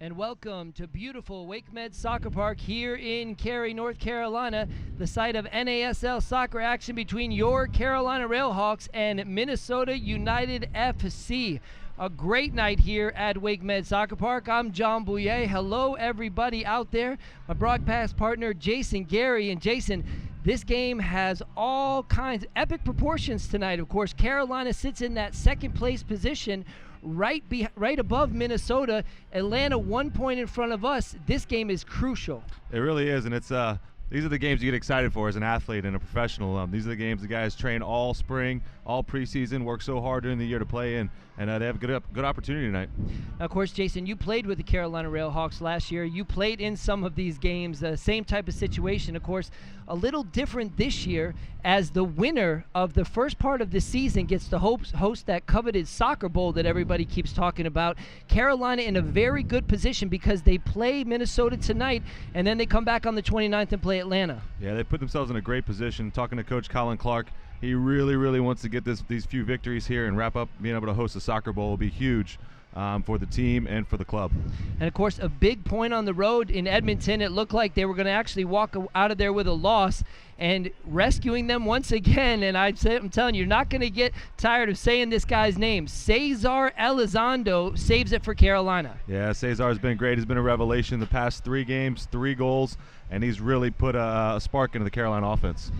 And welcome to beautiful WakeMed Soccer Park here in Cary, North Carolina, the site of NASL soccer action between your Carolina RailHawks and Minnesota United FC. A great night here at WakeMed Soccer Park. I'm John Bouye. Hello, everybody out there. My broadcast partner, Jason Gary. And Jason, this game has all kinds of epic proportions tonight. Of course, Carolina sits in that second place position right above Minnesota. Atlanta 1 point in front of us. This game is crucial. It really is, and it's these are the games you get excited for as an athlete and a professional. These are the games the guys train all spring, all preseason, work so hard during the year to play in, and they have a good opportunity tonight. Now, of course, Jason, you played with the Carolina RailHawks last year. You played in some of these games, same type of situation. Of course, a little different this year as the winner of the first part of the season gets to host that coveted soccer bowl that everybody keeps talking about. Carolina in a very good position because they play Minnesota tonight, and then they come back on the 29th and play Atlanta. Yeah, they put themselves in a great position. Talking to Coach Colin Clark, he really wants to get these few victories here and wrap up being able to host a soccer bowl will be huge for the team and for the club. And of course, a big point on the road in Edmonton. It looked like they were going to actually walk out of there with a loss, and rescuing them once again. And I'm telling you, you're not going to get tired of saying this guy's name. Cesar Elizondo saves it for Carolina. Yeah, Cesar's been great. He's been a revelation the past 3 games, 3 goals, and he's really put a spark into the Carolina offense.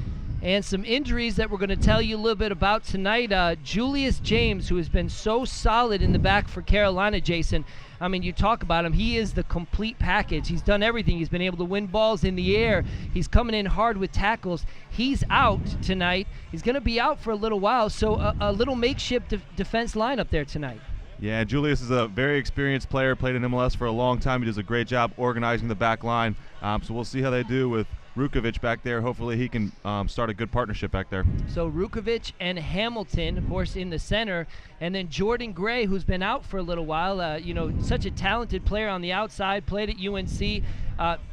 And some injuries that we're going to tell you a little bit about tonight. Julius James, who has been so solid in the back for Carolina, Jason. I mean, you talk about him. He is the complete package. He's done everything. He's been able to win balls in the air. He's coming in hard with tackles. He's out tonight. He's going to be out for a little while, so a little makeshift defense lineup there tonight. Yeah, Julius is a very experienced player, played in MLS for a long time. He does a great job organizing the back line. So we'll see how they do with Rukovic back there. Hopefully he can start a good partnership back there. So Rukovic and Hamilton, of course, in the center, and then Jordan Gray, who's been out for a little while. Such a talented player on the outside, played at UNC.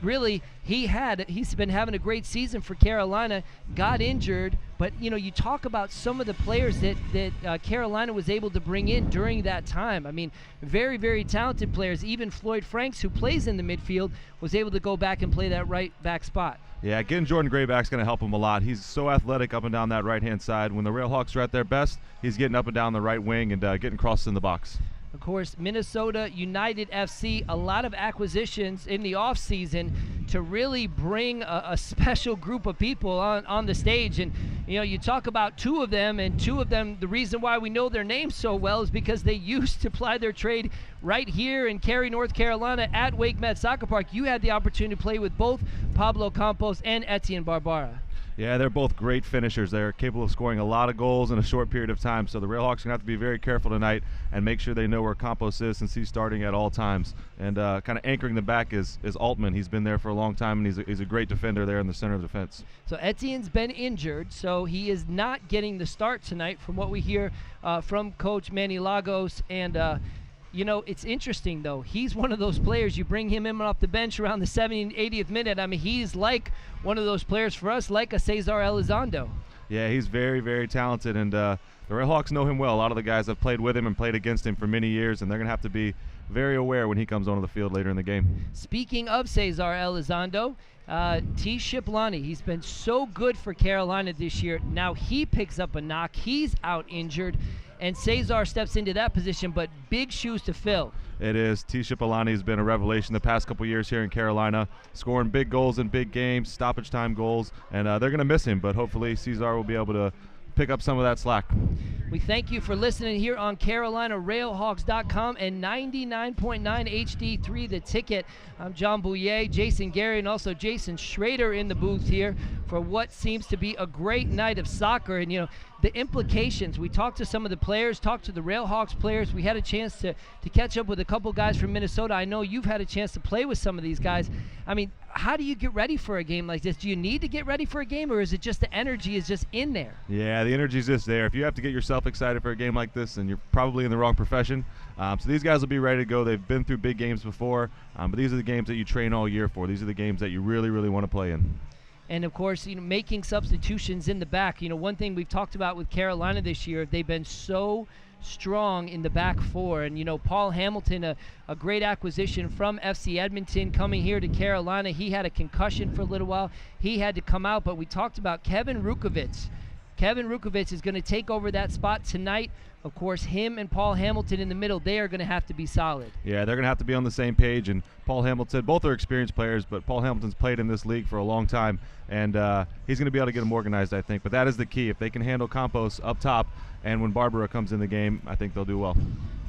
Really, he's been having a great season for Carolina, got injured, but you talk about some of the players that Carolina was able to bring in during that time. I mean, very talented players. Even Floyd Franks, who plays in the midfield, was able to go back and play that right back spot. Yeah, getting Jordan Gray back is going to help him a lot. He's so athletic up and down that right-hand side. When the RailHawks are at their best, he's getting up and down the right wing and getting crosses in the box. Of course, Minnesota United FC, a lot of acquisitions in the offseason to really bring a special group of people on the stage. And, you talk about 2 of them, and 2 of them, the reason why we know their names so well is because they used to ply their trade right here in Cary, North Carolina at WakeMed Soccer Park. You had the opportunity to play with both Pablo Campos and Etienne Barbara. Yeah, they're both great finishers. They're capable of scoring a lot of goals in a short period of time. So the RailHawks are going to have to be very careful tonight and make sure they know where Campos is, since he's starting at all times. And kind of anchoring the back is Altman. He's been there for a long time, and he's a great defender there in the center of defense. So Etienne's been injured, so he is not getting the start tonight from what we hear from Coach Manny Lagos. And it's interesting, though. He's one of those players, you bring him in off the bench around the 70th, 80th minute. I mean, he's like one of those players for us, like a Cesar Elizondo. Yeah, he's very talented, and the RailHawks know him well. A lot of the guys have played with him and played against him for many years, and they're going to have to be very aware when he comes onto the field later in the game. Speaking of Cesar Elizondo, T. Shiplani, he's been so good for Carolina this year. Now he picks up a knock. He's out injured, and Cesar steps into that position, but big shoes to fill. It is. T. Shiplani has been a revelation the past couple years here in Carolina, scoring big goals in big games, stoppage time goals, and they're going to miss him, but hopefully Cesar will be able to pick up some of that slack. We thank you for listening here on CarolinaRailHawks.com and 99.9 HD3 The Ticket. I'm John Bouye, Jason Gary, and also Jason Schrader in the booth here for what seems to be a great night of soccer. And, the implications, we talked to some of the players, talked to the RailHawks players. We had a chance to catch up with a couple guys from Minnesota. I know you've had a chance to play with some of these guys. I mean, how do you get ready for a game like this? Do you need to get ready for a game, or is it just the energy is just in there? Yeah, the energy is just there. If you have to get yourself excited for a game like this, then you're probably in the wrong profession. So these guys will be ready to go. They've been through big games before, but these are the games that you train all year for. These are the games that you really want to play in. And of course, making substitutions in the back. One thing we've talked about with Carolina this year, they've been so strong in the back four. And Paul Hamilton, a great acquisition from FC Edmonton, coming here to Carolina. He had a concussion for a little while. He had to come out. But we talked about Kevin Rukovich. Kevin Rukovich is going to take over that spot tonight. Of course, him and Paul Hamilton in the middle, they are going to have to be solid. Yeah, they're going to have to be on the same page. And Paul Hamilton, both are experienced players, but Paul Hamilton's played in this league for a long time, and he's going to be able to get them organized, I think. But that is the key. If they can handle Campos up top, and when Barbara comes in the game, I think they'll do well.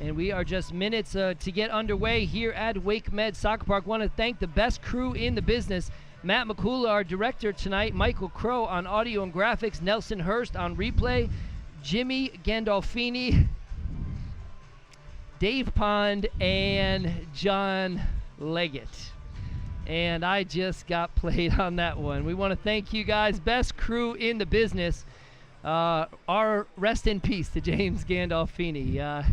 And we are just minutes to get underway here at Wake Med Soccer Park. Want to thank the best crew in the business. Matt McCullough, our director tonight, Michael Crow on audio and graphics, Nelson Hurst on replay, Jimmy Gandolfini, Dave Pond, and John Leggett. And I just got played on that one. We want to thank you guys, best crew in the business. Our rest in peace to James Gandolfini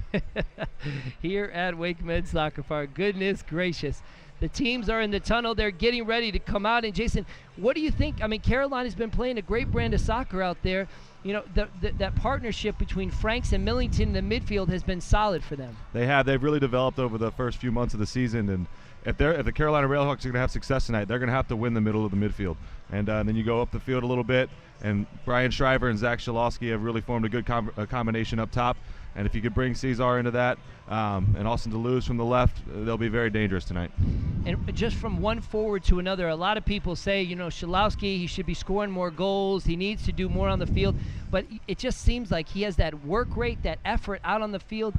here at Wake Med Soccer Park. Goodness gracious. The teams are in the tunnel. They're getting ready to come out. And, Jason, what do you think? I mean, Carolina's been playing a great brand of soccer out there. That partnership between Franks and Millington in the midfield has been solid for them. They have. They've really developed over the first few months of the season. And if the Carolina RailHawks are going to have success tonight, they're going to have to win the middle of the midfield. And then you go up the field a little bit, and Brian Shriver and Zach Shalowski have really formed a good combination up top. And if you could bring Cesar into that and Austin Deleuze from the left, they'll be very dangerous tonight. And just from one forward to another, a lot of people say, Shalowski, he should be scoring more goals. He needs to do more on the field. But it just seems like he has that work rate, that effort out on the field.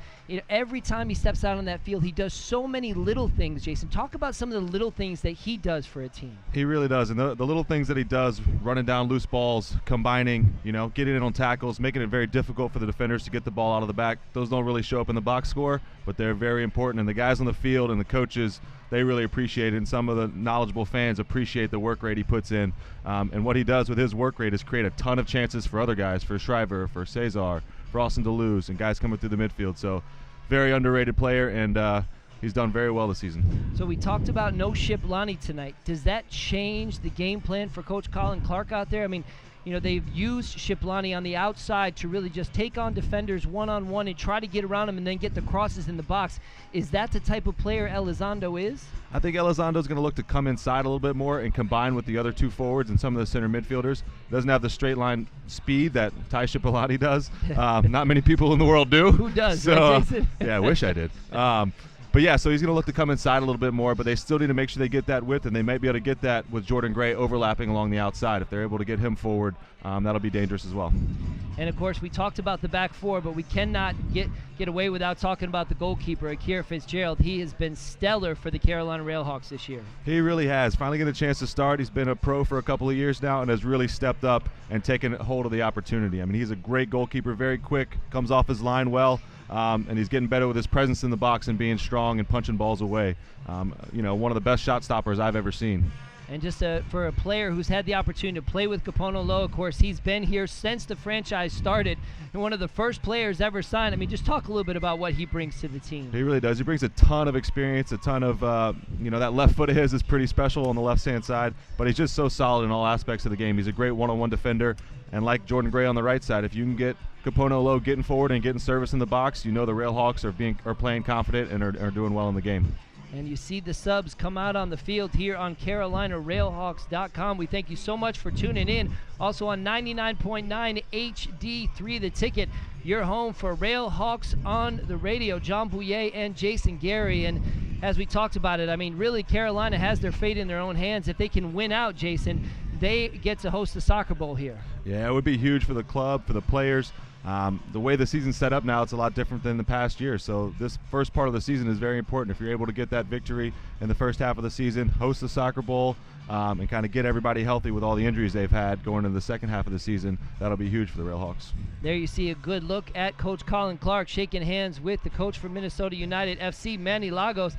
Every time he steps out on that field, he does so many little things, Jason. Talk about some of the little things that he does for a team. He really does. And the little things that he does, running down loose balls, combining, getting in on tackles, making it very difficult for the defenders to get the ball out of the back. Those don't really show up in the box score, but they're very important. And the guys on the field and the coaches, they really appreciate it. And some of the knowledgeable fans appreciate the work rate he puts in. And what he does with his work rate is create a ton of chances for other guys, for Shriver, for Cesar, for Austin Deleuze, and guys coming through the midfield. So very underrated player, and he's done very well this season. So we talked about no Shiplani tonight. Does that change the game plan for Coach Colin Clark out there? I mean, they've used Shiplani on the outside to really just take on defenders one-on-one and try to get around them and then get the crosses in the box. Is that the type of player Elizondo is? I think Elizondo's going to look to come inside a little bit more and combine with the other two forwards and some of the center midfielders. Doesn't have the straight line speed that Ty Shiplani does. Not many people in the world do. Who does, so, right, Jason? Yeah, I wish I did. But yeah, so he's going to look to come inside a little bit more, but they still need to make sure they get that width, and they might be able to get that with Jordan Gray overlapping along the outside. If they're able to get him forward, that'll be dangerous as well. And of course, we talked about the back four, but we cannot get away without talking about the goalkeeper, Akira Fitzgerald. He has been stellar for the Carolina RailHawks this year. He really has. Finally getting a chance to start. He's been a pro for a couple of years now and has really stepped up and taken hold of the opportunity. I mean, he's a great goalkeeper, very quick, comes off his line well. And he's getting better with his presence in the box and being strong and punching balls away. One of the best shot stoppers I've ever seen. And just for a player who's had the opportunity to play with Capono Low, of course, he's been here since the franchise started and one of the first players ever signed. I mean, just talk a little bit about what he brings to the team. He really does. He brings a ton of experience, a ton of, that left foot of his is pretty special on the left-hand side, but he's just so solid in all aspects of the game. He's a great one-on-one defender, and like Jordan Gray on the right side, if you can get Capono Low getting forward and getting service in the box, the RailHawks are playing confident and are doing well in the game. And you see the subs come out on the field here on CarolinaRailHawks.com. We thank you so much for tuning in. Also on 99.9 HD3 The Ticket, your home for RailHawks on the radio. John Bouye and Jason Gary. And as we talked about it, I mean, really Carolina has their fate in their own hands. If they can win out, Jason, they get to host the Soccer Bowl here. Yeah, it would be huge for the club, for the players. The way the season's set up now, it's a lot different than the past year. So this first part of the season is very important. If you're able to get that victory in the first half of the season, host the Soccer Bowl, and kind of get everybody healthy with all the injuries they've had going into the second half of the season, that'll be huge for the RailHawks. There you see a good look at Coach Colin Clark shaking hands with the coach for Minnesota United FC, Manny Lagos.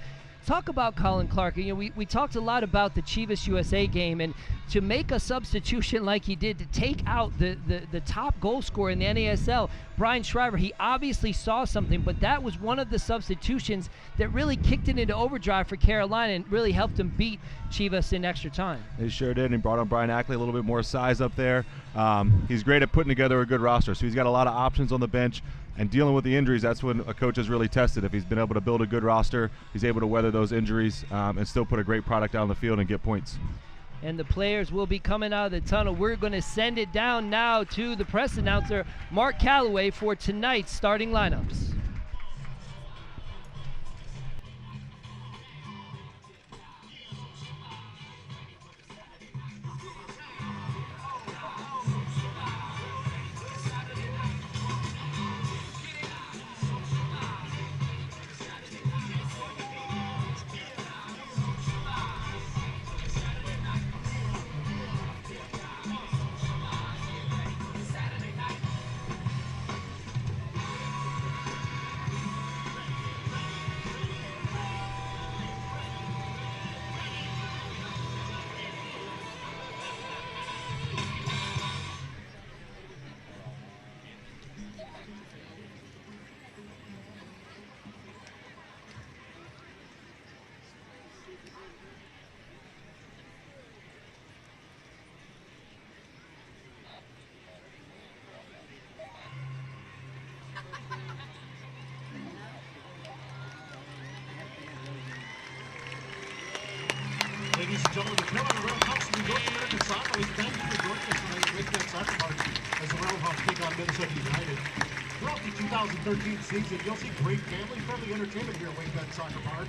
Talk about Colin Clark. You know, we talked a lot about the Chivas USA game, and to make a substitution like he did to take out the top goal scorer in the NASL, Brian Shriver, he obviously saw something, but that was one of the substitutions that really kicked it into overdrive for Carolina and really helped him beat Chivas in extra time. He sure did, and he brought on Brian Ackley, a little bit more size up there. He's great at putting together a good roster, so he's got a lot of options on the bench. And dealing with the injuries, that's when a coach is really tested. If he's been able to build a good roster, he's able to weather those injuries and still put a great product out on the field and get points. And the players will be coming out of the tunnel. We're going to send it down now to the press announcer, Mark Calloway, for tonight's starting lineups. Ladies and gentlemen, the Carolina RailHawks from the North American Soccer League. Thank you for joining us tonight at WakeMed Soccer Park as the RailHawks take on Minnesota United. Throughout the 2013 season, you'll see great family-friendly entertainment here at WakeMed Soccer Park.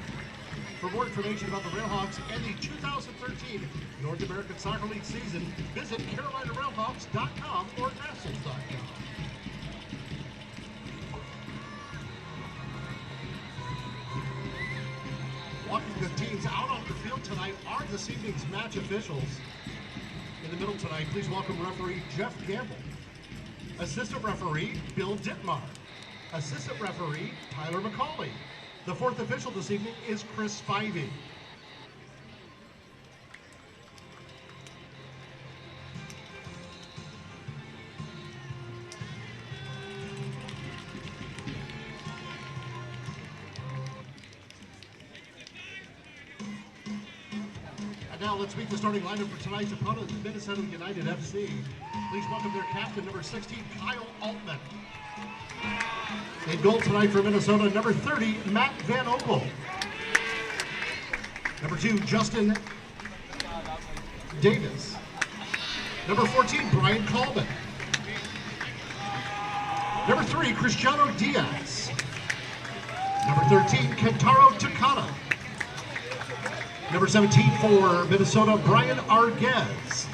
For more information about the RailHawks and the 2013 North American Soccer League season, visit CarolinaRailHawks.com or Nationals.com. Walking the teams out on the field tonight are this evening's match officials. In the middle tonight, please welcome referee Jeff Gamble. Assistant referee Bill Dittmar. Assistant referee Tyler McCauley. The fourth official this evening is Chris Spivey. Now let's meet the starting lineup for tonight's opponent, Minnesota United FC. Please welcome their captain, number 16, Kyle Altman. In goal tonight for Minnesota, number 30, Matt Van Opel. Number 2, Justin Davis. Number 14, Brian Coleman. Number 3, Cristiano Diaz. Number 13, Kentaro Takata. Number 17 for Minnesota, Brian Arguez.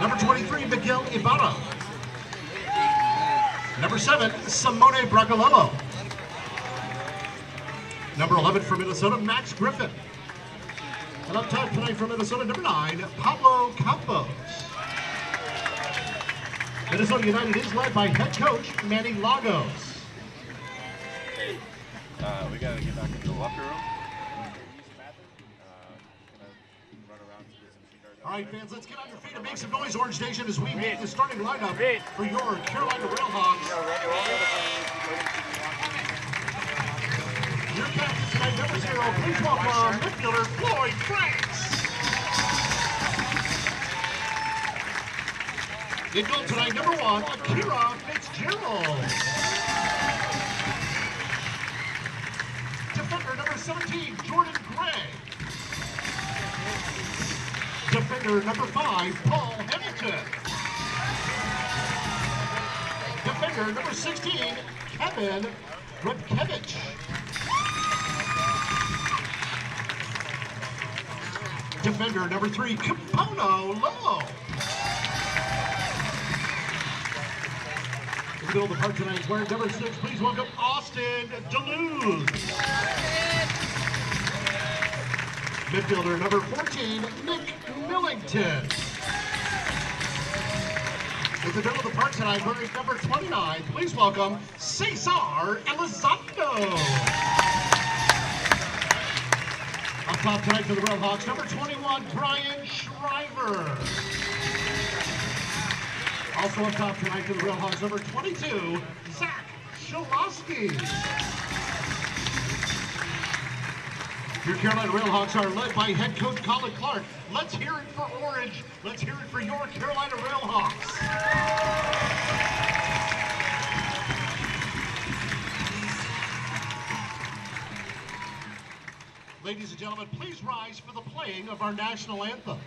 Number 23, Miguel Ibarra. Number 7, Simone Bracalello. Number 11 for Minnesota, Max Griffin. And up top tonight for Minnesota, number 9, Pablo Campos. Minnesota United is led by head coach Manny Lagos. Hey, we got to get back into the locker room. All right, fans, let's get on your feet and make some noise, Orange Nation, as we meet the starting lineup for your Carolina RailHawks. Your captain tonight, number 0, please welcome midfielder Floyd Franks. In goal tonight, number 1, Akira Fitzgerald. Defender number 17, Jordan Gray. Defender number 5, Paul Hamilton. Defender number 16, Kevin Rudkevich. Defender number 3, Capono Lowe. In the middle of the park tonight, wearing number 6, please welcome Austin Duluth. Midfielder number 14, Nick Millington. In the middle of the park tonight, wearing number 29, please welcome Cesar Elizondo. Up top tonight for the RailHawks, number 21, Brian Shriver. Also up top tonight for the RailHawks, number 22, Zach Shalowski. Your Carolina RailHawks are led by head coach Colin Clark. Let's hear it for Orange. Let's hear it for your Carolina RailHawks. Ladies and gentlemen, please rise for the playing of our national anthem.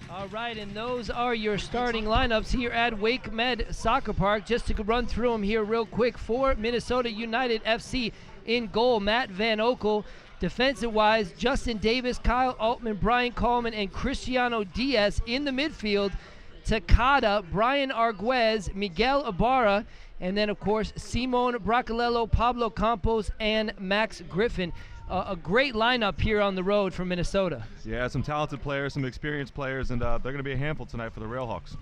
All right, and those are your starting lineups here at Wake Med Soccer Park. Just to run through them here real quick. For Minnesota United FC, in goal, Matt Van Okel. Defensive-wise, Justin Davis, Kyle Altman, Brian Coleman, and Cristiano Diaz. In the midfield, Takada, Brian Arguez, Miguel Ibarra, and then, of course, Simon Bracalello, Pablo Campos, and Max Griffin. A great lineup here on the road for Minnesota. Yeah, some talented players, some experienced players, and they're going to be a handful tonight for the RailHawks.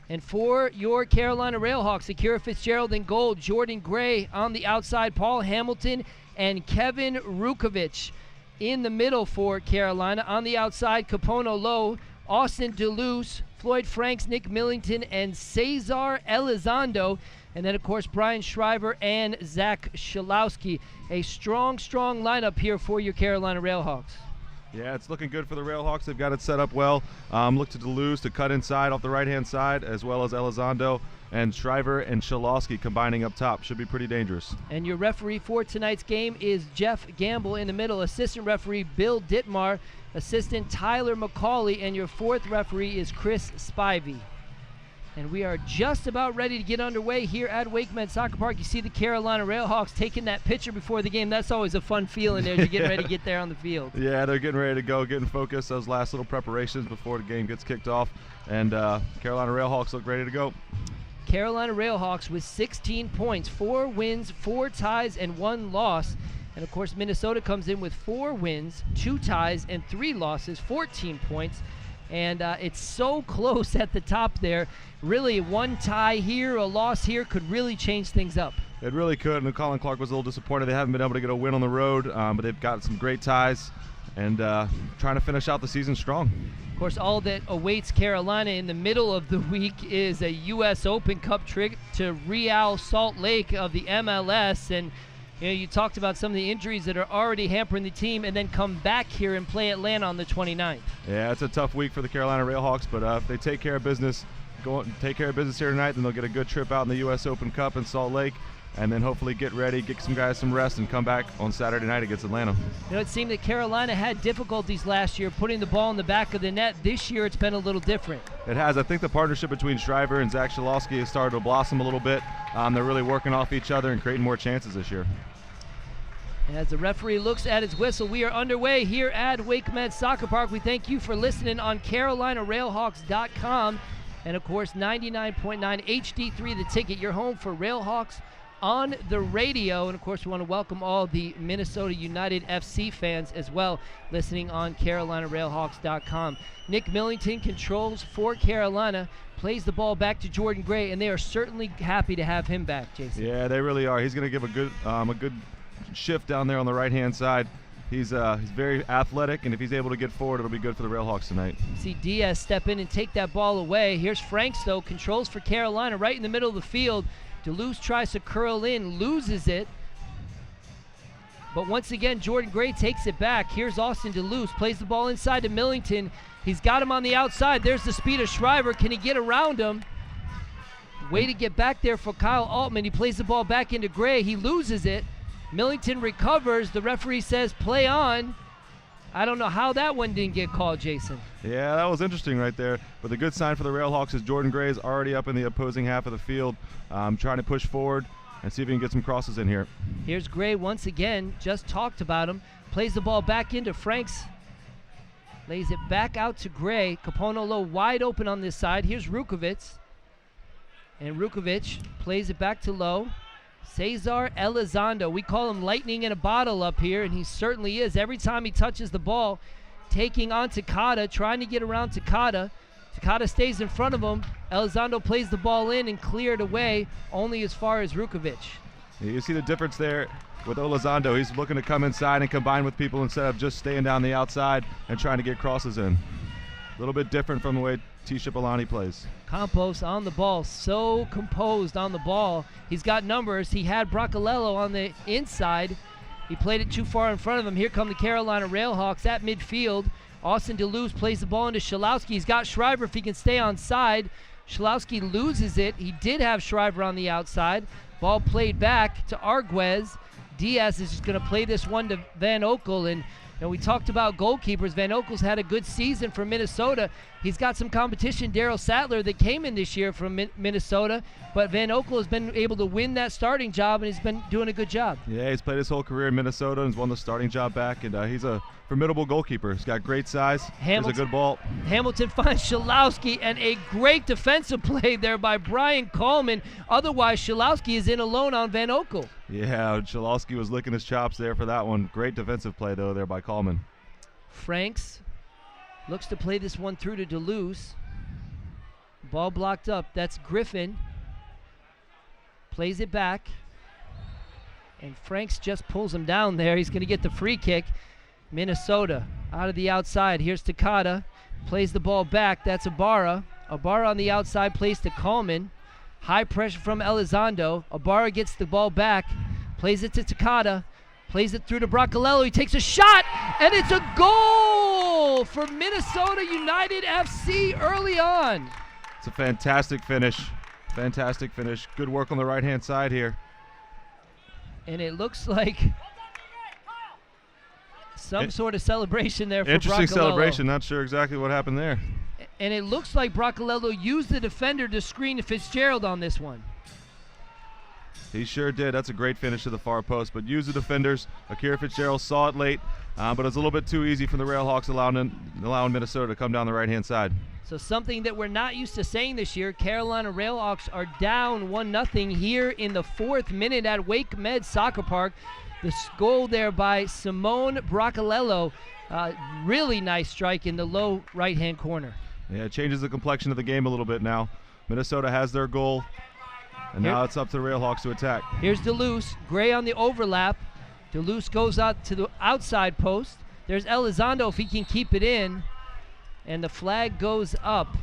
And for your Carolina RailHawks, Akira Fitzgerald in goal, Jordan Gray on the outside, Paul Hamilton, and Kevin Rukovich in the middle for Carolina. On the outside, Capono Lowe, Austin Deleuze, Floyd Franks, Nick Millington, and Cesar Elizondo. And then, of course, Brian Shriver and Zach Shalowski. A strong, strong lineup here for your Carolina RailHawks. Yeah, it's looking good for the RailHawks. They've got it set up well. Look to Deleuze to cut inside off the right-hand side, as well as Elizondo and Shriver and Shalowski combining up top. Should be pretty dangerous. And your referee for tonight's game is Jeff Gamble in the middle. Assistant referee Bill Dittmar. Assistant Tyler McCauley. And your fourth referee is Chris Spivey. And we are just about ready to get underway here at Wake Med Soccer Park. You see the Carolina RailHawks taking that picture before the game. That's always a fun feeling there. You're getting ready to get there on the field. Yeah, they're getting ready to go, getting focused. Those last little preparations before the game gets kicked off. And Carolina RailHawks look ready to go. Carolina RailHawks with 16 points, 4 wins, 4 ties, and 1 loss. And, of course, Minnesota comes in with 4 wins, 2 ties, and 3 losses, 14 points. And it's so close at the top there. Really, one tie here, a loss here could really change things up. It really could, and Colin Clark was a little disappointed. They haven't been able to get a win on the road, but they've got some great ties and trying to finish out the season strong. Of course, all that awaits Carolina in the middle of the week is a U.S. Open Cup trip to Real Salt Lake of the MLS. And you know, you talked about some of the injuries that are already hampering the team, and then come back here and play Atlanta on the 29th. Yeah, it's a tough week for the Carolina RailHawks, but if they take care of business, go and take care of business here tonight, then they'll get a good trip out in the U.S. Open Cup in Salt Lake, and then hopefully get ready, get some guys some rest, and come back on Saturday night against Atlanta. You know, it seemed that Carolina had difficulties last year putting the ball in the back of the net. This year, it's been a little different. It has. I think the partnership between Shriver and Zach Shalowski has started to blossom a little bit. They're really working off each other and creating more chances this year. As the referee looks at his whistle, we are underway here at Wake Med Soccer Park. We thank you for listening on CarolinaRailHawks.com. And, of course, 99.9 HD3 The Ticket, your home for RailHawks on the radio. And, of course, we want to welcome all the Minnesota United FC fans as well listening on CarolinaRailHawks.com. Nick Millington controls for Carolina, plays the ball back to Jordan Gray, and they are certainly happy to have him back, Jason. Yeah, they really are. He's going to give a good shift down there on the right-hand side. He's very athletic, and if he's able to get forward, it'll be good for the RailHawks tonight. See Diaz step in and take that ball away. Here's Franks, though, controls for Carolina right in the middle of the field. DeLuce tries to curl in, loses it. But once again, Jordan Gray takes it back. Here's Austin DeLuce, plays the ball inside to Millington. He's got him on the outside. There's the speed of Shriver. Can he get around him? Way to get back there for Kyle Altman. He plays the ball back into Gray. He loses it. Millington recovers. The referee says play on. I don't know how that one didn't get called, Jason. Yeah, that was interesting right there. But the good sign for the RailHawks is Jordan Gray is already up in the opposing half of the field, trying to push forward and see if he can get some crosses in here. Here's Gray once again. Just talked about him. Plays the ball back into Franks. Lays it back out to Gray. Capono Low wide open on this side. Here's Rukovic. And Rukovic plays it back to Low. Cesar Elizondo. We call him lightning in a bottle up here, and he certainly is. Every time he touches the ball, taking on Takada, trying to get around Takada. Takada stays in front of him. Elizondo plays the ball in and cleared away only as far as Rukovic. You see the difference there with Elizondo. He's looking to come inside and combine with people instead of just staying down the outside and trying to get crosses in. A little bit different from the way Tisha Polani plays. Campos on the ball, so composed on the ball. He's got numbers. He had Bracalello on the inside. He played it too far in front of him. Here come the Carolina RailHawks at midfield. Austin DeLuce plays the ball into Schalowski. He's got Shriver if he can stay on side. Schalowski loses it. He did have Shriver on the outside. Ball played back to Arguez. Diaz is just going to play this one to Van Oekel, and we talked about goalkeepers. Van Oekel's had a good season for Minnesota. He's got some competition. Daryl Sattler that came in this year from Minnesota, but Van Oekel has been able to win that starting job, and he's been doing a good job. Yeah, he's played his whole career in Minnesota and has won the starting job back, and he's a formidable goalkeeper. He's got great size. He's a good ball. Hamilton finds Schalowski, and a great defensive play there by Brian Coleman. Otherwise, Schalowski is in alone on Van Oekel. Yeah, Schalowski was licking his chops there for that one. Great defensive play, though, there by Coleman. Franks looks to play this one through to DeLuce. Ball blocked up. That's Griffin. Plays it back. And Franks just pulls him down there. He's going to get the free kick. Minnesota out of the outside. Here's Takada. Plays the ball back. That's Ibarra. Ibarra on the outside plays to Coleman. High pressure from Elizondo. Ibarra gets the ball back. Plays it to Takada. Plays it through to Bracalello. He takes a shot, and it's a goal for Minnesota United FC early on. It's a fantastic finish. Fantastic finish. Good work on the right-hand side here. And it looks like some sort of celebration there for Interesting Bracalello. celebration. Not sure exactly what happened there. And it looks like Bracalello used the defender to screen Fitzgerald on this one. He sure did. That's a great finish to the far post, but used the defenders. Akira Fitzgerald saw it late, but it's a little bit too easy for the RailHawks, allowing Minnesota to come down the right-hand side. So something that we're not used to saying this year, Carolina RailHawks are down 1-0 here in the 4th minute at Wake Med Soccer Park. The goal there by Simone Bracalello. Really nice strike in the low right-hand corner. Yeah, it changes the complexion of the game a little bit now. Minnesota has their goal, and now it's up to the RailHawks to attack. Here's DeLuce. Gray on the overlap. DeLuce goes out to the outside post. There's Elizondo if he can keep it in. And the flag goes up.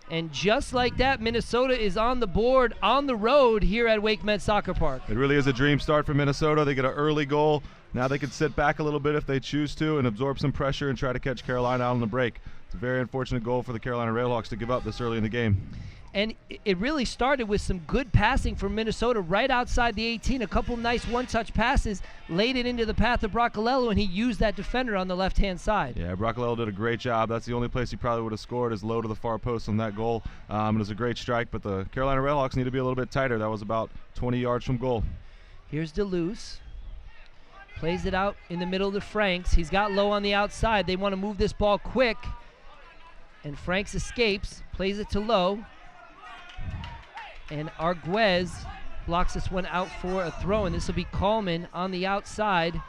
And just like that, Minnesota is on the board on the road here at Wake Med Soccer Park. It really is a dream start for Minnesota. They get an early goal. Now they can sit back a little bit if they choose to and absorb some pressure and try to catch Carolina out on the break. It's a very unfortunate goal for the Carolina RailHawks to give up this early in the game. And it really started with some good passing from Minnesota right outside the 18. A couple nice one-touch passes, laid it into the path of Bracalello, and he used that defender on the left-hand side. Yeah, Bracalello did a great job. That's the only place he probably would have scored, is low to the far post on that goal. It was a great strike, but the Carolina RailHawks need to be a little bit tighter. That was about 20 yards from goal. Here's DeLuce. Plays it out in the middle to Franks. He's got Low on the outside. They want to move this ball quick. And Franks escapes, plays it to Low. And Arguez blocks this one out for a throw, and this will be Coleman on the outside.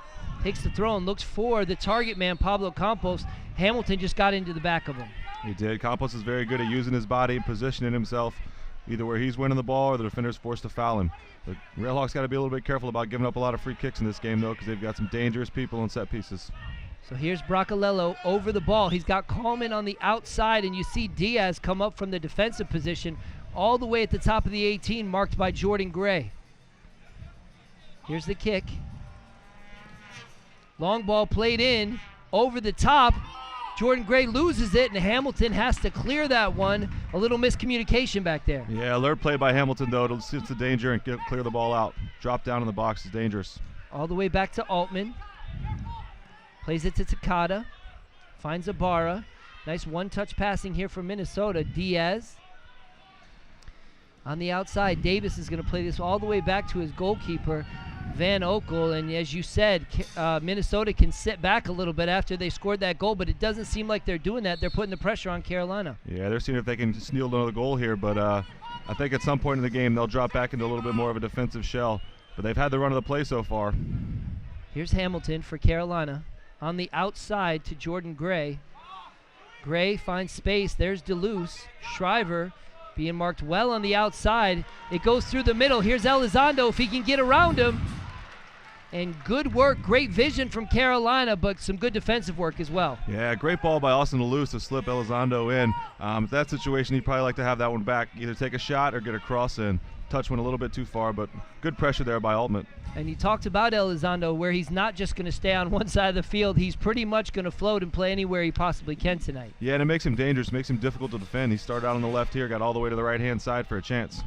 Takes the throw and looks for the target man, Pablo Campos. Hamilton just got into the back of him. He did. Campos is very good at using his body and positioning himself either where he's winning the ball or the defender's forced to foul him. The RailHawks got to be a little bit careful about giving up a lot of free kicks in this game, though, because they've got some dangerous people on set pieces. So here's Bracalello over the ball. He's got Coleman on the outside, and you see Diaz come up from the defensive position all the way at the top of the 18, marked by Jordan Gray. Here's the kick. Long ball played in, over the top. Jordan Gray loses it, and Hamilton has to clear that one. A little miscommunication back there. Yeah, alert play by Hamilton, though, to sense the danger and clear the ball out. Drop down in the box is dangerous. All the way back to Altman. Plays it to Takada. Finds Ibarra. Nice one-touch passing here from Minnesota. Diaz. On the outside, Davis is going to play this all the way back to his goalkeeper, Van Okel. And as you said, Minnesota can sit back a little bit after they scored that goal, but it doesn't seem like they're doing that. They're putting the pressure on Carolina. Yeah, they're seeing if they can steal another goal here, but I think at some point in the game they'll drop back into a little bit more of a defensive shell. But they've had the run of the play so far. Here's Hamilton for Carolina. On the outside to Jordan Gray. Gray finds space. There's DeLuce. Shriver being marked well on the outside. It goes through the middle. Here's Elizondo if he can get around him. And good work, great vision from Carolina, but some good defensive work as well. Yeah, great ball by Austin DeLuce to slip Elizondo in. That situation, he'd probably like to have that one back. Either take a shot or get a cross in. Touch went a little bit too far, but good pressure there by Altman. And you talked about Elizondo, where he's not just going to stay on one side of the field. He's pretty much going to float and play anywhere he possibly can tonight. Yeah, and it makes him dangerous, makes him difficult to defend. He started out on the left here, got all the way to the right-hand side for a chance.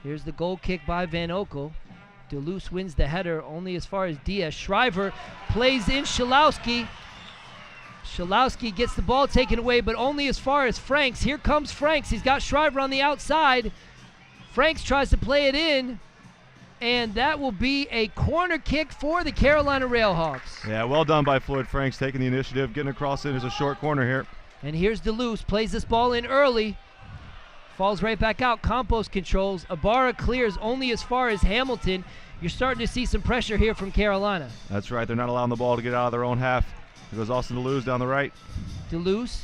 Here's the goal kick by Van Okel. DeLuce wins the header only as far as Diaz. Shriver plays in Shalowski. Shalowski gets the ball taken away, but only as far as Franks. Here comes Franks. He's got Shriver on the outside. Franks tries to play it in, and that will be a corner kick for the Carolina RailHawks. Yeah, well done by Floyd Franks, taking the initiative, getting across it. There's a short corner here. And here's DeLuce, plays this ball in early. Falls right back out. Campos controls. Ibarra clears only as far as Hamilton. You're starting to see some pressure here from Carolina. That's right. They're not allowing the ball to get out of their own half. There goes Austin DeLuce down the right. DeLuce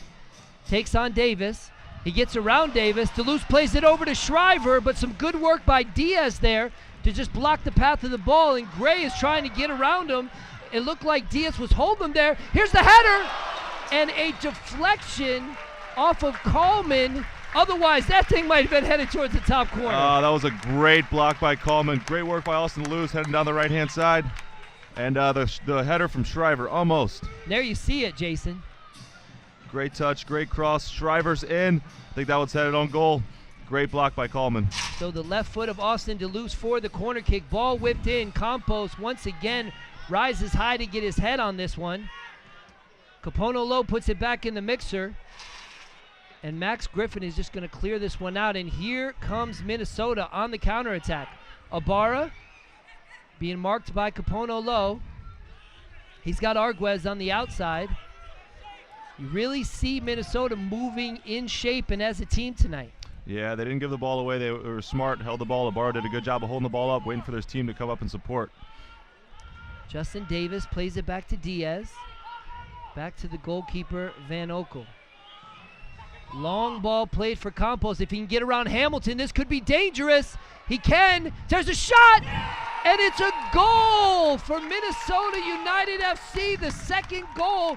takes on Davis. He gets around Davis. DeLuce plays it over to Shriver, but some good work by Diaz there to just block the path of the ball, and Gray is trying to get around him. It looked like Diaz was holding him there. Here's the header, and a deflection off of Coleman. Otherwise, that thing might have been headed towards the top corner. That was a great block by Coleman. Great work by Austin DeLuce heading down the right-hand side. And the header from Shriver, almost. There you see it, Jason. Great touch, great cross. Shriver's in. I think that was headed on goal. Great block by Coleman. So the left foot of Austin DeLuce for the corner kick. Ball whipped in. Campos once again rises high to get his head on this one. Capono Low puts it back in the mixer. And Max Griffin is just going to clear this one out. And here comes Minnesota on the counterattack. Ibarra being marked by Capono Low. He's got Arguez on the outside. You really see Minnesota moving in shape and as a team tonight. Yeah, they didn't give the ball away. They were smart, held the ball. Ibarra did a good job of holding the ball up, waiting for their team to come up and support. Justin Davis plays it back to Diaz. Back to the goalkeeper, Van Okel. Long ball played for Campos. If he can get around Hamilton, this could be dangerous. He can. There's a shot, and it's a goal for Minnesota United FC. The second goal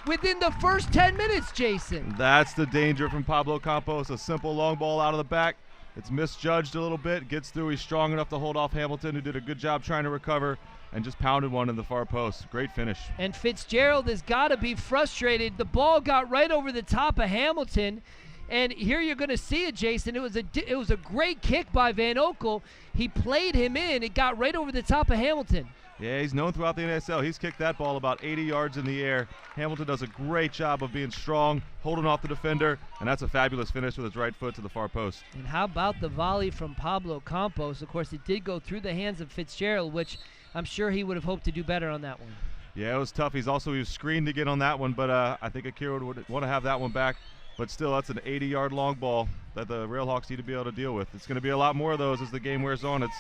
within the first 10 minutes, Jason. That's the danger from Pablo Campos. A simple long ball out of the back. It's misjudged a little bit. Gets through. He's strong enough to hold off Hamilton, who did a good job trying to recover, and just pounded one in the far post. Great finish. And Fitzgerald has got to be frustrated. The ball got right over the top of Hamilton. And here you're going to see it, Jason. It was a great kick by Van Okel. He played him in. It got right over the top of Hamilton. Yeah, he's known throughout the NSL. He's kicked that ball about 80 yards in the air. Hamilton does a great job of being strong, holding off the defender, and that's a fabulous finish with his right foot to the far post. And how about the volley from Pablo Campos? Of course, it did go through the hands of Fitzgerald, which I'm sure he would have hoped to do better on that one. Yeah, it was tough. He was screened to get on that one, but I think Akira would want to have that one back. but still, that's an 80-yard long ball that the RailHawks need to be able to deal with. It's going to be a lot more of those as the game wears on. It's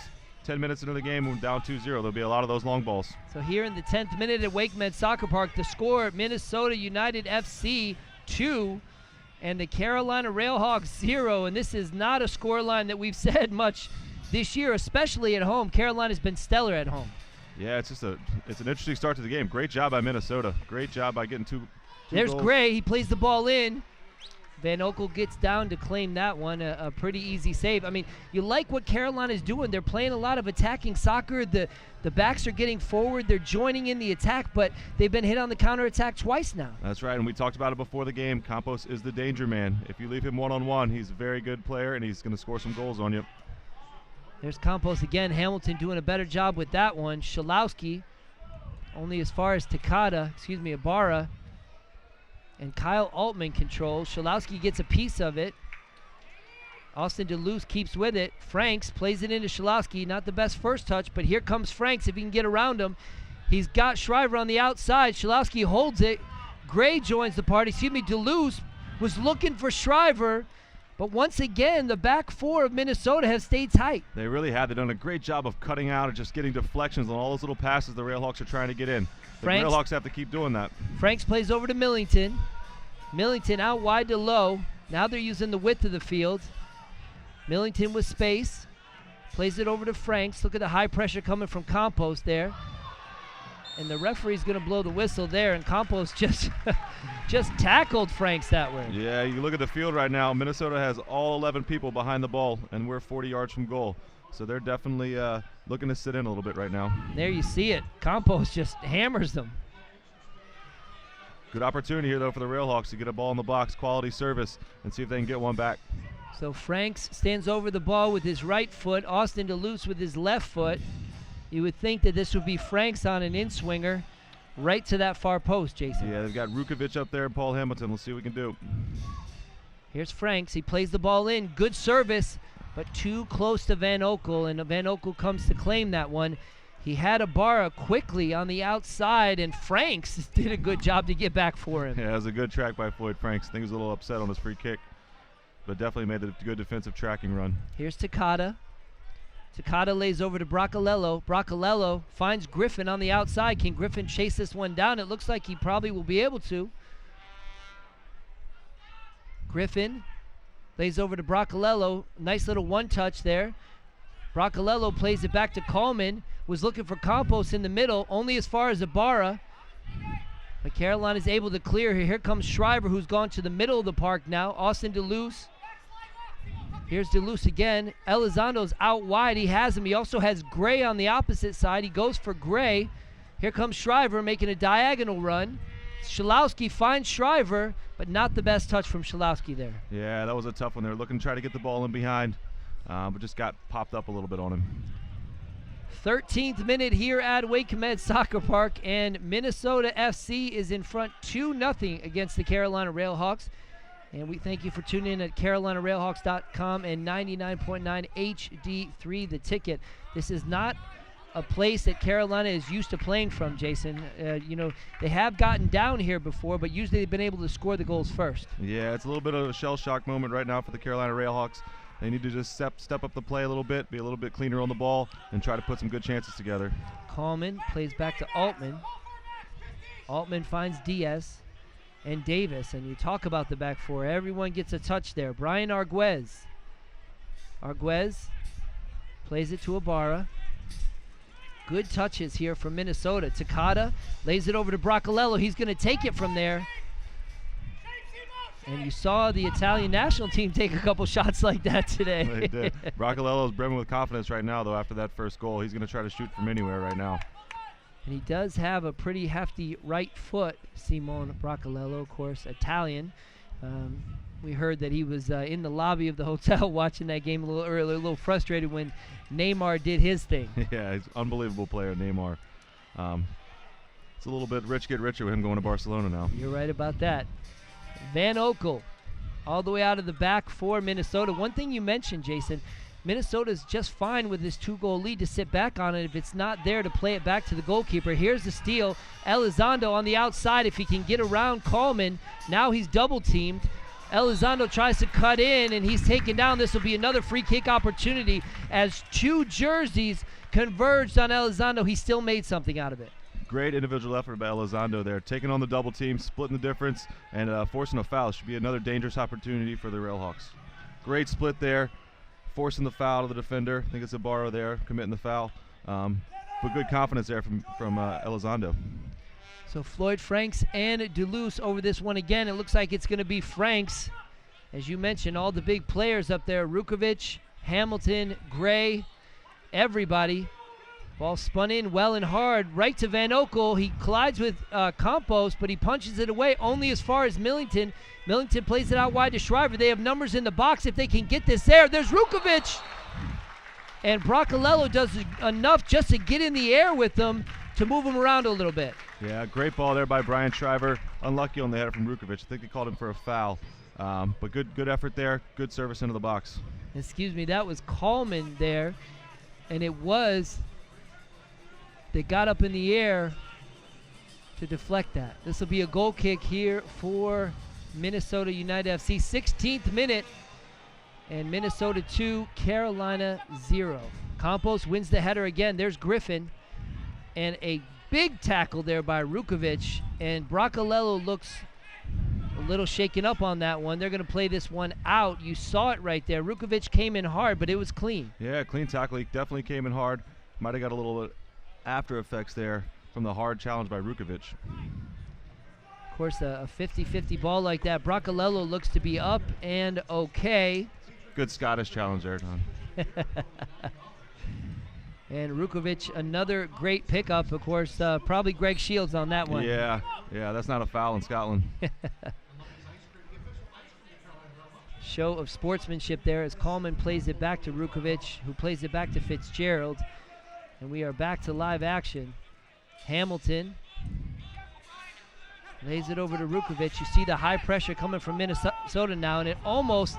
10 minutes into the game, we're down 2-0. There'll be a lot of those long balls. So here in the 10th minute at WakeMed Soccer Park, the score, Minnesota United FC 2 and the Carolina RailHawks 0. And this is not a scoreline that we've said much this year, especially at home. Carolina's been stellar at home. Yeah, it's an interesting start to the game. Great job by Minnesota. Great job by getting two There's goals. Gray. He plays the ball in. Van Oekel gets down to claim that one, a pretty easy save. I mean, you like what Carolina's doing. They're playing a lot of attacking soccer. The backs are getting forward. They're joining in the attack, but they've been hit on the counterattack twice now. That's right, and we talked about it before the game. Campos is the danger man. If you leave him one-on-one, he's a very good player, and he's going to score some goals on you. There's Campos again. Hamilton doing a better job with that one. Schalowski only as far as Ibarra. And Kyle Altman controls. Schalowski gets a piece of it. Austin DeLuce keeps with it. Franks plays it into Schalowski. Not the best first touch, but here comes Franks if he can get around him. He's got Shriver on the outside. Schalowski holds it. Gray joins the party. DeLuce was looking for Shriver, but once again, the back four of Minnesota have stayed tight. They really have. They've done a great job of cutting out and just getting deflections on all those little passes the RailHawks are trying to get in. The RailHawks have to keep doing that. Franks plays over to Millington. Millington out wide to Lowe. Now they're using the width of the field. Millington with space. Plays it over to Franks. Look at the high pressure coming from Campos there. And the referee's going to blow the whistle there, and Campos just tackled Franks that way. Yeah, you look at the field right now. Minnesota has all 11 people behind the ball, and we're 40 yards from goal. So they're definitely looking to sit in a little bit right now. There you see it. Campos just hammers them. Good opportunity here, though, for the RailHawks to get a ball in the box, quality service, and see if they can get one back. So Franks stands over the ball with his right foot. Austin DeLuce with his left foot. You would think that this would be Franks on an in-swinger right to that far post, Jason. Yeah, they've got Rukovic up there and Paul Hamilton. Let's see what we can do. Here's Franks. He plays the ball in. Good service, but too close to Van Oekel, and Van Oekel comes to claim that one. He had Ibarra quickly on the outside, and Franks did a good job to get back for him. Yeah, it was a good track by Floyd Franks. I think he was a little upset on his free kick, but definitely made a good defensive tracking run. Here's Takada. Takada lays over to Bracalello. Bracalello finds Griffin on the outside. Can Griffin chase this one down? It looks like he probably will be able to. Griffin lays over to Bracalello. Nice little one-touch there. Bracalello plays it back to Coleman. Was looking for Campos in the middle, only as far as Ibarra. But Carolina's able to clear here. Here comes Shriver, who's gone to the middle of the park now. Austin DeLuce. Here's DeLuce again. Elizondo's out wide. He has him. He also has Gray on the opposite side. He goes for Gray. Here comes Shriver making a diagonal run. Schalowski finds Shriver, but not the best touch from Schalowski there. Yeah, that was a tough one. They were looking to try to get the ball in behind, but just got popped up a little bit on him. 13th minute here at WakeMed Soccer Park, and Minnesota FC is in front 2-0 against the Carolina RailHawks. And we thank you for tuning in at CarolinaRailHawks.com and 99.9 HD3 The Ticket. This is not a place that Carolina is used to playing from, Jason. They have gotten down here before, but usually they've been able to score the goals first. Yeah, it's a little bit of a shell shock moment right now for the Carolina RailHawks. They need to just step up the play a little bit, be a little bit cleaner on the ball, and try to put some good chances together. Coleman plays back to Altman. Altman finds Diaz and Davis, and you talk about the back four. Everyone gets a touch there. Brian Arguez. Arguez plays it to Ibarra. Good touches here from Minnesota. Takada lays it over to Bracalello. He's going to take it from there. And you saw the Italian national team take a couple shots like that today. They did. Bracalello's brimming with confidence right now, though, after that first goal. He's going to try to shoot from anywhere right now. And he does have a pretty hefty right foot. Simone Bracalello, of course, Italian. We heard that he was in the lobby of the hotel watching that game a little earlier, a little frustrated when Neymar did his thing. Yeah, he's an unbelievable player, Neymar. It's a little bit rich get richer with him going to Barcelona now. You're right about that. Van Oekel all the way out of the back for Minnesota. One thing you mentioned, Jason, Minnesota's just fine with this 2-goal lead to sit back on it. If it's not there, to play it back to the goalkeeper. Here's the steal. Elizondo on the outside. If he can get around Coleman, now he's double teamed. Elizondo tries to cut in, and he's taken down. This will be another free kick opportunity as two jerseys converged on Elizondo. He still made something out of it. Great individual effort by Elizondo there, taking on the double team, splitting the difference, and forcing a foul. Should be another dangerous opportunity for the RailHawks. Great split there, forcing the foul to the defender. I think it's Ibarra there, committing the foul. But good confidence there from Elizondo. So Floyd Franks and Duluce over this one again. It looks like it's going to be Franks. As you mentioned, all the big players up there, Rukovic, Hamilton, Gray, everybody. Ball spun in well and hard, right to Van Oekel. He collides with Campos, but he punches it away only as far as Millington. Millington plays it out wide to Shriver. They have numbers in the box if they can get this there. There's Rukovic. And Bracalello does enough just to get in the air with them to move him around a little bit. Yeah, great ball there by Brian Shriver. Unlucky on the header from Rukovic. I think they called him for a foul. But good effort there. Good service into the box. Excuse me, that was Coleman there. And it was, they got up in the air to deflect that. This will be a goal kick here for Minnesota United FC. 16th minute. And Minnesota 2, Carolina 0. Campos wins the header again. There's Griffin. And a big tackle there by Rukovic. And Bracalello looks a little shaken up on that one. They're going to play this one out. You saw it right there. Rukovic came in hard, but it was clean. Yeah, clean tackle. He definitely came in hard. Might have got a little after effects there from the hard challenge by Rukovic. Of course, a 50-50 ball like that. Bracalello looks to be up and okay. Good Scottish challenge there, Don. And Rukovic, another great pickup. Of course, probably Greg Shields on that one. Yeah, that's not a foul in Scotland. Show of sportsmanship there as Coleman plays it back to Rukovic, who plays it back to Fitzgerald. And we are back to live action. Hamilton lays it over to Rukovic. You see the high pressure coming from Minnesota now, and it almost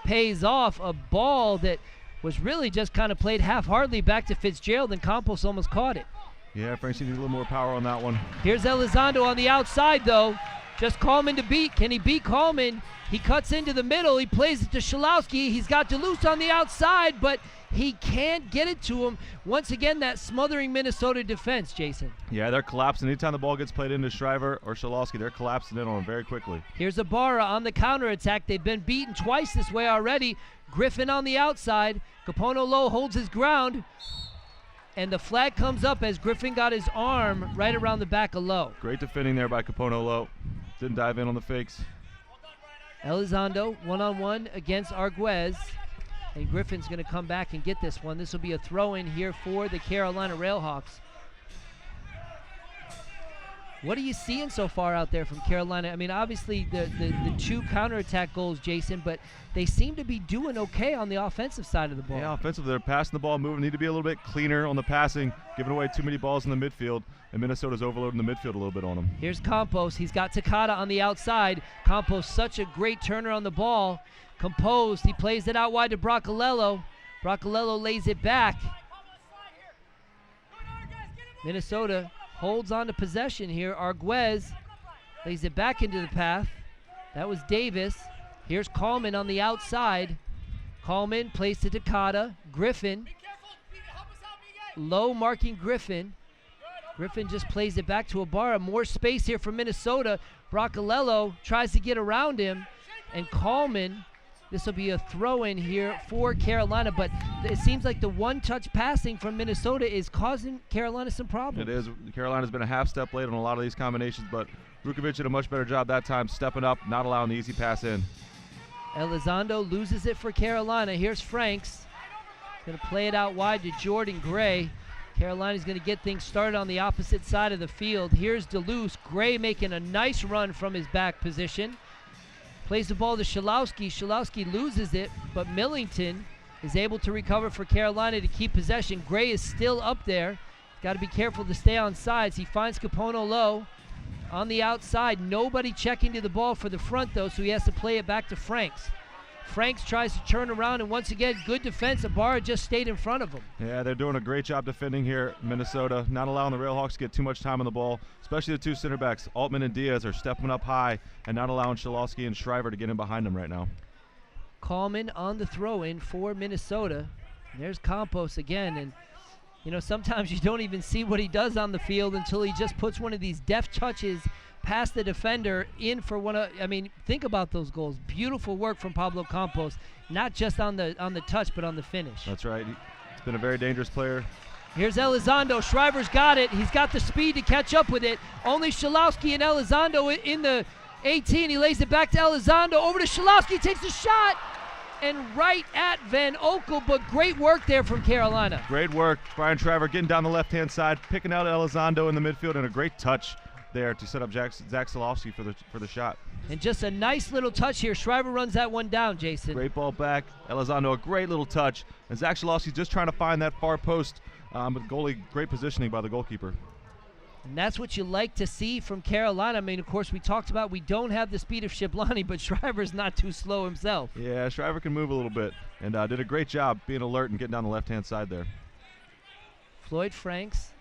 pays off. A ball that was really just kind of played half-heartedly back to Fitzgerald, and Campos almost caught it. Yeah, Franks needs a little more power on that one. Here's Elizondo on the outside, though. Just Coleman to beat. Can he beat Coleman? He cuts into the middle. He plays it to Schalowski. He's got Duluth on the outside, but he can't get it to him. Once again, that smothering Minnesota defense, Jason. Yeah, they're collapsing. Anytime the ball gets played into Shriver or Schalowski, they're collapsing in on him very quickly. Here's Ibarra on the counterattack. They've been beaten twice this way already. Griffin on the outside. Capono Low holds his ground. And the flag comes up as Griffin got his arm right around the back of Low. Great defending there by Capono Low. Didn't dive in on the fakes. Elizondo one-on-one against Arguez. And Griffin's going to come back and get this one. This will be a throw-in here for the Carolina RailHawks. What are you seeing so far out there from Carolina? I mean, obviously the two counterattack goals, Jason, but they seem to be doing okay on the offensive side of the ball. Yeah, offensively, they're passing the ball, moving. Need to be a little bit cleaner on the passing, giving away too many balls in the midfield, and Minnesota's overloading the midfield a little bit on them. Here's Campos. He's got Takada on the outside. Campos, such a great turner on the ball. Composed. He plays it out wide to Bracalello. Bracalello lays it back. Minnesota holds on to possession here. Arguez lays it back into the path. That was Davis. Here's Coleman on the outside. Coleman plays to Takada. Griffin. Low marking Griffin. Griffin just plays it back to Ibarra. More space here for Minnesota. Bracalello tries to get around him. And Coleman, this will be a throw-in here for Carolina, but it seems like the one-touch passing from Minnesota is causing Carolina some problems. It is. Carolina's been a half step late on a lot of these combinations, but Rukovic did a much better job that time, stepping up, not allowing the easy pass in. Elizondo loses it for Carolina. Here's Franks. Going to play it out wide to Jordan Gray. Carolina's going to get things started on the opposite side of the field. Here's Duluth. Gray making a nice run from his back position. Plays the ball to Schalowski. Schalowski loses it, but Millington is able to recover for Carolina to keep possession. Gray is still up there. Got to be careful to stay on sides. He finds Capono Low on the outside. Nobody checking to the ball for the front, though, so he has to play it back to Franks. Franks tries to turn around, and once again, good defense. Ibarra just stayed in front of him. Yeah, they're doing a great job defending here, Minnesota, not allowing the RailHawks to get too much time on the ball, especially the two center backs. Altman and Diaz are stepping up high and not allowing Shalowski and Shriver to get in behind them right now. Kallman on the throw-in for Minnesota. And there's Campos again, and you know, sometimes you don't even see what he does on the field until he just puts one of these deft touches past the defender in for one of, I mean, think about those goals. Beautiful work from Pablo Campos, not just on the touch, but on the finish. That's right. He's been a very dangerous player. Here's Elizondo. Shriver's got it. He's got the speed to catch up with it. Only Shalowski and Elizondo in the 18. He lays it back to Elizondo. Over to Shalowski. Takes a shot. And right at Van Oekel, but great work there from Carolina. Great work. Brian Shriver getting down the left-hand side, picking out Elizondo in the midfield, and a great touch there to set up Zach Shalowski for the shot. And just a nice little touch here. Shriver runs that one down, Jason. Great ball back. Elizondo, a great little touch. And Zach Shalowski just trying to find that far post. But goalie, great positioning by the goalkeeper. And that's what you like to see from Carolina. I mean, of course, we talked about we don't have the speed of Shiplani, but Shriver's not too slow himself. Yeah, Shriver can move a little bit, and did a great job being alert and getting down the left-hand side there. Floyd Franks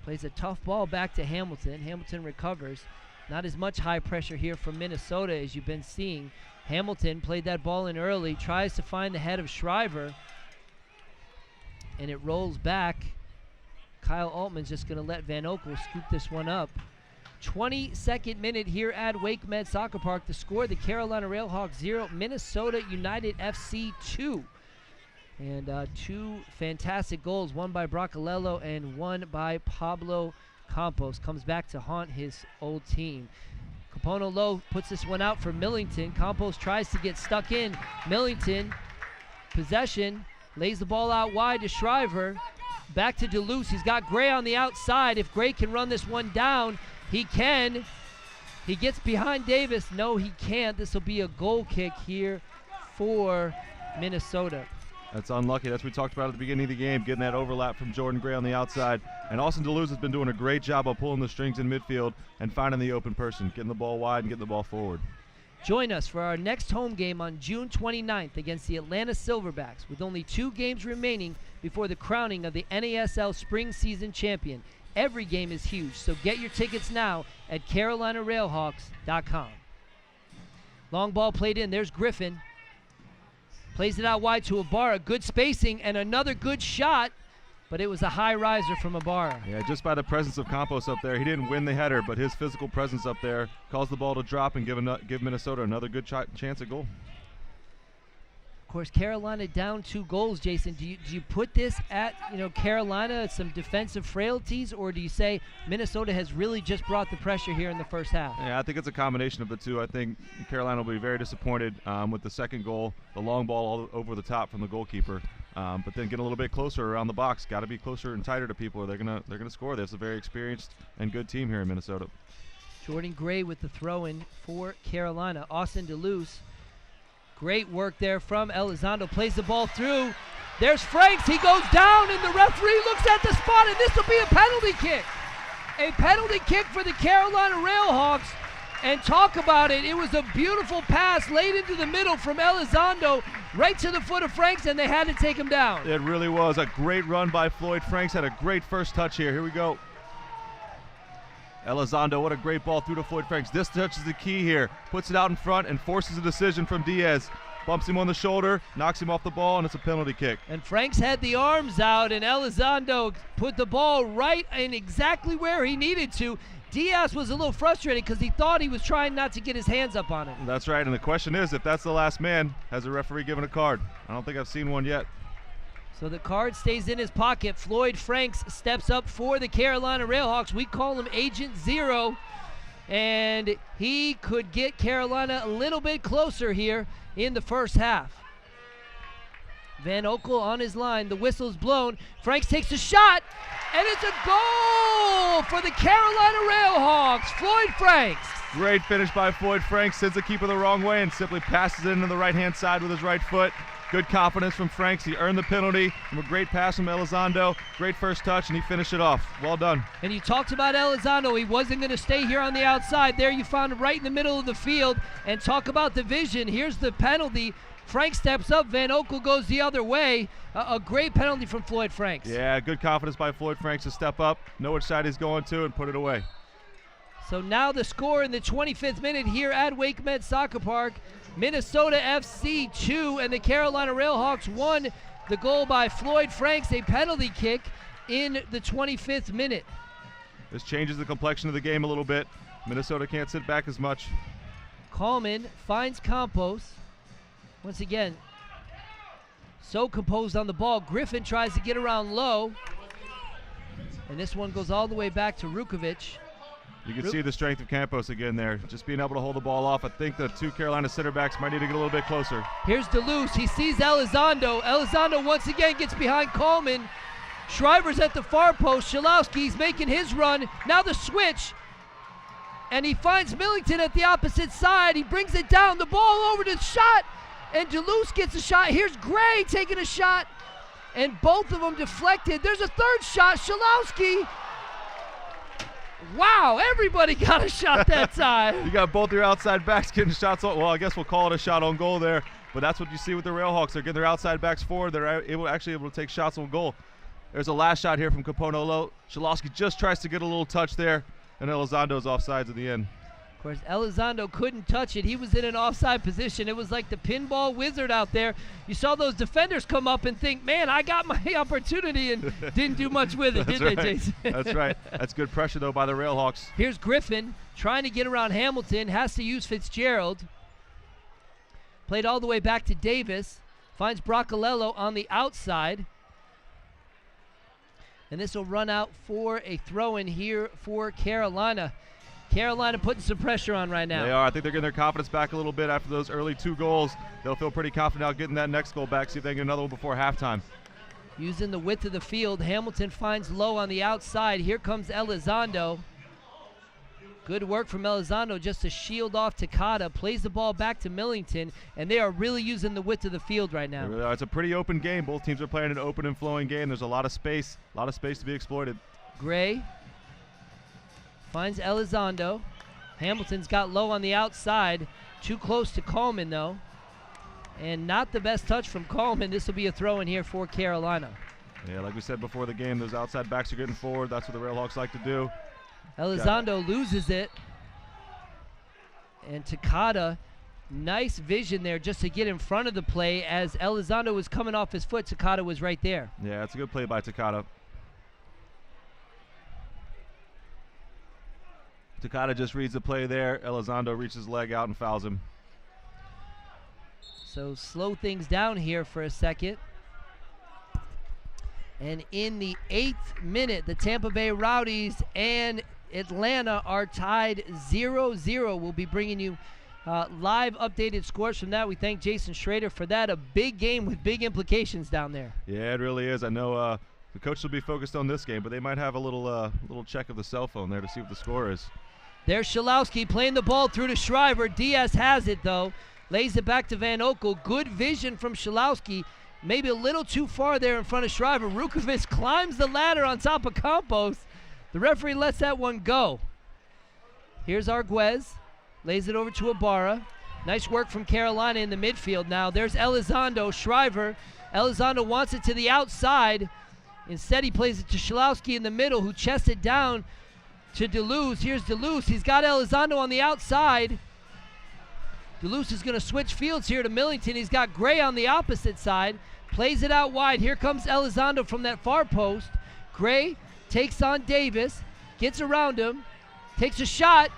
plays a tough ball back to Hamilton. Hamilton recovers. Not as much high pressure here from Minnesota as you've been seeing. Hamilton played that ball in early, tries to find the head of Shriver, and it rolls back. Kyle Altman's just going to let Van Oekel scoop this one up. 22nd minute here at Wake Med Soccer Park. The score, the Carolina RailHawks 0, Minnesota United FC 2. And two fantastic goals, one by Bracalello and one by Pablo Campos. Comes back to haunt his old team. Capono Low puts this one out for Millington. Campos tries to get stuck in. Millington, possession, lays the ball out wide to Shriver. Back to Deleuze. He's got Gray on the outside. If Gray can run this one down, he can. He gets behind Davis. No, he can't. This will be a goal kick here for Minnesota. That's unlucky. That's what we talked about at the beginning of the game, getting that overlap from Jordan Gray on the outside. And Austin Deleuze has been doing a great job of pulling the strings in midfield and finding the open person, getting the ball wide and getting the ball forward. Join us for our next home game on June 29th against the Atlanta Silverbacks, with only 2 games remaining before the crowning of the NASL Spring Season Champion. Every game is huge, so get your tickets now at CarolinaRailHawks.com. Long ball played in. There's Griffin. Plays it out wide to Ibarra. Good spacing and another good shot, but it was a high riser from Ibarra. Yeah, just by the presence of Campos up there, he didn't win the header, but his physical presence up there caused the ball to drop and give Minnesota another good chance at goal. Of course, Carolina down 2 goals, Jason. Do you put this at, Carolina, some defensive frailties, or do you say Minnesota has really just brought the pressure here in the first half? Yeah, I think it's a combination of the two. I think Carolina will be very disappointed with the second goal, the long ball all over the top from the goalkeeper. But then get a little bit closer around the box. Got to be closer and tighter to people, or they're gonna score. There's a very experienced and good team here in Minnesota. Jordan Gray with the throw-in for Carolina. Austin Deleuze. Great work there from Elizondo. Plays the ball through. There's Franks. He goes down, and the referee looks at the spot, and this will be a penalty kick. A penalty kick for the Carolina RailHawks. And talk about it. It was a beautiful pass laid into the middle from Elizondo right to the foot of Franks, and they had to take him down. It really was a great run by Floyd Franks. Had a great first touch here. Here we go. Elizondo, what a great ball through to Floyd Franks. This touch is the key here. Puts it out in front and forces a decision from Diaz. Bumps him on the shoulder, knocks him off the ball, and it's a penalty kick. And Franks had the arms out, and Elizondo put the ball right in exactly where he needed to. Diaz was a little frustrated because he thought he was trying not to get his hands up on it. That's right, and the question is, if that's the last man, has the referee given a card? I don't think I've seen one yet. So the card stays in his pocket. Floyd Franks steps up for the Carolina RailHawks. We call him Agent Zero, and he could get Carolina a little bit closer here in the first half. Van Oekel on his line. The whistle's blown. Franks takes a shot, and it's a goal for the Carolina RailHawks. Floyd Franks. Great finish by Floyd Franks. Sends the keeper the wrong way and simply passes it into the right-hand side with his right foot. Good confidence from Franks. He earned the penalty from a great pass from Elizondo. Great first touch, and he finished it off. Well done. And you talked about Elizondo. He wasn't going to stay here on the outside. There you found him right in the middle of the field. And talk about the vision. Here's the penalty. Frank steps up. Van Oekel goes the other way. A great penalty from Floyd Franks. Yeah, good confidence by Floyd Franks to step up, know which side he's going to, and put it away. So now the score in the 25th minute here at Wake Med Soccer Park. Minnesota FC 2 and the Carolina RailHawks 1. The goal by Floyd Franks, a penalty kick in the 25th minute. This changes the complexion of the game a little bit. Minnesota can't sit back as much. Coleman finds Campos. Once again, so composed on the ball. Griffin tries to get around low. And this one goes all the way back to Rukovic. You can see the strength of Campos again there, just being able to hold the ball off. I think the two Carolina center backs might need to get a little bit closer. Here's DeLuce. He sees Elizondo. Elizondo once again gets behind Coleman. Shriver's at the far post. Schalowski's making his run. Now the switch. And he finds Millington at the opposite side. He brings it down. The ball over to shot. And DeLuce gets a shot. Here's Gray taking a shot. And both of them deflected. There's a third shot. Schalowski. Wow, everybody got a shot that time. You got both your outside backs getting shots on. Well, I guess we'll call it a shot on goal there. But that's what you see with the RailHawks. They're getting their outside backs forward. They're actually able to take shots on goal. There's a last shot here from Caponolo. Schalowski just tries to get a little touch there. And Elizondo's offsides at the end. Of course, Elizondo couldn't touch it. He was in an offside position. It was like the pinball wizard out there. You saw those defenders come up and think, man, I got my opportunity, and didn't do much with it, did they, Jason? That's right. That's good pressure, though, by the RailHawks. Here's Griffin trying to get around Hamilton. Has to use Fitzgerald. Played all the way back to Davis. Finds Bracalello on the outside. And this will run out for a throw-in here for Carolina. Carolina putting some pressure on right now. They are. I think they're getting their confidence back a little bit after those early 2 goals. They'll feel pretty confident out getting that next goal back, see if they can get another one before halftime. Using the width of the field, Hamilton finds Lowe on the outside. Here comes Elizondo. Good work from Elizondo just to shield off Takada. Plays the ball back to Millington, and they are really using the width of the field right now. They really are. It's a pretty open game. Both teams are playing an open and flowing game. There's a lot of space to be exploited. Gray finds Elizondo. Hamilton's got Lowe on the outside. Too close to Coleman, though. And not the best touch from Coleman. This will be a throw in here for Carolina. Yeah, like we said before the game, those outside backs are getting forward. That's what the RailHawks like to do. Elizondo loses it. And Takada, nice vision there just to get in front of the play. As Elizondo was coming off his foot, Takada was right there. Yeah, that's a good play by Takada. Takada just reads the play there. Elizondo reaches his leg out and fouls him. So slow things down here for a second. And in the 8th minute, the Tampa Bay Rowdies and Atlanta are tied 0-0. We'll be bringing you live updated scores from that. We thank Jason Schrader for that. A big game with big implications down there. Yeah, it really is. I know the coach will be focused on this game, but they might have a little check of the cell phone there to see what the score is. There's Schalowski playing the ball through to Shriver. Diaz has it, though. Lays it back to Van Oekel. Good vision from Schalowski. Maybe a little too far there in front of Shriver. Rukovic climbs the ladder on top of Campos. The referee lets that one go. Here's Arguez. Lays it over to Ibarra. Nice work from Carolina in the midfield now. There's Elizondo. Shriver. Elizondo wants it to the outside. Instead, he plays it to Schalowski in the middle, who chests it down to DeLuce. Here's DeLuce. He's got Elizondo on the outside. DeLuce is going to switch fields here to Millington. He's got Gray on the opposite side. Plays it out wide. Here comes Elizondo from that far post. Gray takes on Davis. Gets around him. Takes a shot.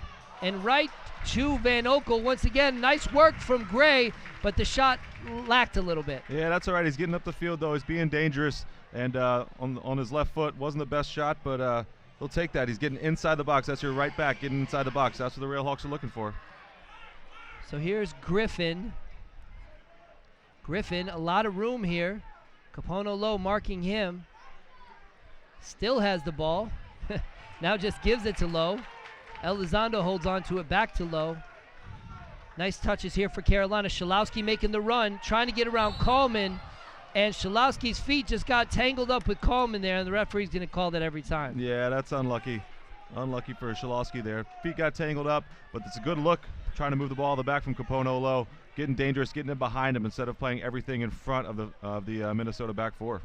And right to Van Oekel. Once again, nice work from Gray, but the shot lacked a little bit. Yeah, that's all right. He's getting up the field, though. He's being dangerous. And on his left foot, wasn't the best shot, but he'll take that. He's getting inside the box. That's your right back, getting inside the box. That's what the RailHawks are looking for. So here's Griffin. Griffin, a lot of room here. Capono Low marking him. Still has the ball. Now just gives it to Low. Elizondo holds on to it back to Low. Nice touches here for Carolina. Schalowski making the run, trying to get around Coleman. And Schalowski's feet just got tangled up with Coleman there, and the referee's going to call that every time. Yeah, that's unlucky. Unlucky for Schalowski there. Feet got tangled up, but it's a good look trying to move the ball to the back from Capono low, getting dangerous, getting it behind him instead of playing everything in front of the Minnesota back four.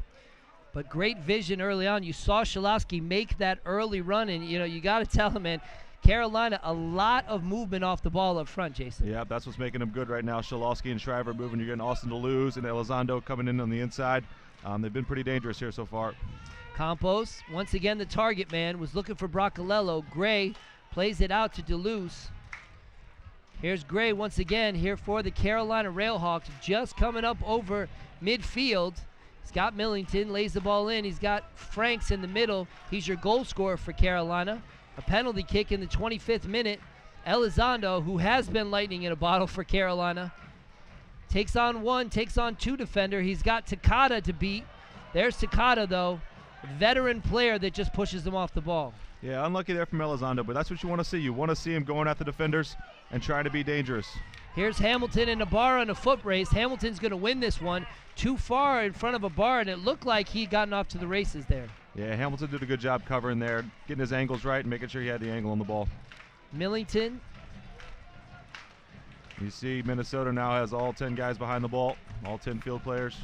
But great vision early on. You saw Schalowski make that early run, and you got to tell him, man, Carolina, a lot of movement off the ball up front, Jason. Yeah, that's what's making them good right now. Schalowski and Shriver moving. You're getting Austin DeLuz and Elizondo coming in on the inside. They've been pretty dangerous here so far. Campos, once again the target man, was looking for Bracalello. Gray plays it out to DeLuz. Here's Gray once again here for the Carolina RailHawks, just coming up over midfield. He's got Millington, lays the ball in. He's got Franks in the middle. He's your goal scorer for Carolina. A penalty kick in the 25th minute. Elizondo, who has been lightning in a bottle for Carolina, takes on two defender. He's got Takata to beat. There's Takata, though, veteran player that just pushes them off the ball. Yeah, unlucky there from Elizondo, but that's what you want to see. You want to see him going at the defenders and trying to be dangerous. Here's Hamilton and Ibarra in a foot race. Hamilton's going to win this one. Too far in front of Ibarra, and it looked like he'd gotten off to the races there. Yeah, Hamilton did a good job covering there, getting his angles right and making sure he had the angle on the ball. Millington. You see Minnesota now has all 10 guys behind the ball, all 10 field players.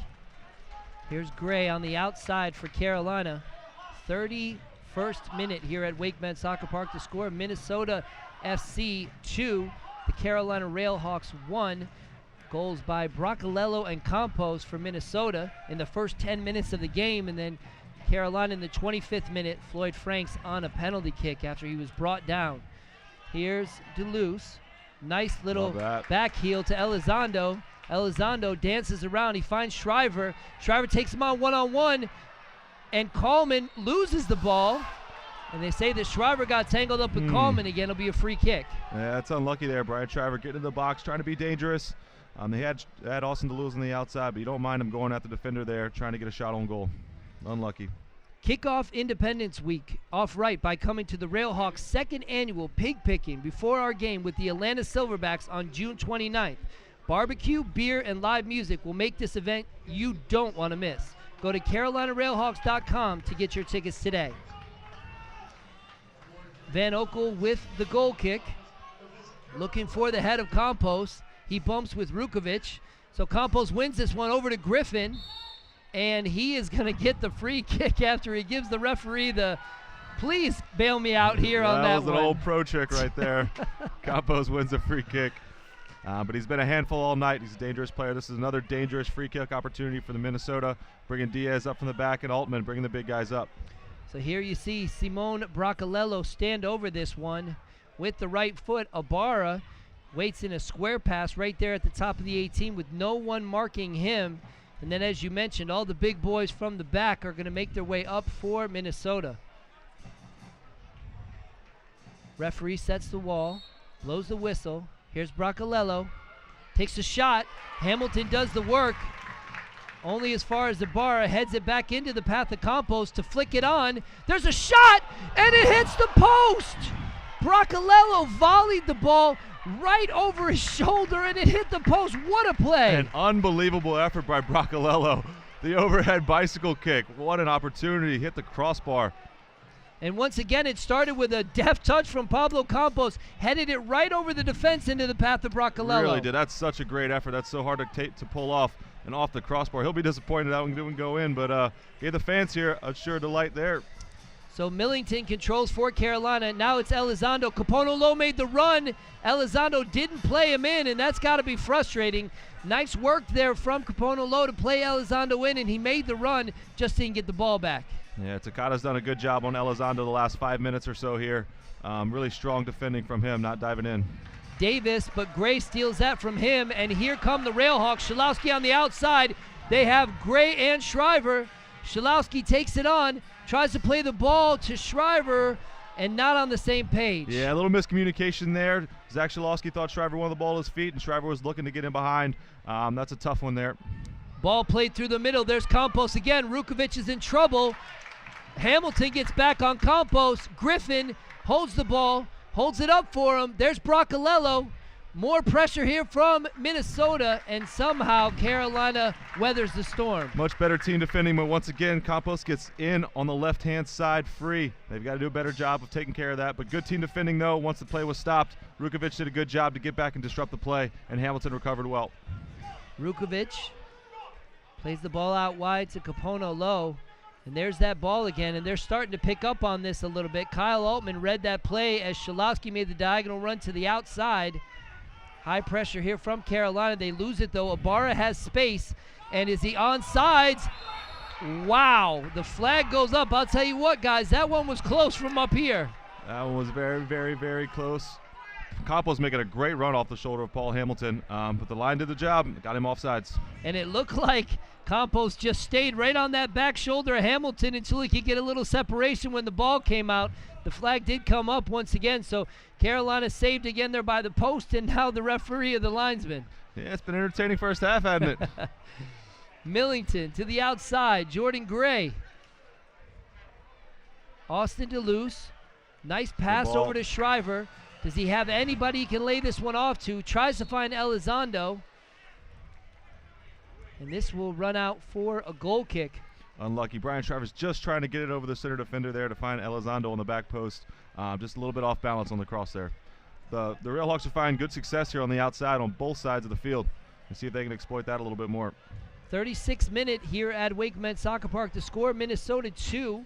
Here's Gray on the outside for Carolina. 31st minute here at WakeMed Soccer Park to score. Minnesota FC 2, the Carolina RailHawks 1. Goals by Bracalello and Campos for Minnesota in the first 10 minutes of the game, and then Carolina in the 25th minute, Floyd Franks on a penalty kick after he was brought down. Here's DeLuz. Nice little back heel to Elizondo. Elizondo dances around. He finds Shriver. Shriver takes him on one-on-one, and Coleman loses the ball. And they say that Shriver got tangled up with Coleman again. It'll be a free kick. Yeah, that's unlucky there. Brian Shriver getting in the box, trying to be dangerous. They had Austin DeLuz on the outside, but you don't mind him going at the defender there, trying to get a shot on goal. Unlucky. Kick off Independence Week off right by coming to the RailHawks' second annual pig picking before our game with the Atlanta Silverbacks on June 29th. Barbecue, beer, and live music will make this event you don't want to miss. Go to CarolinaRailHawks.com to get your tickets today. Van Okel with the goal kick, looking for the head of Campos. He bumps with Rukovic, so Campos wins this one over to Griffin, and he is going to get the free kick after he gives the referee the please bail me out here on that one. That was an old pro trick right there. Campos wins a free kick, but he's been a handful all night. He's a dangerous player. This is another dangerous free kick opportunity for the Minnesota, bringing Diaz up from the back and Altman bringing the big guys up. So here you see Simone Bracalello stand over this one with the right foot. Ibarra waits in a square pass right there at the top of the 18 with no one marking him. And then, as you mentioned, all the big boys from the back are going to make their way up for Minnesota. Referee sets the wall, blows the whistle. Here's Bracalello, takes a shot. Hamilton does the work. Only as far as Ibarra heads it back into the path of Campos to flick it on. There's a shot, and it hits the post. Bracalello volleyed the ball right over his shoulder, and it hit the post. What a play. An unbelievable effort by Bracalello. The overhead bicycle kick. What an opportunity. Hit the crossbar. And once again, it started with a deft touch from Pablo Campos, headed it right over the defense into the path of Bracalello. Really did. That's such a great effort. That's so hard to pull off and off the crossbar. He'll be disappointed that one didn't go in, but gave the fans here a sure delight there. So Millington controls for Carolina. Now it's Elizondo. Capono Low made the run. Elizondo didn't play him in, and that's got to be frustrating. Nice work there from Capono Low to play Elizondo in, and he made the run, just didn't get the ball back. Yeah, Takata's done a good job on Elizondo the last 5 minutes or so here. Really strong defending from him, not diving in. Davis, but Gray steals that from him, and here come the RailHawks. Schalowski on the outside. They have Gray and Shriver. Schalowski takes it on, tries to play the ball to Shriver, and not on the same page. Yeah, a little miscommunication there. Zach Schalowski thought Shriver wanted the ball at his feet, and Shriver was looking to get in behind. That's a tough one there. Ball played through the middle. There's Campos again. Rukovic is in trouble. Hamilton gets back on Campos. Griffin holds the ball, holds it up for him. There's Bracalello. More pressure here from Minnesota, and somehow Carolina weathers the storm. Much better team defending, but once again, Campos gets in on the left-hand side free. They've got to do a better job of taking care of that, but good team defending, though. Once the play was stopped, Rukovic did a good job to get back and disrupt the play, and Hamilton recovered well. Rukovic plays the ball out wide to Capono low, and there's that ball again, and they're starting to pick up on this a little bit. Kyle Altman read that play as Shalowski made the diagonal run to the outside. High pressure here from Carolina. They lose it, though. Ibarra has space, and is he onside? Wow, the flag goes up. I'll tell you what, guys, that one was close from up here. That one was very, very, very close. Campos making a great run off the shoulder of Paul Hamilton, but the line did the job, got him offsides. And it looked like Campos just stayed right on that back shoulder of Hamilton until he could get a little separation when the ball came out. The flag did come up once again, so Carolina saved again there by the post, and now the referee of the linesman. Yeah, it's been an entertaining first half, hasn't it? Millington to the outside, Jordan Gray. Austin DeLuce, nice pass over to Shriver. Does he have anybody he can lay this one off to? Tries to find Elizondo. And this will run out for a goal kick. Unlucky. Brian Shriver's just trying to get it over the center defender there to find Elizondo on the back post. Just a little bit off balance on the cross there. The RailHawks are finding good success here on the outside on both sides of the field. And see if they can exploit that a little bit more. 36th minute here at Wake Med Soccer Park. The score, Minnesota 2,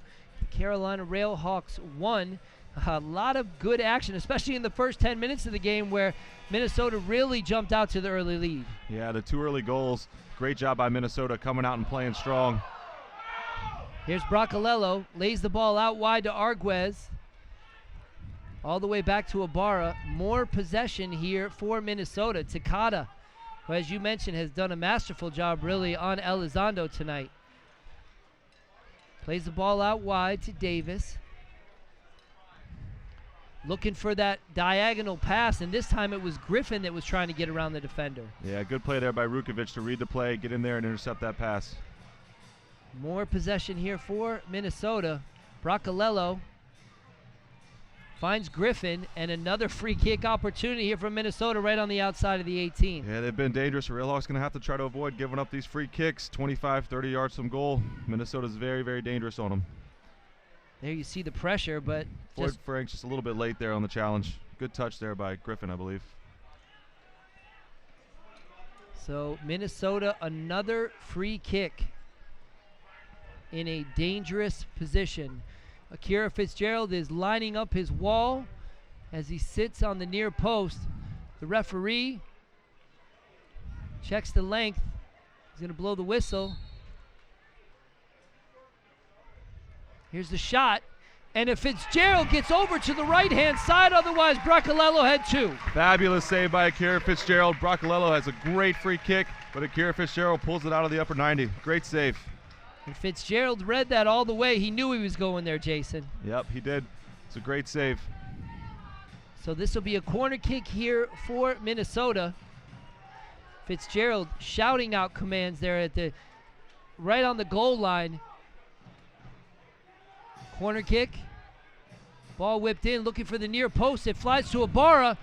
Carolina RailHawks 1. A lot of good action, especially in the first 10 minutes of the game where Minnesota really jumped out to the early lead. Yeah, the 2 early goals. Great job by Minnesota coming out and playing strong. Here's Bracalello, lays the ball out wide to Arguez. All the way back to Ibarra. More possession here for Minnesota. Takada, who, as you mentioned, has done a masterful job really on Elizondo tonight. Plays the ball out wide to Davis. Looking for that diagonal pass, and this time it was Griffin that was trying to get around the defender. Yeah, good play there by Rukovic to read the play, get in there and intercept that pass. More possession here for Minnesota. Bracalello finds Griffin, and another free kick opportunity here from Minnesota right on the outside of the 18. Yeah, they've been dangerous. The RailHawks going to have to try to avoid giving up these free kicks. 25, 30 yards from goal. Minnesota's very, very dangerous on them. There you see the pressure, but Floyd Frank's just a little bit late there on the challenge. Good touch there by Griffin, I believe. So Minnesota, another free kick in a dangerous position. Akira Fitzgerald is lining up his wall as he sits on the near post. The referee checks the length. He's going to blow the whistle. Here's the shot. And if Fitzgerald gets over to the right-hand side, otherwise Bracalello had 2. Fabulous save by Akira Fitzgerald. Bracalello has a great free kick, but Akira Fitzgerald pulls it out of the upper 90. Great save. And Fitzgerald read that all the way. He knew he was going there, Jason. Yep, he did. It's a great save. So this will be a corner kick here for Minnesota. Fitzgerald shouting out commands there at the right on the goal line. Corner kick. Ball whipped in, looking for the near post. It flies to Ibarra.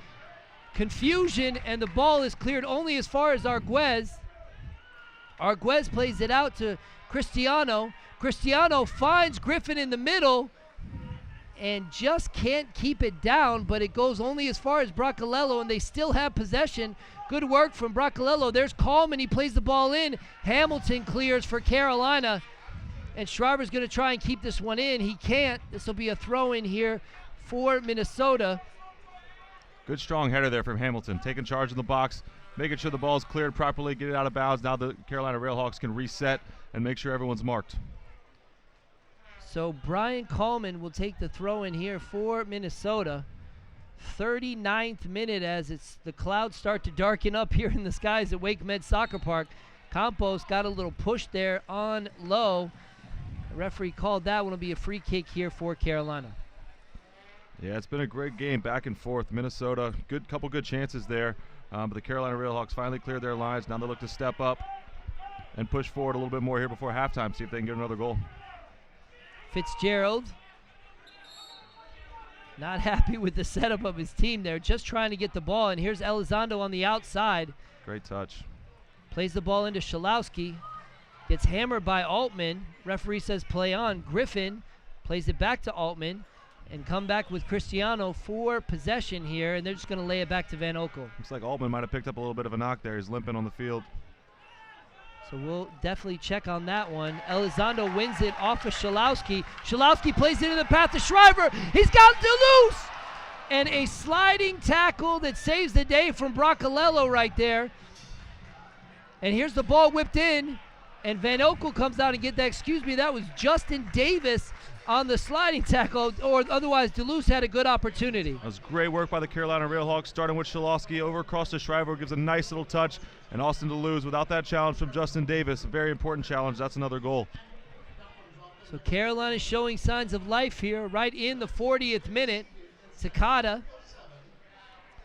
Confusion, and the ball is cleared only as far as Arguez. Arguez plays it out to Cristiano. Cristiano finds Griffin in the middle and just can't keep it down, but it goes only as far as Bracalello, and they still have possession. Good work from Bracalello. There's Coleman. He plays the ball in. Hamilton clears for Carolina. And Shriver's going to try and keep this one in. He can't. This will be a throw in here for Minnesota. Good strong header there from Hamilton. Taking charge in the box, making sure the ball's cleared properly, get it out of bounds. Now the Carolina RailHawks can reset and make sure everyone's marked. So Brian Coleman will take the throw in here for Minnesota. 39th minute as the clouds start to darken up here in the skies at Wake Med Soccer Park. Campos got a little push there on low. The referee called that one. Will be a free kick here for Carolina. Yeah, it's been a great game back and forth. Minnesota, couple good chances there, but the Carolina RailHawks finally cleared their lines. Now they look to step up and push forward a little bit more here before halftime, see if they can get another goal. Fitzgerald Not happy with the setup of his team there, just trying to get the ball. And here's Elizondo on the outside. Great touch. Plays the ball into Schalowski. Gets hammered by Altman. Referee says play on. Griffin plays it back to Altman. And come back with Cristiano for possession here. And they're just going to lay it back to Van Oekel. Looks like Altman might have picked up a little bit of a knock there. He's limping on the field. So we'll definitely check on that one. Elizondo wins it off of Schalowski. Schalowski plays it into the path to Shriver. He's got Duluth! And a sliding tackle that saves the day from Bracalello right there. And here's the ball whipped in. And Van Oekel comes out and get that. Excuse me, that was Justin Davis on the sliding tackle, or otherwise Duluth had a good opportunity. That was great work by the Carolina RailHawks, starting with Schalowski over across to Shriver, gives a nice little touch, and Austin Duluth without that challenge from Justin Davis, a very important challenge. That's another goal. So Carolina showing signs of life here right in the 40th minute. Takada.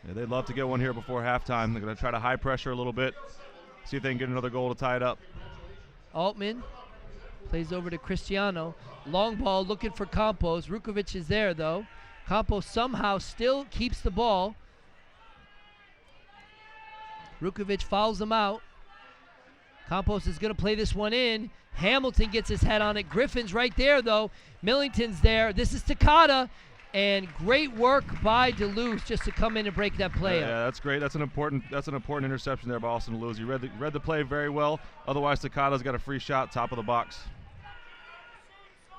Yeah, they'd love to get one here before halftime. They're going to try to high pressure a little bit, see if they can get another goal to tie it up. Altman plays over to Cristiano. Long ball looking for Campos. Rukovic is there though. Campos somehow still keeps the ball. Rukovic fouls him out. Campos is going to play this one in. Hamilton gets his head on it. Griffin's right there though. Millington's there. This is Takada. And great work by Duluth just to come in and break that play up. Yeah, that's great. That's an important interception there by Austin Duluth. He read the play very well. Otherwise, Takada's got a free shot top of the box.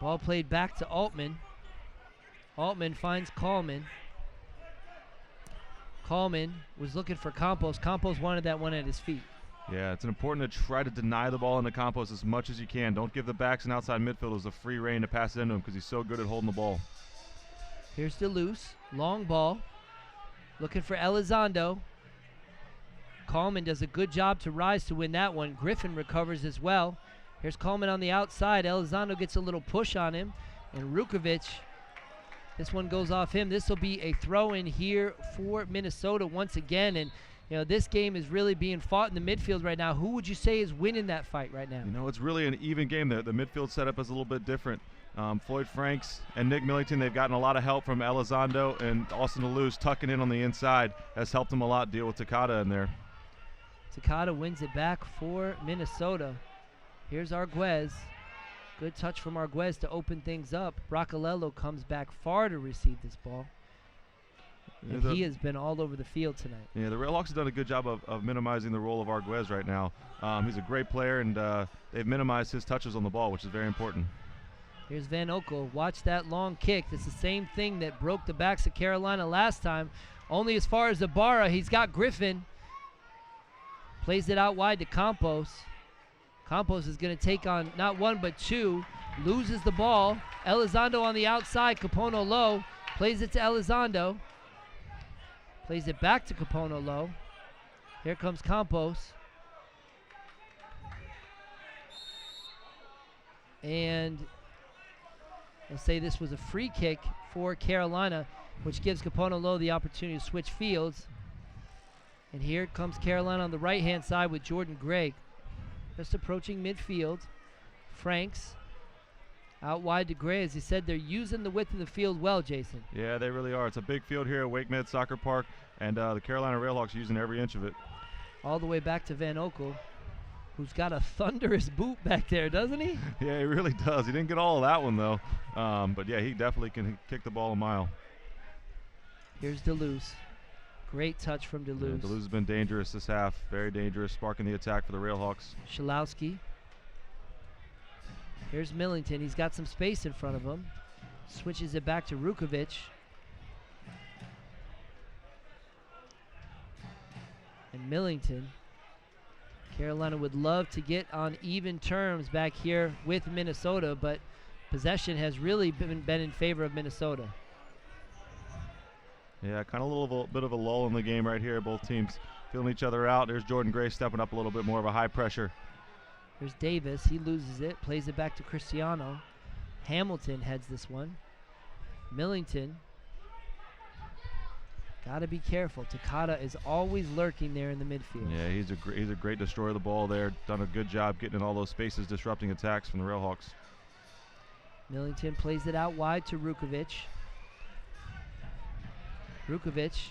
Ball played back to Altman. Altman finds Kallman. Kallman was looking for Campos. Campos wanted that one at his feet. Yeah, it's important to try to deny the ball into Campos as much as you can. Don't give the backs and outside midfielders a free rein to pass it into him because he's so good at holding the ball. Here's Duluth, long ball, looking for Elizondo. Kallman does a good job to rise to win that one. Griffin recovers as well. Here's Kallman on the outside. Elizondo gets a little push on him. And Rukovic, this one goes off him. This will be a throw-in here for Minnesota once again. And, you know, this game is really being fought in the midfield right now. Who would you say is winning that fight right now? You know, it's really an even game. The midfield setup is a little bit different. Floyd Franks and Nick Millington, they've gotten a lot of help from Elizondo, and Austin Duluth tucking in on the inside has helped them a lot deal with Takada in there. Takada wins it back for Minnesota. Here's Arguez. Good touch from Arguez to open things up. Bracalello comes back far to receive this ball. And he has been all over the field tonight. Yeah, the RailHawks have done a good job of minimizing the role of Arguez right now. He's a great player, and they've minimized his touches on the ball, which is very important. Here's Van Oekel. Watch that long kick. It's the same thing that broke the backs of Carolina last time. Only as far as Ibarra. He's got Griffin. Plays it out wide to Campos. Campos is going to take on not one but two. Loses the ball. Elizondo on the outside. Capono low. Plays it to Elizondo. Plays it back to Capono low. Here comes Campos. And they'll say this was a free kick for Carolina, which gives Capono low the opportunity to switch fields. And here comes Carolina on the right-hand side with Jordan Gregg. Just approaching midfield. Franks out wide to Gray. As he said, they're using the width of the field well, Jason. Yeah, they really are. It's a big field here at Wake Med Soccer Park, and the Carolina RailHawks are using every inch of it. All the way back to Van Oekel, who's got a thunderous boot back there, doesn't he? Yeah, he really does. He didn't get all of that one, though. But, yeah, he definitely can kick the ball a mile. Here's Duluth. Great touch from Duluth. Yeah, Duluth has been dangerous this half. Very dangerous, sparking the attack for the RailHawks. Schalowski. Here's Millington. He's got some space in front of him. Switches it back to Rukovic. And Millington. Carolina would love to get on even terms back here with Minnesota, but possession has really been in favor of Minnesota. Yeah, kind of a little bit of a lull in the game right here. Both teams feeling each other out. There's Jordan Gray stepping up a little bit more of a high pressure. There's Davis. He loses it. Plays it back to Cristiano. Hamilton heads this one. Millington. Got to be careful. Takada is always lurking there in the midfield. Yeah, he's a great destroyer of the ball there. Done a good job getting in all those spaces, disrupting attacks from the RailHawks. Millington plays it out wide to Rukovic. Rukovic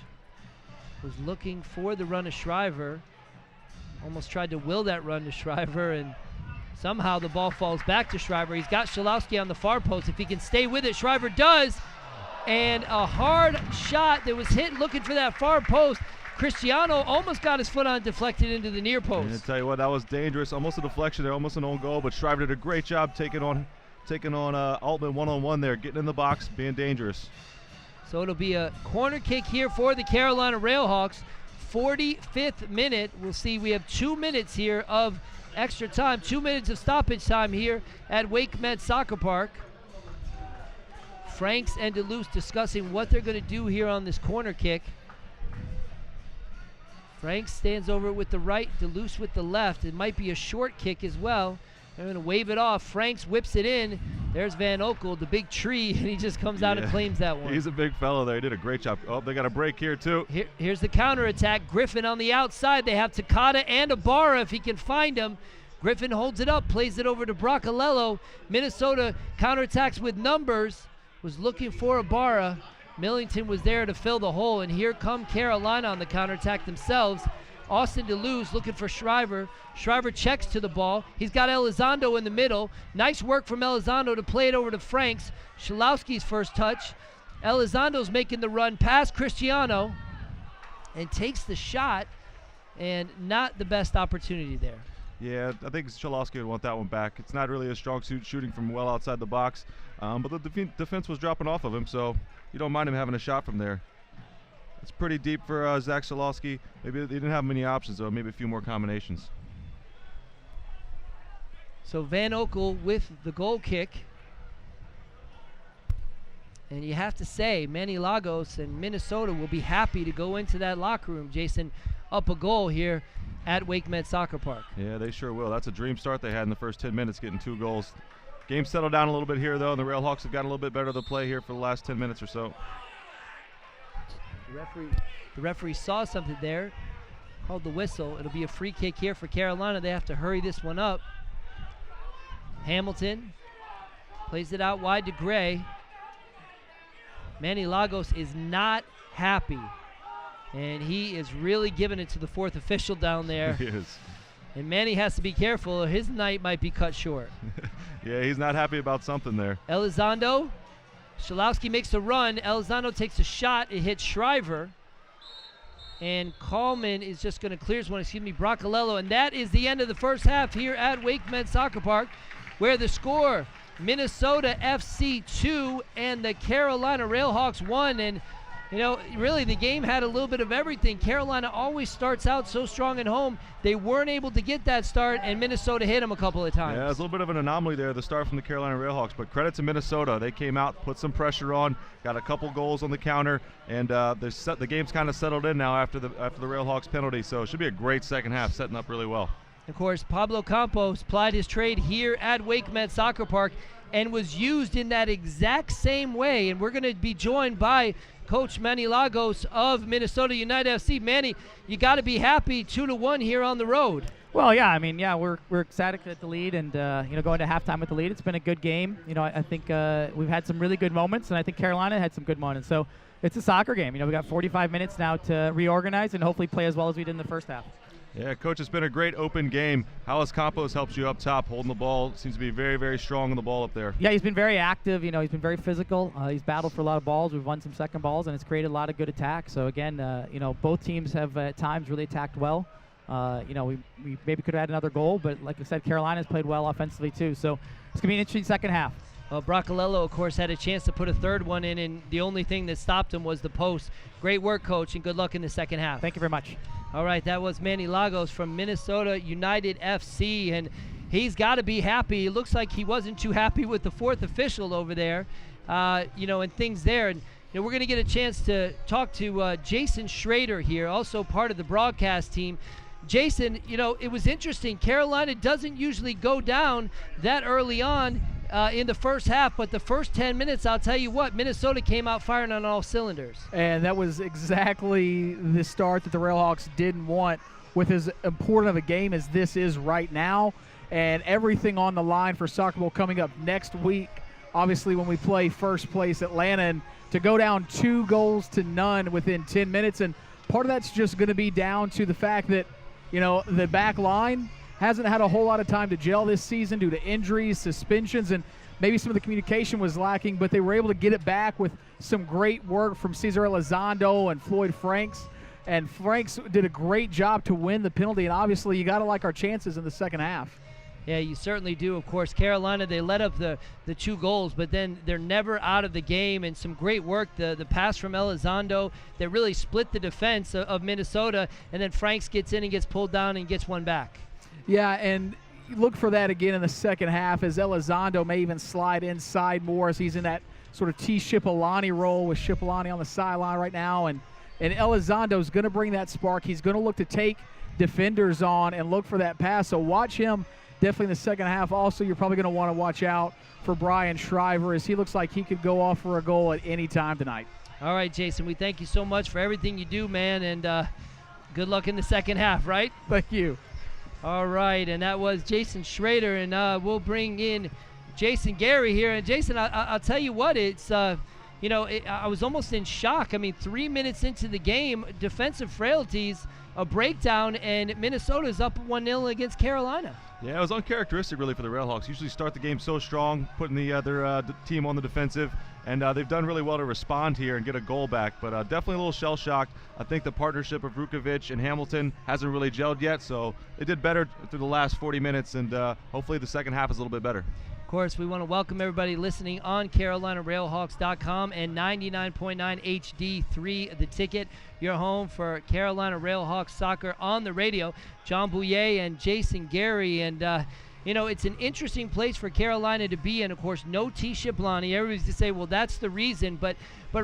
was looking for the run to Shriver. Almost tried to will that run to Shriver, and somehow the ball falls back to Shriver. He's got Schalowski on the far post. If he can stay with it, Shriver does. And a hard shot that was hit looking for that far post. Cristiano almost got his foot on it, deflected into the near post. And I tell you what, that was dangerous. Almost a deflection there, almost an own goal, but Shriver did a great job taking on Altman one-on-one there, getting in the box, being dangerous. So it'll be a corner kick here for the Carolina RailHawks. 45th minute. We'll see we have 2 minutes here of extra time, 2 minutes of stoppage time here at Wake Med Soccer Park. Franks and Duluth discussing what they're going to do here on this corner kick. Franks stands over with the right, Duluth with the left. It might be a short kick as well. They're going to wave it off. Franks whips it in. There's Van Oekel, the big tree, and he just comes out and claims that one. He's a big fellow there. He did a great job. Oh, they got a break here, too. Here's the counterattack. Griffin on the outside. They have Takata and Ibarra if he can find him. Griffin holds it up, plays it over to Bracalello. Minnesota counterattacks with numbers. Was looking for Ibarra. Millington was there to fill the hole, and here come Carolina on the counterattack themselves. Austin Duluth looking for Shriver. Shriver checks to the ball. He's got Elizondo in the middle. Nice work from Elizondo to play it over to Franks. Schalowski's first touch. Elizondo's making the run past Cristiano and takes the shot, and not the best opportunity there. Yeah, I think Schalowski would want that one back. It's not really a strong suit shooting from well outside the box, but the defense was dropping off of him, so you don't mind him having a shot from there. It's pretty deep for Zach Schalowski. Maybe they didn't have many options, though. Maybe a few more combinations. So Van Oekel with the goal kick. And you have to say, Manny Lagos and Minnesota will be happy to go into that locker room, Jason, up a goal here at Wake Med Soccer Park. Yeah, they sure will. That's a dream start they had in the first 10 minutes, getting 2 goals. Game settled down a little bit here, though, and the RailHawks have gotten a little bit better to play here for the last 10 minutes or so. The referee saw something there, called the whistle. It'll be a free kick here for Carolina. They have to hurry this one up. Hamilton plays it out wide to Gray. Manny Lagos is not happy, and he is really giving it to the 4th official down there. He is. And Manny has to be careful, or his night might be cut short. Yeah, he's not happy about something there. Elizondo. Schalowski makes the run. Elizondo takes a shot. It hits Shriver. And Kallman is just going to clear this one. Bracalello. And that is the end of the first half here at Wake Med Soccer Park, where the score, Minnesota FC 2 and the Carolina RailHawks 1. And, you know, really the game had a little bit of everything. Carolina always starts out so strong at home. They weren't able to get that start, and Minnesota hit them a couple of times. Yeah, it was a little bit of an anomaly there, the start from the Carolina RailHawks, but credit to Minnesota. They came out, put some pressure on, got a couple goals on the counter, and the game's kind of settled in now after the RailHawks penalty, so it should be a great second half, setting up really well. Of course, Pablo Campos plied his trade here at Wake Med Soccer Park and was used in that exact same way, and we're going to be joined by Coach Manny Lagos of Minnesota United FC. Manny, you got to be happy 2-1 here on the road. Well, yeah, I mean, yeah, we're ecstatic at the lead, and going to halftime with the lead. It's been a good game. You know, I think we've had some really good moments, and I think Carolina had some good moments. So it's a soccer game. You know, we got 45 minutes now to reorganize and hopefully play as well as we did in the first half. Yeah, Coach, it's been a great open game. How has Campos helped you up top, holding the ball? Seems to be very, very strong on the ball up there. Yeah, he's been very active. You know, he's been very physical. He's battled for a lot of balls. We've won some second balls, and it's created a lot of good attacks. So, again, you know, both teams have at times really attacked well. You know, we maybe could have had another goal, but like I said, Carolina's played well offensively too. So it's going to be an interesting second half. Well, Bracalello, of course, had a chance to put a third one in, and the only thing that stopped him was the post. Great work, Coach, and good luck in the second half. Thank you very much. All right, that was Manny Lagos from Minnesota United FC, and he's got to be happy. It looks like he wasn't too happy with the 4th official over there, you know, and things there. And you know, we're going to get a chance to talk to Jason Schrader here, also part of the broadcast team. Jason, you know, it was interesting. Carolina doesn't usually go down that early on in the first half, but the first 10 minutes, I'll tell you what, Minnesota came out firing on all cylinders. And that was exactly the start that the RailHawks didn't want with as important of a game as this is right now, and everything on the line for Soccer Bowl coming up next week obviously when we play first place Atlanta, and to go down 2-0 within 10 minutes. And part of that's just going to be down to the fact that, the back line hasn't had a whole lot of time to gel this season due to injuries, suspensions, and maybe some of the communication was lacking, but they were able to get it back with some great work from Cesar Elizondo and Floyd Franks. And Franks did a great job to win the penalty, and obviously you got to like our chances in the second half. Yeah, you certainly do. Of course, Carolina, they let up the 2 goals, but then they're never out of the game, and some great work. The pass from Elizondo that really split the defense of Minnesota, and then Franks gets in and gets pulled down and gets one back. Yeah, and look for that again in the second half as Elizondo may even slide inside more as he's in that sort of T. Shipolani role with Shipolani on the sideline right now. And Elizondo's going to bring that spark. He's going to look to take defenders on and look for that pass. So watch him definitely in the second half. Also, you're probably going to want to watch out for Brian Shriver as he looks like he could go off for a goal at any time tonight. All right, Jason, we thank you so much for everything you do, man, and good luck in the second half, right? Thank you. All right, and that was Jason Schrader, and we'll bring in Jason Gary here. And Jason, I'll tell you what, it's I was almost in shock. I mean, 3 minutes into the game, defensive frailties, a breakdown, and Minnesota's up 1-0 against Carolina. Yeah, it was uncharacteristic really for the RailHawks. Usually start the game so strong, putting the other team on the defensive, and they've done really well to respond here and get a goal back, but definitely a little shell-shocked. I think the partnership of Vukovic and Hamilton hasn't really gelled yet, so they did better through the last 40 minutes, and hopefully the second half is a little bit better. Of course, we want to welcome everybody listening on CarolinaRailHawks.com and 99.9 HD3 The Ticket, your home for Carolina RailHawks soccer on the radio. John Bouye and Jason Gary, and it's an interesting place for Carolina to be in. Of course, no T. Shiplani. Everybody's to say, well, that's the reason. But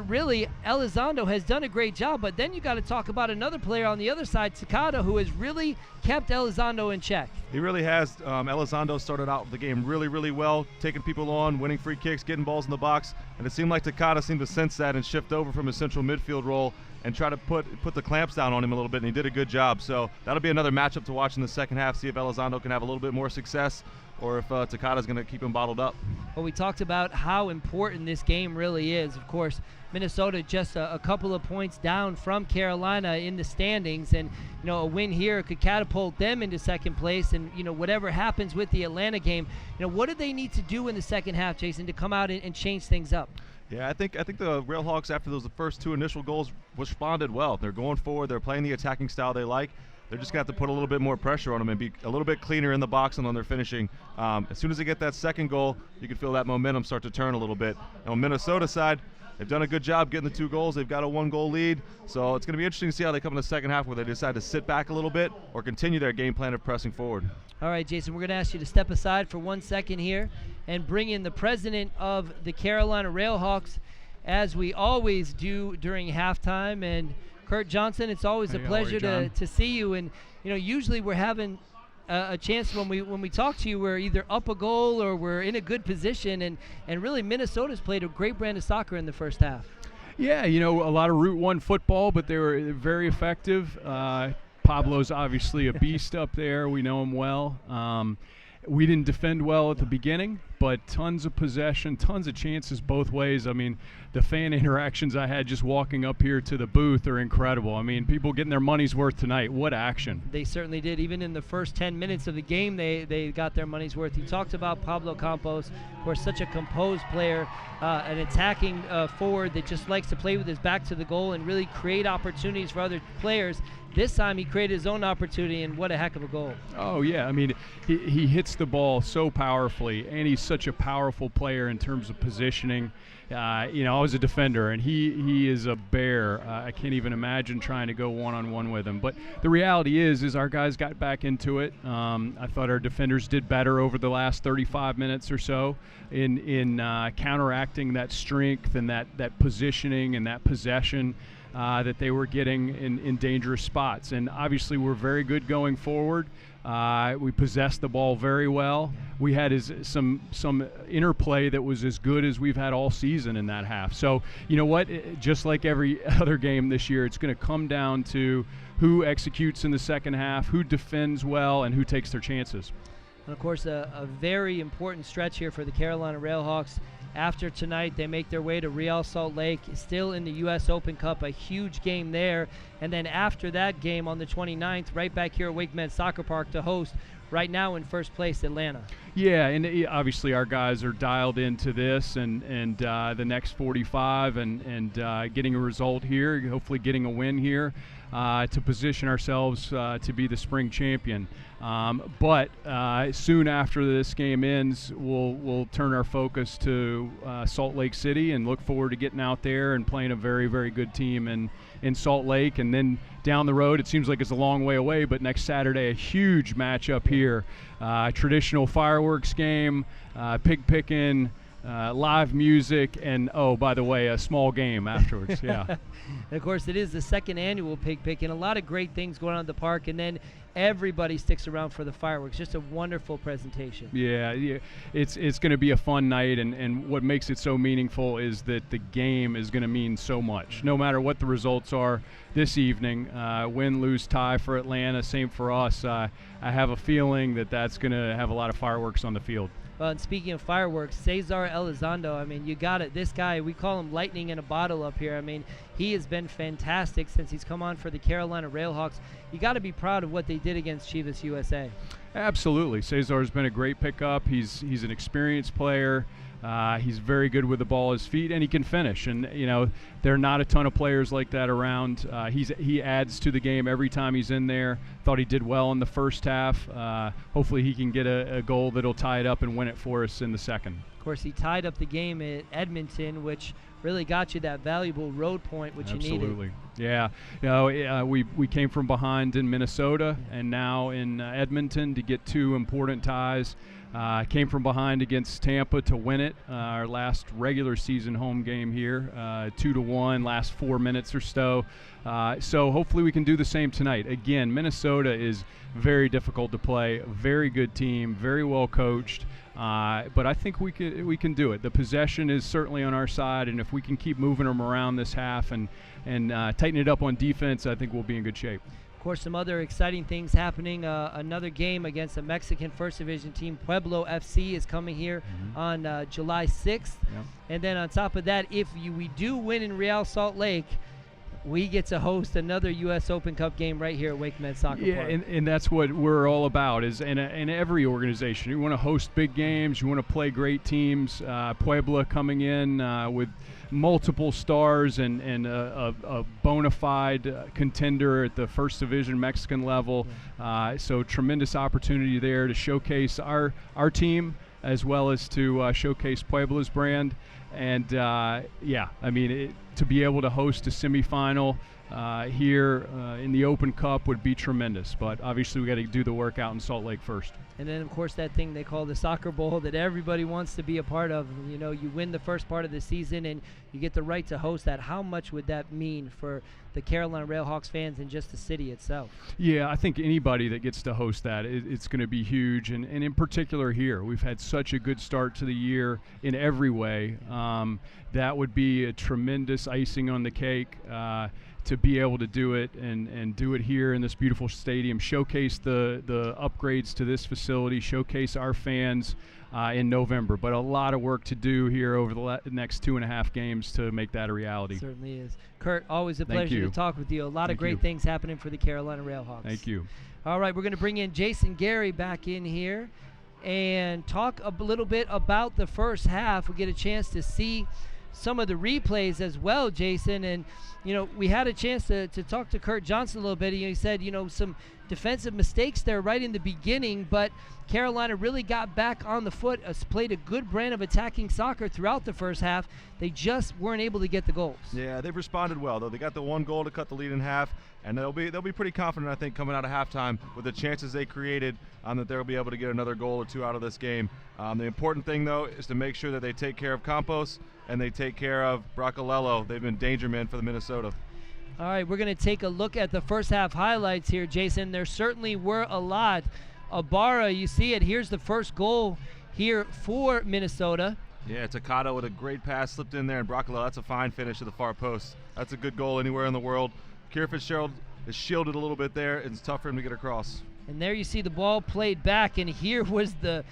really, Elizondo has done a great job. But then you got to talk about another player on the other side, Takada, who has really kept Elizondo in check. He really has. Elizondo started out the game really, really well, taking people on, winning free kicks, getting balls in the box. And it seemed like Takada seemed to sense that and shift over from his central midfield role and try to put the clamps down on him a little bit, and he did a good job. So that'll be another matchup to watch in the second half, see if Elizondo can have a little bit more success or if Takada's going to keep him bottled up. Well, we talked about how important this game really is. Of course, Minnesota just a couple of points down from Carolina in the standings, and a win here could catapult them into second place. And whatever happens with the Atlanta game, what do they need to do in the second half, Jason, to come out and change things up? Yeah, I think the RailHawks, after those first 2 initial goals, responded well. They're going forward. They're playing the attacking style they like. They're just going to have to put a little bit more pressure on them and be a little bit cleaner in the box and on their finishing. As soon as they get that second goal, you can feel that momentum start to turn a little bit. And on Minnesota side, they've done a good job getting the 2 goals. They've got a 1-goal lead. So it's going to be interesting to see how they come in the second half, where they decide to sit back a little bit or continue their game plan of pressing forward. All right, Jason, we're going to ask you to step aside for 1 second here and bring in the president of the Carolina RailHawks, as we always do during halftime. And Kurt Johnson, it's always a pleasure to see you. And usually we're having a chance when we talk to you, we're either up a goal or we're in a good position. And really, Minnesota's played a great brand of soccer in the first half. Yeah, a lot of Route 1 football, but they were very effective. Pablo's obviously a beast up there. We know him well. We didn't defend well at the beginning, but tons of possession, tons of chances both ways. I mean, the fan interactions I had just walking up here to the booth are incredible. I mean, people getting their money's worth tonight. What action. They certainly did. Even in the first 10 minutes of the game, they got their money's worth. You talked about Pablo Campos, of course, such a composed player, an attacking forward that just likes to play with his back to the goal and really create opportunities for other players. This time he created his own opportunity, and what a heck of a goal. Oh, yeah. I mean, he hits the ball so powerfully, and he's such a powerful player in terms of positioning. I was a defender, and he is a bear. I can't even imagine trying to go one-on-one with him. But the reality is our guys got back into it. I thought our defenders did better over the last 35 minutes or so in counteracting that strength and that positioning and that possession that they were getting in dangerous spots. And obviously we're very good going forward. We possessed the ball very well. We had some interplay that was as good as we've had all season in that half. So you know what, just like every other game this year, it's going to come down to who executes in the second half, who defends well, and who takes their chances. And, of course, a very important stretch here for the Carolina RailHawks. After tonight, they make their way to Real Salt Lake, still in the U.S. Open Cup, a huge game there. And then after that game on the 29th, right back here at WakeMed Soccer Park to host, right now in first place, Atlanta. Yeah, and obviously our guys are dialed into this and the next 45 and getting a result here, hopefully getting a win here to position ourselves to be the spring champion. But soon after this game ends, we'll turn our focus to Salt Lake City and look forward to getting out there and playing a very, very good team in Salt Lake. And then down the road, it seems like it's a long way away, but next Saturday, a huge matchup here. Traditional fireworks game, pig picking, live music, and oh, by the way, a small game afterwards. Yeah. And of course, it is the second annual pig picking. A lot of great things going on at the park, and then everybody sticks around for the fireworks. Just a wonderful presentation. Yeah, it's going to be a fun night, and what makes it so meaningful is that the game is going to mean so much. No matter what the results are this evening, win, lose, tie for Atlanta, same for us. I have a feeling that that's going to have a lot of fireworks on the field. Well, and speaking of fireworks, Cesar Elizondo, I mean, you got it. This guy, we call him lightning in a bottle up here. I mean, he has been fantastic since he's come on for the Carolina RailHawks. You got to be proud of what they did against Chivas USA. Absolutely. Cesar's been a great pickup. He's an experienced player. He's very good with the ball at his feet, and he can finish. And there are not a ton of players like that around. He adds to the game every time he's in there. Thought he did well in the first half. Hopefully he can get a goal that'll tie it up and win it for us in the second. Of course, he tied up the game at Edmonton, which really got you that valuable road point, which Absolutely. you needed. Yeah. We came from behind in Minnesota and now in Edmonton to get two important ties. Came from behind against Tampa to win it, our last regular season home game here, 2-1, last 4 minutes or so. So hopefully we can do the same tonight. Again, Minnesota is very difficult to play, very good team, very well coached. But I think we can do it. The possession is certainly on our side, and if we can keep moving them around this half and tighten it up on defense, I think we'll be in good shape. Of course, some other exciting things happening. Another game against a Mexican First Division team, Pueblo FC, is coming here on July 6th. Yep. And then on top of that, if we do win in Real Salt Lake, we get to host another U.S. Open Cup game right here at WakeMed Soccer Park. Yeah, and that's what we're all about. Is in every organization, you want to host big games, you want to play great teams. Puebla coming in with multiple stars and a bona fide contender at the First Division Mexican level. So tremendous opportunity there to showcase our team as well as to showcase Puebla's brand. And to be able to host a semifinal here in the Open Cup would be tremendous. But obviously we got to do the work out in Salt Lake first. And then, of course, that thing they call the Soccer Bowl that everybody wants to be a part of. You win the first part of the season and you get the right to host that. How much would that mean for the Carolina RailHawks fans and just the city itself? Yeah, I think anybody that gets to host that, it's going to be huge. And in particular here, we've had such a good start to the year in every way. That would be a tremendous icing on the cake. To be able to do it and do it here in this beautiful stadium, showcase the upgrades to this facility, showcase our fans in November. But a lot of work to do here over the next 2.5 games to make that a reality. It certainly is. Kurt, always a pleasure to talk with you. A lot of great things happening for the Carolina RailHawks. Thank you. All right, we're going to bring in Jason Gary back in here and talk a little bit about the first half. We get a chance to see some of the replays as well, Jason. And we had a chance to talk to Kurt Johnson a little bit. He said, some defensive mistakes there right in the beginning, but Carolina really got back on the foot, played a good brand of attacking soccer throughout the first half. They just weren't able to get the goals. Yeah, they've responded well, though. They got the one goal to cut the lead in half, and they'll be pretty confident, I think, coming out of halftime with the chances they created that they'll be able to get another goal or two out of this game. The important thing, though, is to make sure that they take care of Campos and they take care of Bracalello. They've been danger men for the Minnesota. All right, we're going to take a look at the first half highlights here, Jason. There certainly were a lot. Ibarra, you see it. Here's the first goal here for Minnesota. Yeah, Takata with a great pass slipped in there, and Bracalello, that's a fine finish to the far post. That's a good goal anywhere in the world. Kier Fitzgerald is shielded a little bit there. It's tough for him to get across. And there you see the ball played back, and here was the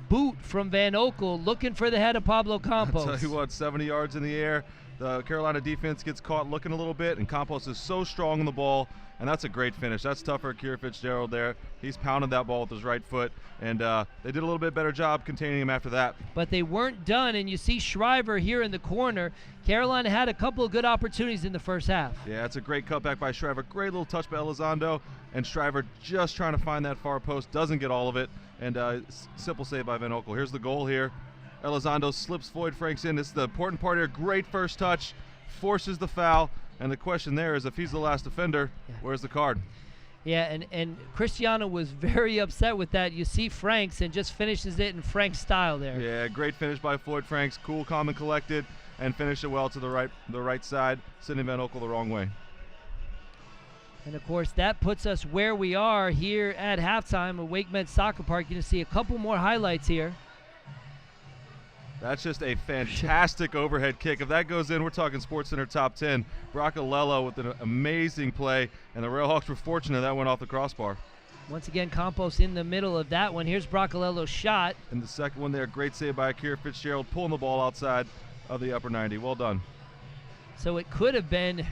boot from Van Oekel looking for the head of Pablo Campos. I'll tell you what, 70 yards in the air. The Carolina defense gets caught looking a little bit, and Campos is so strong on the ball, and that's a great finish. That's tough for Akira Fitzgerald there. He's pounding that ball with his right foot, and they did a little bit better job containing him after that. But they weren't done, and you see Shriver here in the corner. Carolina had a couple of good opportunities in the first half. Yeah, it's a great cutback by Shriver. Great little touch by Elizondo, and Shriver just trying to find that far post. Doesn't get all of it, and simple save by Van Oekel. Here's the goal here. Elizondo slips Floyd Franks in. This is the important part here. Great first touch, forces the foul, and the question there is if he's the last defender, where's the card? Yeah, and Cristiano was very upset with that. You see Franks and just finishes it in Franks style there. Yeah, great finish by Floyd Franks. Cool, calm, and collected, and finish it well to the right side, sending Van Oekel the wrong way. And of course, that puts us where we are here at halftime at Wake Med Soccer Park. You're going to see a couple more highlights here. That's just a fantastic overhead kick. If that goes in, we're talking SportsCenter top 10. Bracalello with an amazing play, and the RailHawks were fortunate that went off the crossbar. Once again, Campos in the middle of that one. Here's Bracalello's shot. And the second one there, great save by Akira Fitzgerald, pulling the ball outside of the upper 90. Well done. So it could have been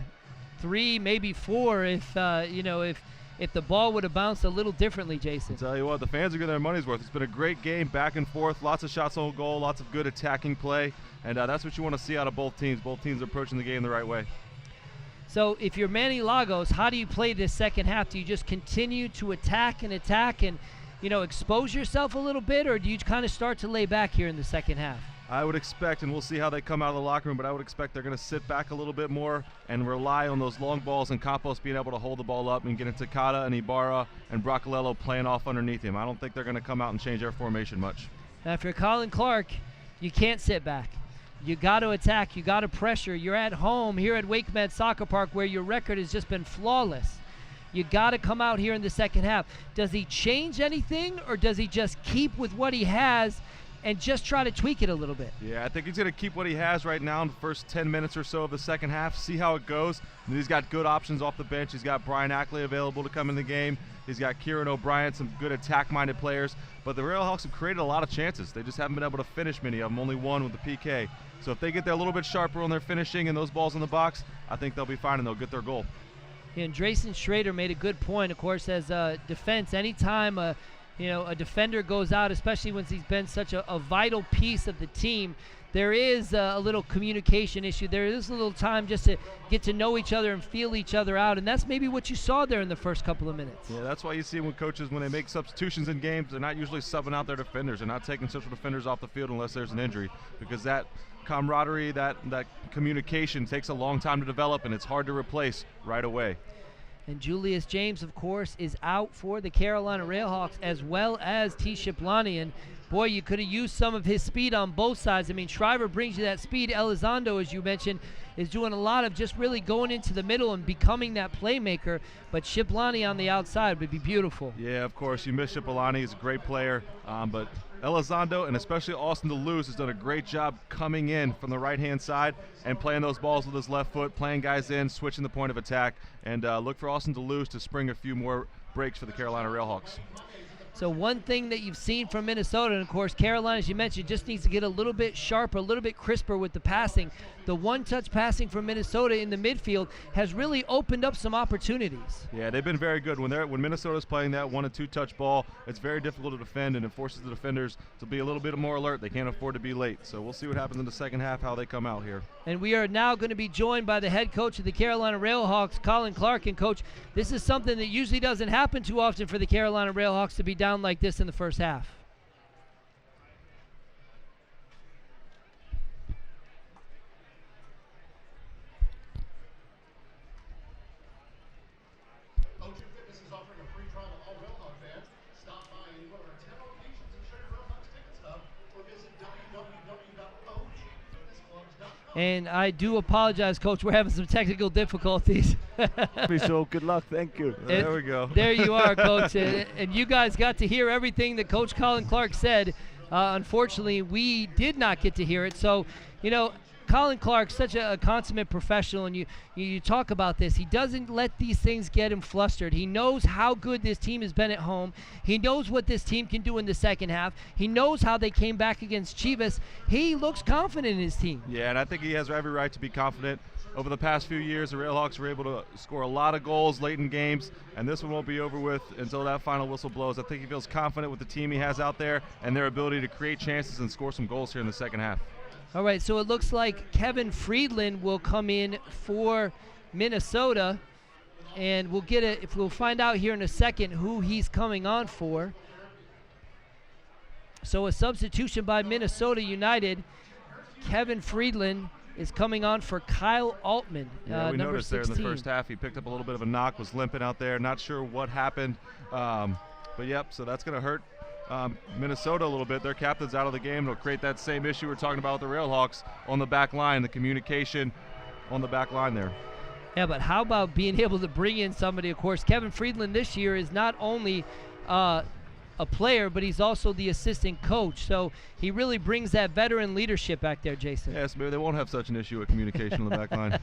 3, maybe 4 if the ball would have bounced a little differently, Jason. I'll tell you what, the fans are getting their money's worth. It's been a great game, back and forth, lots of shots on goal, lots of good attacking play, and that's what you want to see out of both teams. Both teams are approaching the game the right way. So if you're Manny Lagos, how do you play this second half? Do you just continue to attack and expose yourself a little bit, or do you kind of start to lay back here in the second half? I would expect, and we'll see how they come out of the locker room, but I would expect they're going to sit back a little bit more and rely on those long balls and Campos being able to hold the ball up and get into Takata and Ibarra and Bracalello playing off underneath him. I don't think they're going to come out and change their formation much. Now, if you're Colin Clark, you can't sit back. You got to attack. You got to pressure. You're at home here at Wake Med Soccer Park where your record has just been flawless. You got to come out here in the second half. Does he change anything, or does he just keep with what he has and just try to tweak it a little bit? Yeah, I think he's going to keep what he has right now in the first 10 minutes or so of the second half, see how it goes. And he's got good options off the bench. He's got Brian Ackley available to come in the game. He's got Kieran O'Brien, some good attack-minded players. But the RailHawks have created a lot of chances. They just haven't been able to finish many of them, only one with the PK. So if they get there a little bit sharper on their finishing and those balls in the box, I think they'll be fine and they'll get their goal. And Drayson Schrader made a good point, of course, as a defense. Anytime a defender goes out, especially when he's been such a vital piece of the team, there is a little communication issue. There is a little time just to get to know each other and feel each other out, and that's maybe what you saw there in the first couple of minutes. Yeah, that's why you see when coaches, when they make substitutions in games, they're not usually subbing out their defenders. They're not taking central defenders off the field unless there's an injury, because that camaraderie, that communication takes a long time to develop, and it's hard to replace right away. And Julius James, of course, is out for the Carolina RailHawks, as well as T. Shiplani. And boy, you could have used some of his speed on both sides. I mean, Shriver brings you that speed. Elizondo, as you mentioned, is doing a lot of just really going into the middle and becoming that playmaker. But Shiplani on the outside would be beautiful. Yeah, of course. You miss Shiplani. He's a great player. But Elizondo, and especially Austin DeLuz, has done a great job coming in from the right-hand side and playing those balls with his left foot, playing guys in, switching the point of attack. And look for Austin DeLuz to spring a few more breaks for the Carolina RailHawks. So one thing that you've seen from Minnesota, and of course Carolina, as you mentioned, just needs to get a little bit sharper, a little bit crisper with the passing. The one-touch passing from Minnesota in the midfield has really opened up some opportunities. Yeah, they've been very good. When Minnesota's playing that 1- and 2-touch ball, it's very difficult to defend, and it forces the defenders to be a little bit more alert. They can't afford to be late. So we'll see what happens in the second half, how they come out here. And we are now going to be joined by the head coach of the Carolina RailHawks, Colin Clark. And Coach, this is something that usually doesn't happen too often for the Carolina RailHawks to be down like this in the first half. And I do apologize, Coach. We're having some technical difficulties. So good luck. Thank you. There we go. There you are, Coach. And you guys got to hear everything that Coach Colin Clark said. Unfortunately, we did not get to hear it. So, Colin Clark, such a consummate professional, and you talk about this. He doesn't let these things get him flustered. He knows how good this team has been at home. He knows what this team can do in the second half. He knows how they came back against Chivas. He looks confident in his team. Yeah, and I think he has every right to be confident. Over the past few years, the RailHawks were able to score a lot of goals late in games, and this one won't be over with until that final whistle blows. I think he feels confident with the team he has out there and their ability to create chances and score some goals here in the second half. All right, so it looks like Kevin Friedland will come in for Minnesota, and we'll find out here in a second who he's coming on for. So a substitution by Minnesota United. Kevin Friedland is coming on for Kyle Altman, yeah, we number noticed 16. there in the first half he picked up a little bit of a knock, was limping out there. Not sure what happened, but yep, so that's going to hurt Minnesota a little bit. Their captain's out of the game. It'll create that same issue we're talking about with the RailHawks on the back line, the communication on the back line there. Yeah, but how about being able to bring in somebody? Of course, Kevin Friedland this year is not only a player, but he's also the assistant coach. So he really brings that veteran leadership back there, Jason. Yes, maybe they won't have such an issue with communication on the back line.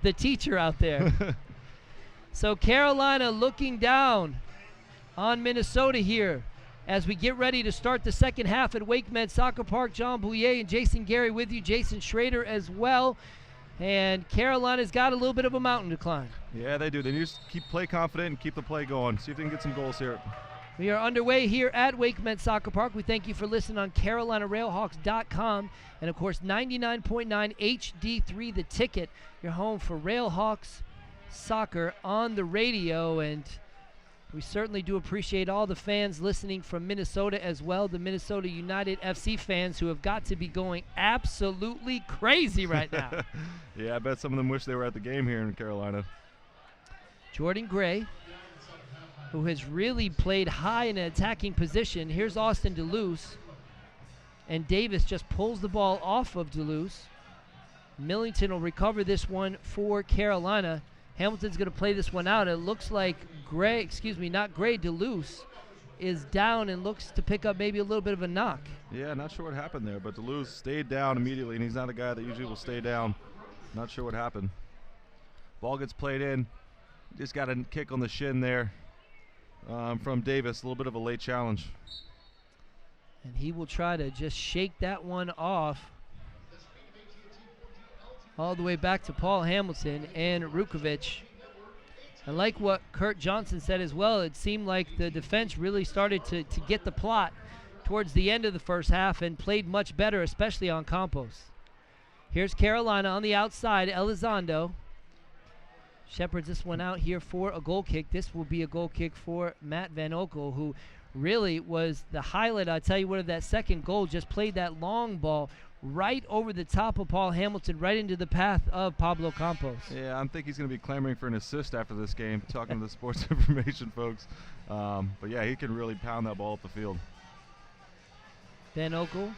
The teacher out there. So Carolina looking down on Minnesota here as we get ready to start the second half at WakeMed Soccer Park. John Bouyer and Jason Gary with you, Jason Schrader as well. And Carolina's got a little bit of a mountain to climb. Yeah, they do. They need to keep play confident and keep the play going. See if they can get some goals here. We are underway here at WakeMed Soccer Park. We thank you for listening on CarolinaRailHawks.com and, of course, 99.9 HD3 The Ticket, your home for RailHawks soccer on the radio. And we certainly do appreciate all the fans listening from Minnesota as well, the Minnesota United FC fans who have got to be going absolutely crazy right now. Yeah, I bet some of them wish they were at the game here in Carolina. Jordan Gray, who has really played high in an attacking position. Here's Austin DeLuce. And Davis just pulls the ball off of DeLuce. Millington will recover this one for Carolina. Hamilton's going to play this one out. It looks like DeLuce is down and looks to pick up maybe a little bit of a knock. Yeah, not sure what happened there, but DeLuce stayed down immediately, and he's not a guy that usually will stay down. Not sure what happened. Ball gets played in. Just got a kick on the shin there. From Davis, a little bit of a late challenge. And he will try to just shake that one off all the way back to Paul Hamilton and Rukovic. And like what Kurt Johnson said as well, it seemed like the defense really started to get the plot towards the end of the first half and played much better, especially on Campos. Here's Carolina on the outside, Elizondo. Shepherds this one out here for a goal kick. This will be a goal kick for Matt Van Oekel, who really was the highlight, I'll tell you what, of that second goal. Just played that long ball right over the top of Paul Hamilton, right into the path of Pablo Campos. Yeah, I think he's going to be clamoring for an assist after this game, talking to the sports information folks. But yeah, he can really pound that ball up the field. Van Oekel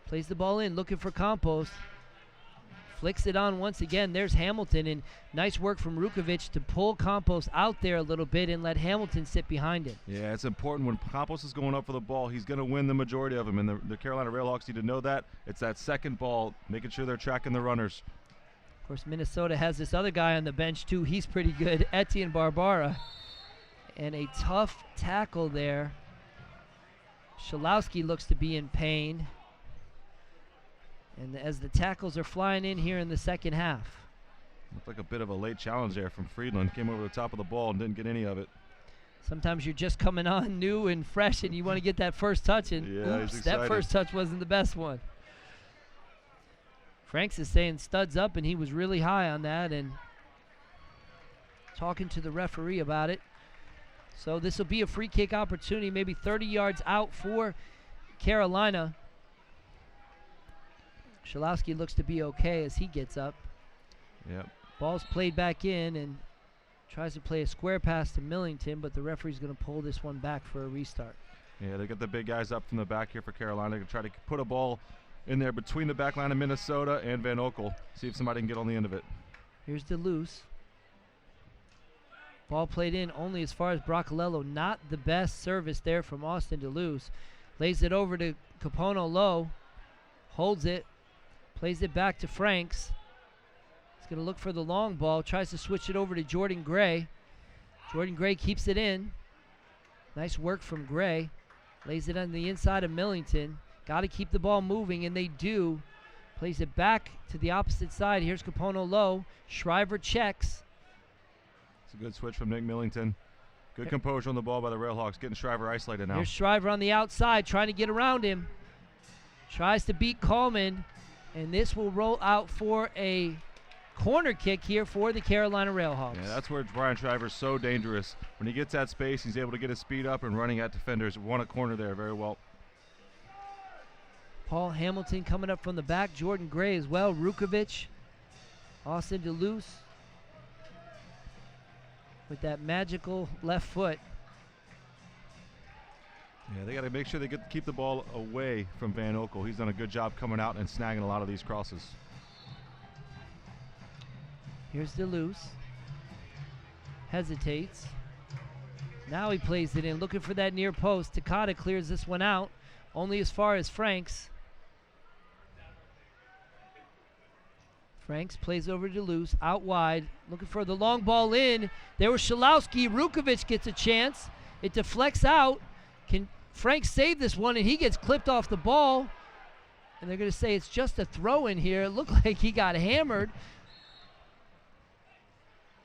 plays the ball in, looking for Campos. Flicks it on once again. There's Hamilton, and nice work from Rukovic to pull Campos out there a little bit and let Hamilton sit behind it. Yeah, it's important when Campos is going up for the ball, he's going to win the majority of them, and the Carolina RailHawks need to know that. It's that second ball, making sure they're tracking the runners. Of course, Minnesota has this other guy on the bench too. He's pretty good, Etienne Barbara. And a tough tackle there. Shalowski looks to be in pain. And as the tackles are flying in here in the second half. Looked like a bit of a late challenge there from Friedland. Came over the top of the ball and didn't get any of it. Sometimes you're just coming on new and fresh and you want to get that first touch, and yeah, oops, that first touch wasn't the best one. Franks is saying studs up, and he was really high on that and talking to the referee about it. So this will be a free kick opportunity, maybe 30 yards out for Carolina. Shalowski looks to be okay as he gets up. Yep. Ball's played back in and tries to play a square pass to Millington, but the referee's going to pull this one back for a restart. Yeah, they got the big guys up from the back here for Carolina. They're going to try to put a ball in there between the back line of Minnesota and Van Oekel. See if somebody can get on the end of it. Here's DeLuce. Ball played in only as far as Broccolello. Not the best service there from Austin DeLuce. Lays it over to Capono low. holds it, plays it back to Franks. He's going to look for the long ball, tries to switch it over to Jordan Gray. Jordan Gray keeps it in. Nice work from Gray. Lays it on the inside of Millington. Got to keep the ball moving, and they do. Plays it back to the opposite side. Here's Capono low. Shriver checks. It's a good switch from Nick Millington. Good composure on the ball by the RailHawks, getting Shriver isolated now. Here's Shriver on the outside, trying to get around him. Tries to beat Coleman, and this will roll out for a corner kick here for the Carolina RailHawks. Yeah, that's where Brian Shriver's so dangerous. When he gets that space, he's able to get his speed up and running at defenders. Won a corner there very well. Paul Hamilton coming up from the back. Jordan Gray as well. Rukovic. Austin DeLuce with that magical left foot. Yeah, they got to make sure they keep the ball away from Van Oekel. He's done a good job coming out and snagging a lot of these crosses. Here's DeLuce. Hesitates. Now he plays it in, looking for that near post. Takata clears this one out, only as far as Franks. Franks plays over to DeLuce, out wide, looking for the long ball in. There was Shalowski. Rukovic gets a chance. It deflects out. Can Franks save this one, and he gets clipped off the ball. And they're going to say it's just a throw in here. It looked like he got hammered.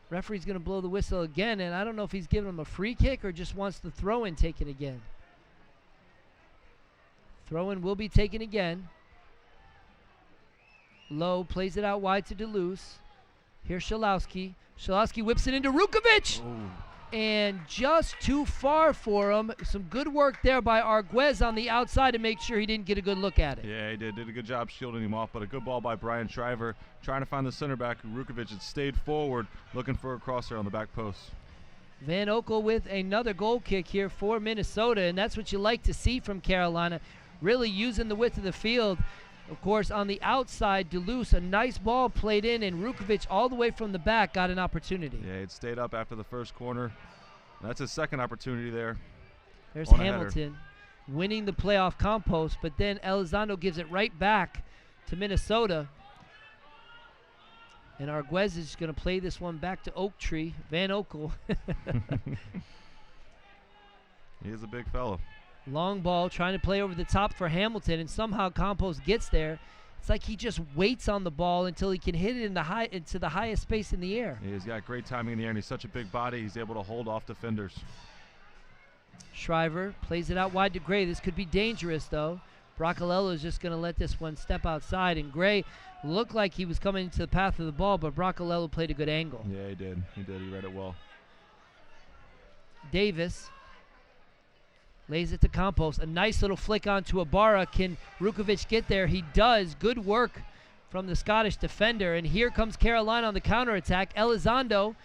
Referee's going to blow the whistle again, and I don't know if he's giving him a free kick or just wants the throw-in taken again. Throw-in will be taken again. Lowe plays it out wide to DeLuce. Here's Shalowski. Shalowski whips it into Rukovic. Ooh. And just too far for him. Some good work there by Arguez on the outside to make sure he didn't get a good look at it. Yeah, he did a good job shielding him off, but a good ball by Brian Shriver, trying to find the center back. Rukovic had stayed forward, looking for a cross there on the back post. Van Oekel with another goal kick here for Minnesota, and that's what you like to see from Carolina, really using the width of the field. Of course, on the outside, DeLuce, a nice ball played in, and Rukovic all the way from the back got an opportunity. Yeah, he'd stayed up after the first corner. That's his second opportunity there. There's Hamilton winning the playoff compost, but then Elizondo gives it right back to Minnesota. And Arguez is going to play this one back to Oak Tree. Van Oekel. He is a big fellow. Long ball trying to play over the top for Hamilton, and somehow Campos gets there. It's like he just waits on the ball until he can hit it into the highest space in the air. He's got great timing in the air, and he's such a big body. He's able to hold off defenders. Shriver plays it out wide to Gray. This could be dangerous, though. Bracalello is just going to let this one step outside, and Gray looked like he was coming into the path of the ball, but Bracalello played a good angle. Yeah, he did. He read it well. Davis lays it to Campos. A nice little flick onto Ibarra. Can Rukovic get there? He does. Good work from the Scottish defender. And here comes Carolina on the counterattack. Elizondo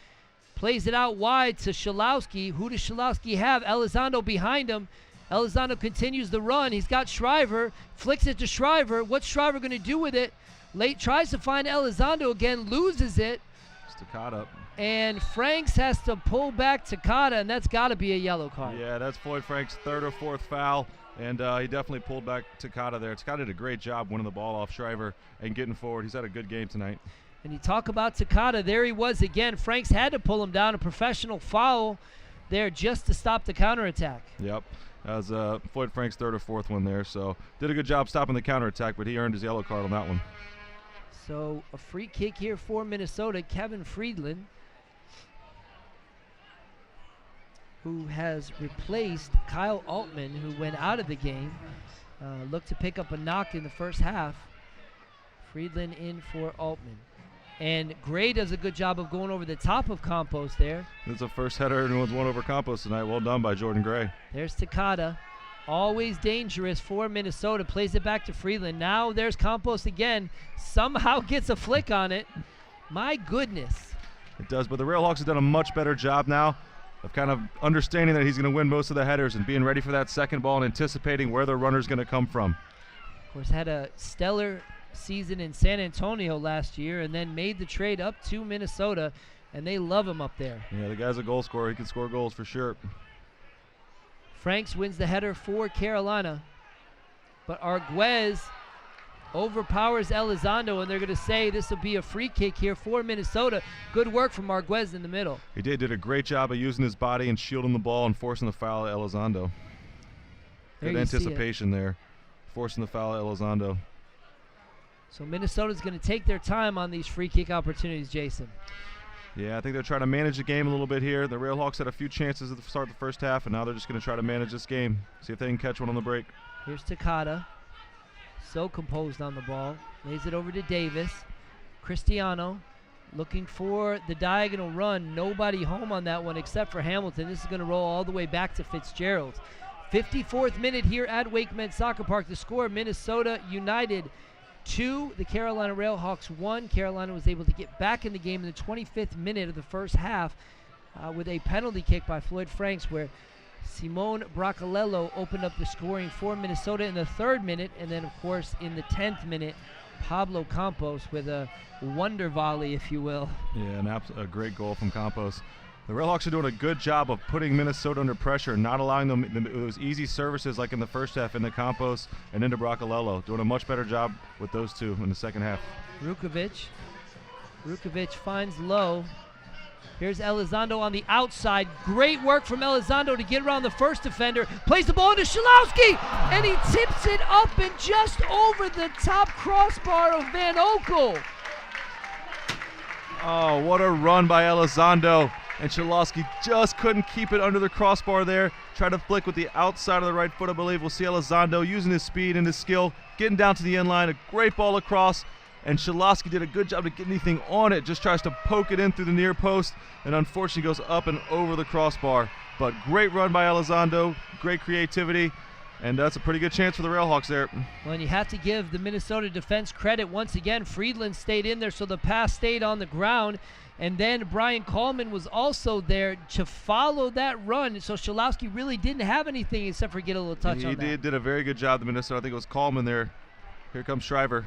plays it out wide to Shalowski. Who does Shalowski have? Elizondo behind him. Elizondo continues the run. He's got Shriver. Flicks it to Shriver. What's Shriver going to do with it? Late tries to find Elizondo again. Loses it. Staccato. And Franks has to pull back Takata, and that's got to be a yellow card. Yeah, that's Floyd Franks' third or fourth foul, and he definitely pulled back Takata there. Takata did a great job winning the ball off Shriver and getting forward. He's had a good game tonight. And you talk about Takata, there he was again. Franks had to pull him down, a professional foul there just to stop the counterattack. Yep, that was Floyd Franks' third or fourth one there, so did a good job stopping the counterattack, but he earned his yellow card on that one. So a free kick here for Minnesota. Kevin Friedland, who has replaced Kyle Altman, who went out of the game, looked to pick up a knock in the first half. Friedland in for Altman. And Gray does a good job of going over the top of Campos there. This is the first header anyone's won over Campos tonight. Well done by Jordan Gray. There's Takata. Always dangerous for Minnesota. Plays it back to Friedland. Now there's Campos again. Somehow gets a flick on it. My goodness. It does, but the RailHawks have done a much better job now of kind of understanding that he's going to win most of the headers and being ready for that second ball and anticipating where the runner's going to come from. Of course, had a stellar season in San Antonio last year and then made the trade up to Minnesota, and they love him up there. Yeah, the guy's a goal scorer. He can score goals for sure. Franks wins the header for Carolina, but Arguez overpowers Elizondo, and they're going to say this will be a free kick here for Minnesota. Good work from Arguez in the middle. He did a great job of using his body and shielding the ball and forcing the foul at Elizondo. Good anticipation there, forcing the foul at Elizondo. So Minnesota's going to take their time on these free kick opportunities, Jason. Yeah, I think they're trying to manage the game a little bit here. The RailHawks had a few chances at the start of the first half, and now they're just going to try to manage this game, see if they can catch one on the break. Here's Takada. So composed on the ball. Lays it over to Davis. Cristiano looking for the diagonal run. Nobody home on that one except for Hamilton. This is going to roll all the way back to Fitzgerald. 54th minute here at WakeMed Soccer Park. The score, Minnesota United 2, the Carolina RailHawks 1. Carolina was able to get back in the game in the 25th minute of the first half with a penalty kick by Floyd Franks, where Simone Bracalello opened up the scoring for Minnesota in the 3rd minute, and then of course in the 10th minute Pablo Campos with a wonder volley, if you will. Yeah, a great goal from Campos. The RailHawks are doing a good job of putting Minnesota under pressure, not allowing them those easy services like in the first half into Campos and into Bracalello. Doing a much better job with those two in the second half. Rukovic finds Lowe. Here's Elizondo on the outside. Great work from Elizondo to get around the first defender. Plays the ball into Schalowski, and he tips it up and just over the top crossbar of Van Oekel. Oh, what a run by Elizondo. And Schalowski just couldn't keep it under the crossbar there. Tried to flick with the outside of the right foot, I believe. We'll see Elizondo using his speed and his skill, getting down to the end line. A great ball across. And Schalowski did a good job to get anything on it. Just tries to poke it in through the near post, and unfortunately goes up and over the crossbar. But great run by Elizondo, great creativity, and that's a pretty good chance for the RailHawks there. Well, and you have to give the Minnesota defense credit once again. Friedland stayed in there, so the pass stayed on the ground. And then Brian Coleman was also there to follow that run. So Schalowski really didn't have anything except for get a little touch on that. He did a very good job, the Minnesota. I think it was Coleman there. Here comes Shriver.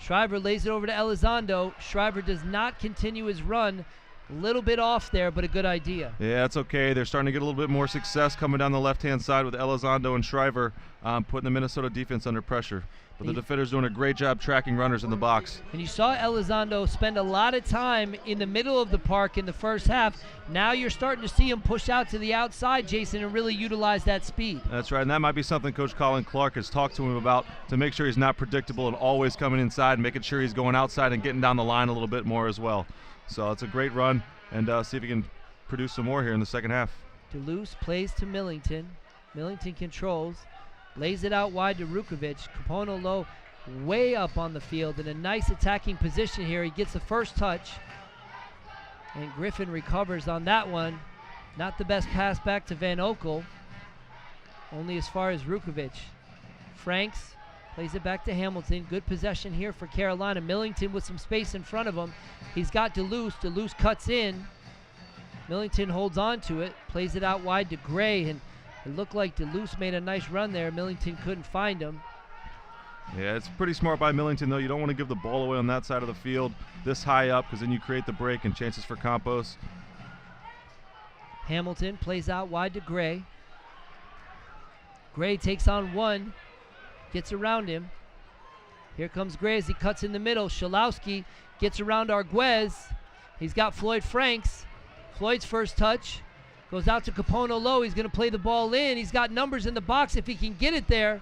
Shriver lays it over to Elizondo. Shriver does not continue his run. A little bit off there, but a good idea. Yeah, that's okay. They're starting to get a little bit more success coming down the left-hand side with Elizondo and Shriver putting the Minnesota defense under pressure. But the defender's doing a great job tracking runners in the box. And you saw Elizondo spend a lot of time in the middle of the park in the first half. Now you're starting to see him push out to the outside, Jason, and really utilize that speed. That's right, and that might be something Coach Colin Clark has talked to him about, to make sure he's not predictable and always coming inside, and making sure he's going outside and getting down the line a little bit more as well. So it's a great run, and see if he can produce some more here in the second half. DeLuce plays to Millington. Millington controls. Lays it out wide to Rukovic. Capono Low way up on the field in a nice attacking position here. He gets the first touch. And Griffin recovers on that one. Not the best pass back to Van Oekel. Only as far as Rukovic. Franks plays it back to Hamilton. Good possession here for Carolina. Millington with some space in front of him. He's got DeLuce. DeLuce cuts in. Millington holds on to it. Plays it out wide to Gray. And it looked like DeLuce made a nice run there. Millington couldn't find him. Yeah, it's pretty smart by Millington, though. You don't want to give the ball away on that side of the field this high up, because then you create the break and chances for Campos. Hamilton plays out wide to Gray. Gray takes on one, gets around him. Here comes Gray as he cuts in the middle. Schalowski gets around Arguez. He's got Floyd Franks. Floyd's first touch goes out to Capono Low. He's going to play the ball in. He's got numbers in the box if he can get it there.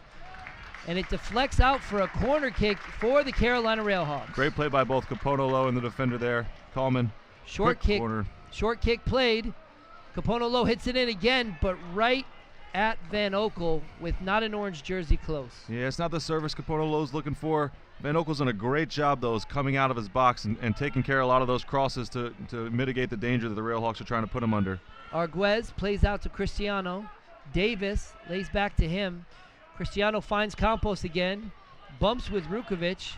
And it deflects out for a corner kick for the Carolina RailHawks. Great play by both Capono Low and the defender there, Coleman. Short kick played. Capono Low hits it in again, but right at Van Oekel with not an orange jersey close. Yeah, it's not the service Capono Low's looking for. Van Oekel's done a great job, though, coming out of his box and taking care of a lot of those crosses to mitigate the danger that the RailHawks are trying to put him under. Arguez plays out to Cristiano. Davis lays back to him. Cristiano finds Campos again. Bumps with Rukovic.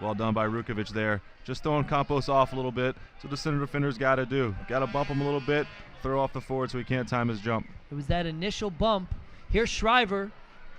Well done by Rukovic there. Just throwing Campos off a little bit. So the center defender's got to do. Got to bump him a little bit, throw off the forward so he can't time his jump. It was that initial bump. Here's Shriver.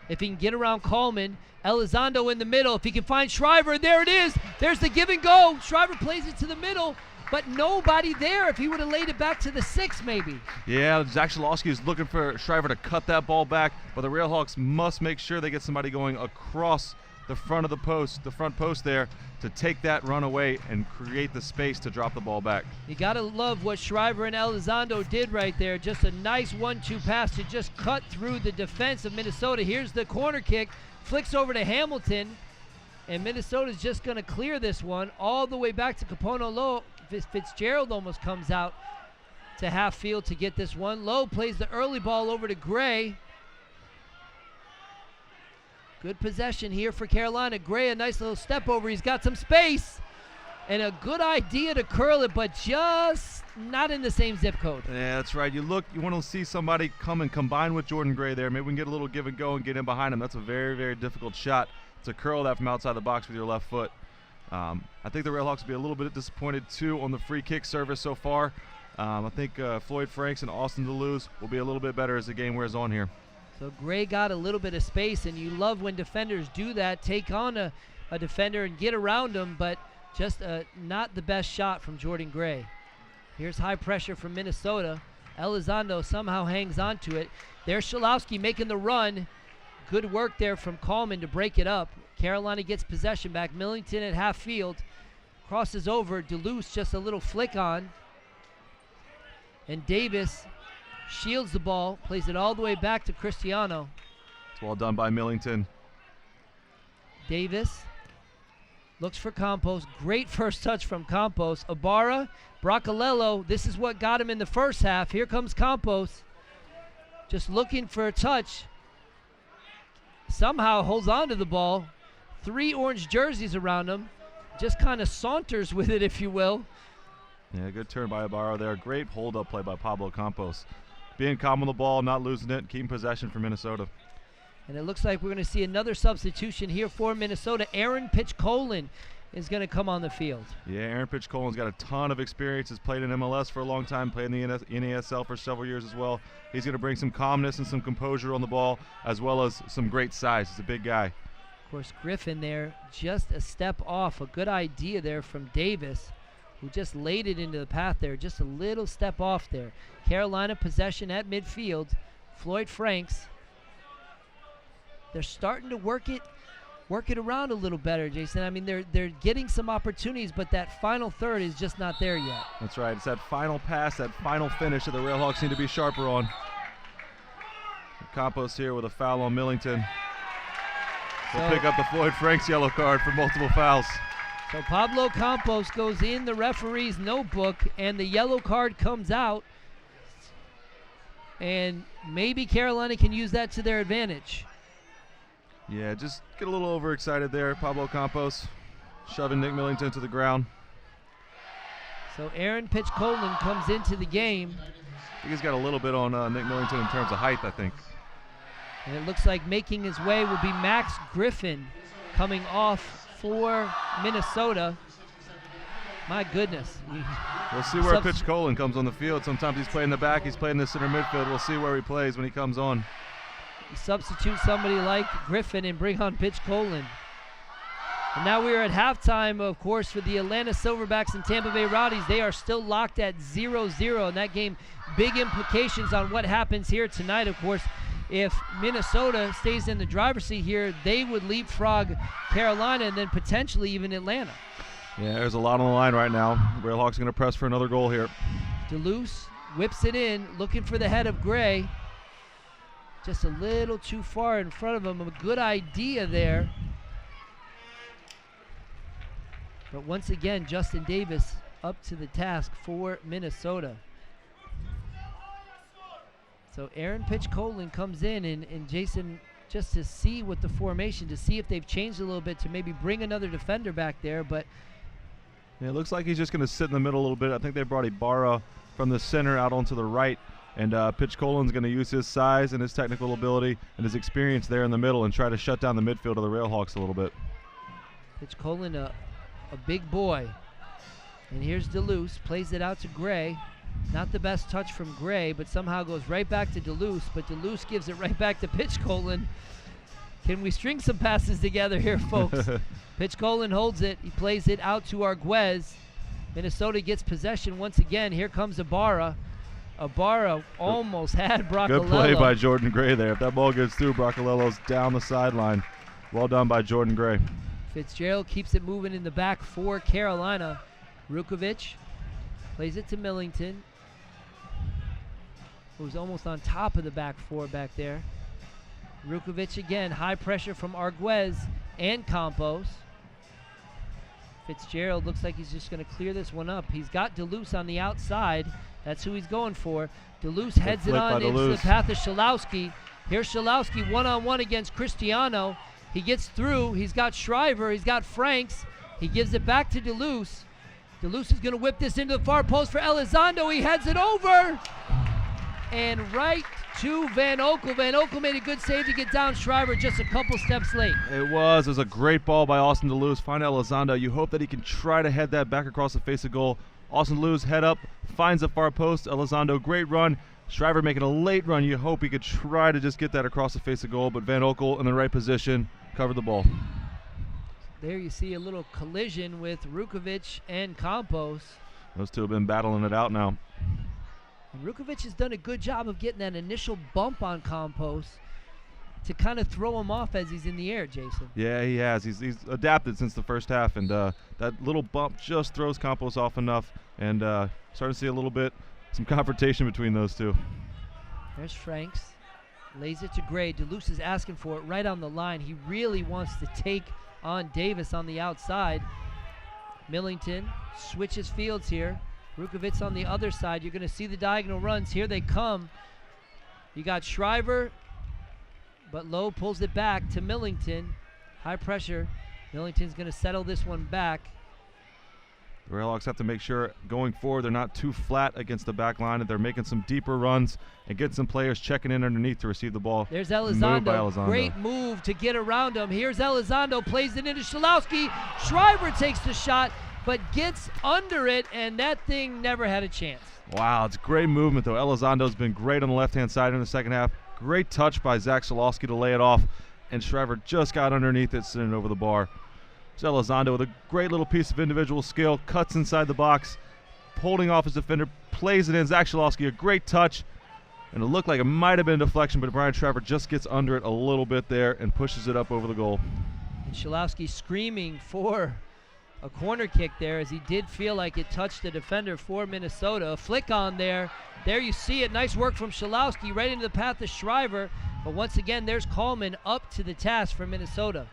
If he can get around Coleman. Elizondo in the middle. If he can find Shriver, there it is. There's the give and go. Shriver plays it to the middle, but nobody there. If he would have laid it back to the 6, maybe. Yeah, Zach Schalowski is looking for Shriver to cut that ball back, but the RailHawks must make sure they get somebody going across the front of the post, the front post there, to take that run away and create the space to drop the ball back. You got to love what Shriver and Elizondo did right there. Just a nice 1-2 pass to just cut through the defense of Minnesota. Here's the corner kick, flicks over to Hamilton, and Minnesota's just going to clear this one all the way back to Capono Low. Fitzgerald almost comes out to half field to get this one. Lowe plays the early ball over to Gray. Good possession here for Carolina. Gray, a nice little step over. He's got some space. And a good idea to curl it, but just not in the same zip code. Yeah, that's right. You want to see somebody come and combine with Jordan Gray there. Maybe we can get a little give and go and get in behind him. That's a very, very difficult shot to curl that from outside the box with your left foot. I think the RailHawks will be a little bit disappointed, too, on the free kick service so far. I think Floyd Franks and Austin DeLuz will be a little bit better as the game wears on here. So Gray got a little bit of space, and you love when defenders do that, take on a defender and get around him, but just not the best shot from Jordan Gray. Here's high pressure from Minnesota. Elizondo somehow hangs on to it. There's Shalowski making the run. Good work there from Coleman to break it up. Carolina gets possession back. Millington at half field. Crosses over. DeLuce just a little flick on. And Davis shields the ball, plays it all the way back to Cristiano. It's well done by Millington. Davis looks for Campos. Great first touch from Campos. Ibarra, Bracalello, this is what got him in the first half. Here comes Campos. Just looking for a touch. Somehow holds on to the ball. 3 orange jerseys around him. Just kind of saunters with it, if you will. Yeah, good turn by Ibarra there. Great hold-up play by Pablo Campos. Being calm on the ball, not losing it, keeping possession for Minnesota. And it looks like we're going to see another substitution here for Minnesota. Aaron Pitchcolin is going to come on the field. Yeah, Aaron Pitchcolin's got a ton of experience. Has played in MLS for a long time, played in the NASL for several years as well. He's going to bring some calmness and some composure on the ball, as well as some great size. He's a big guy. Of course, Griffin there, just a step off. A good idea there from Davis, who just laid it into the path there. Just a little step off there. Carolina possession at midfield. Floyd Franks. They're starting to work it around a little better, Jason. I mean, they're getting some opportunities, but that final third is just not there yet. That's right. It's that final pass, that final finish that the RailHawks need to be sharper on. Campos here with a foul on Millington. We'll pick up the Floyd Franks yellow card for multiple fouls. So Pablo Campos goes in the referee's notebook, and the yellow card comes out. And maybe Carolina can use that to their advantage. Yeah, just get a little overexcited there. Pablo Campos shoving Nick Millington to the ground. So Aaron Pitchcolin comes into the game. I think he's got a little bit on Nick Millington in terms of height, I think. And it looks like making his way will be Max Griffin coming off for Minnesota. My goodness. We'll see where Pitchcolin comes on the field. Sometimes he's playing the back, he's playing the center midfield. We'll see where he plays when he comes on. Substitute somebody like Griffin and bring on Pitchcolin. And now we are at halftime, of course, for the Atlanta Silverbacks and Tampa Bay Rowdies. They are still locked at 0-0 in that game. Big implications on what happens here tonight, of course. If Minnesota stays in the driver's seat here, they would leapfrog Carolina and then potentially even Atlanta. Yeah, there's a lot on the line right now. RailHawks going to press for another goal here. DeLuce whips it in, looking for the head of Gray. Just a little too far in front of him. A good idea there. But once again, Justin Davis up to the task for Minnesota. So Aaron Pitchcolin comes in, and Jason, just to see what the formation, to see if they've changed a little bit to maybe bring another defender back there. But yeah, it looks like he's just going to sit in the middle a little bit. I think they brought Ibarra from the center out onto the right. And Pitchcolin's going to use his size and his technical ability and his experience there in the middle and try to shut down the midfield of the RailHawks a little bit. Pitchcolin, a big boy. And here's DeLuce, plays it out to Gray. Not the best touch from Gray, but somehow goes right back to DeLuce. But DeLuce gives it right back to Pitchcolin. Can we string some passes together here, folks? Pitchcolin holds it. He plays it out to Arguez. Minnesota gets possession once again. Here comes Ibarra. Ibarra almost had Bracalello. Good play by Jordan Gray there. If that ball gets through, Bracalello's down the sideline. Well done by Jordan Gray. Fitzgerald keeps it moving in the back for Carolina. Rukovic plays it to Millington, who's almost on top of the back four back there. Rukovic again, high pressure from Arguez and Campos. Fitzgerald looks like he's just going to clear this one up. He's got Duluth on the outside. That's who he's going for. Duluth heads it on into the path of Schalowski. Here's Schalowski one-on-one against Cristiano. He gets through. He's got Shriver. He's got Franks. He gives it back to Duluth. Duluth is going to whip this into the far post for Elizondo. He heads it over. And right to Van Oekel. Van Oekel made a good save to get down Shriver just a couple steps late. It was a great ball by Austin Duluth. Find Elizondo. You hope that he can try to head that back across the face of goal. Austin Duluth head up, finds the far post. Elizondo, great run. Shriver making a late run. You hope he could try to just get that across the face of goal, but Van Oekel in the right position, covered the ball. There you see a little collision with Rukovic and Campos. Those two have been battling it out now. And Rukovic has done a good job of getting that initial bump on Campos to kind of throw him off as he's in the air, Jason. Yeah, he has. He's adapted since the first half, and that little bump just throws Campos off enough, and starting to see a little bit, some confrontation between those two. There's Franks. Lays it to Gray. Duluth is asking for it right on the line. He really wants to take on Davis on the outside. Millington switches fields here. Rukovic on the other side. You're going to see the diagonal runs. Here they come. You got Shriver, but Lowe pulls it back to Millington. High pressure. Millington's going to settle this one back. The RailHawks have to make sure going forward they're not too flat against the back line, and they're making some deeper runs and getting some players checking in underneath to receive the ball. There's Elizondo. Great move to get around him. Here's Elizondo, plays it into Schalowski. Shriver takes the shot, but gets under it, and that thing never had a chance. Wow, it's great movement, though. Elizondo's been great on the left-hand side in the second half. Great touch by Zach Schalowski to lay it off, and Shriver just got underneath it, sending it over the bar. Elizondo with a great little piece of individual skill, cuts inside the box, holding off his defender, plays it in. Zach Schalowski, a great touch, and it looked like it might have been a deflection, but Brian Shriver just gets under it a little bit there and pushes it up over the goal. And Schalowski screaming for a corner kick there, as he did feel like it touched the defender for Minnesota. A flick on there. There you see it. Nice work from Schalowski right into the path of Shriver. But once again, there's Coleman up to the task for Minnesota.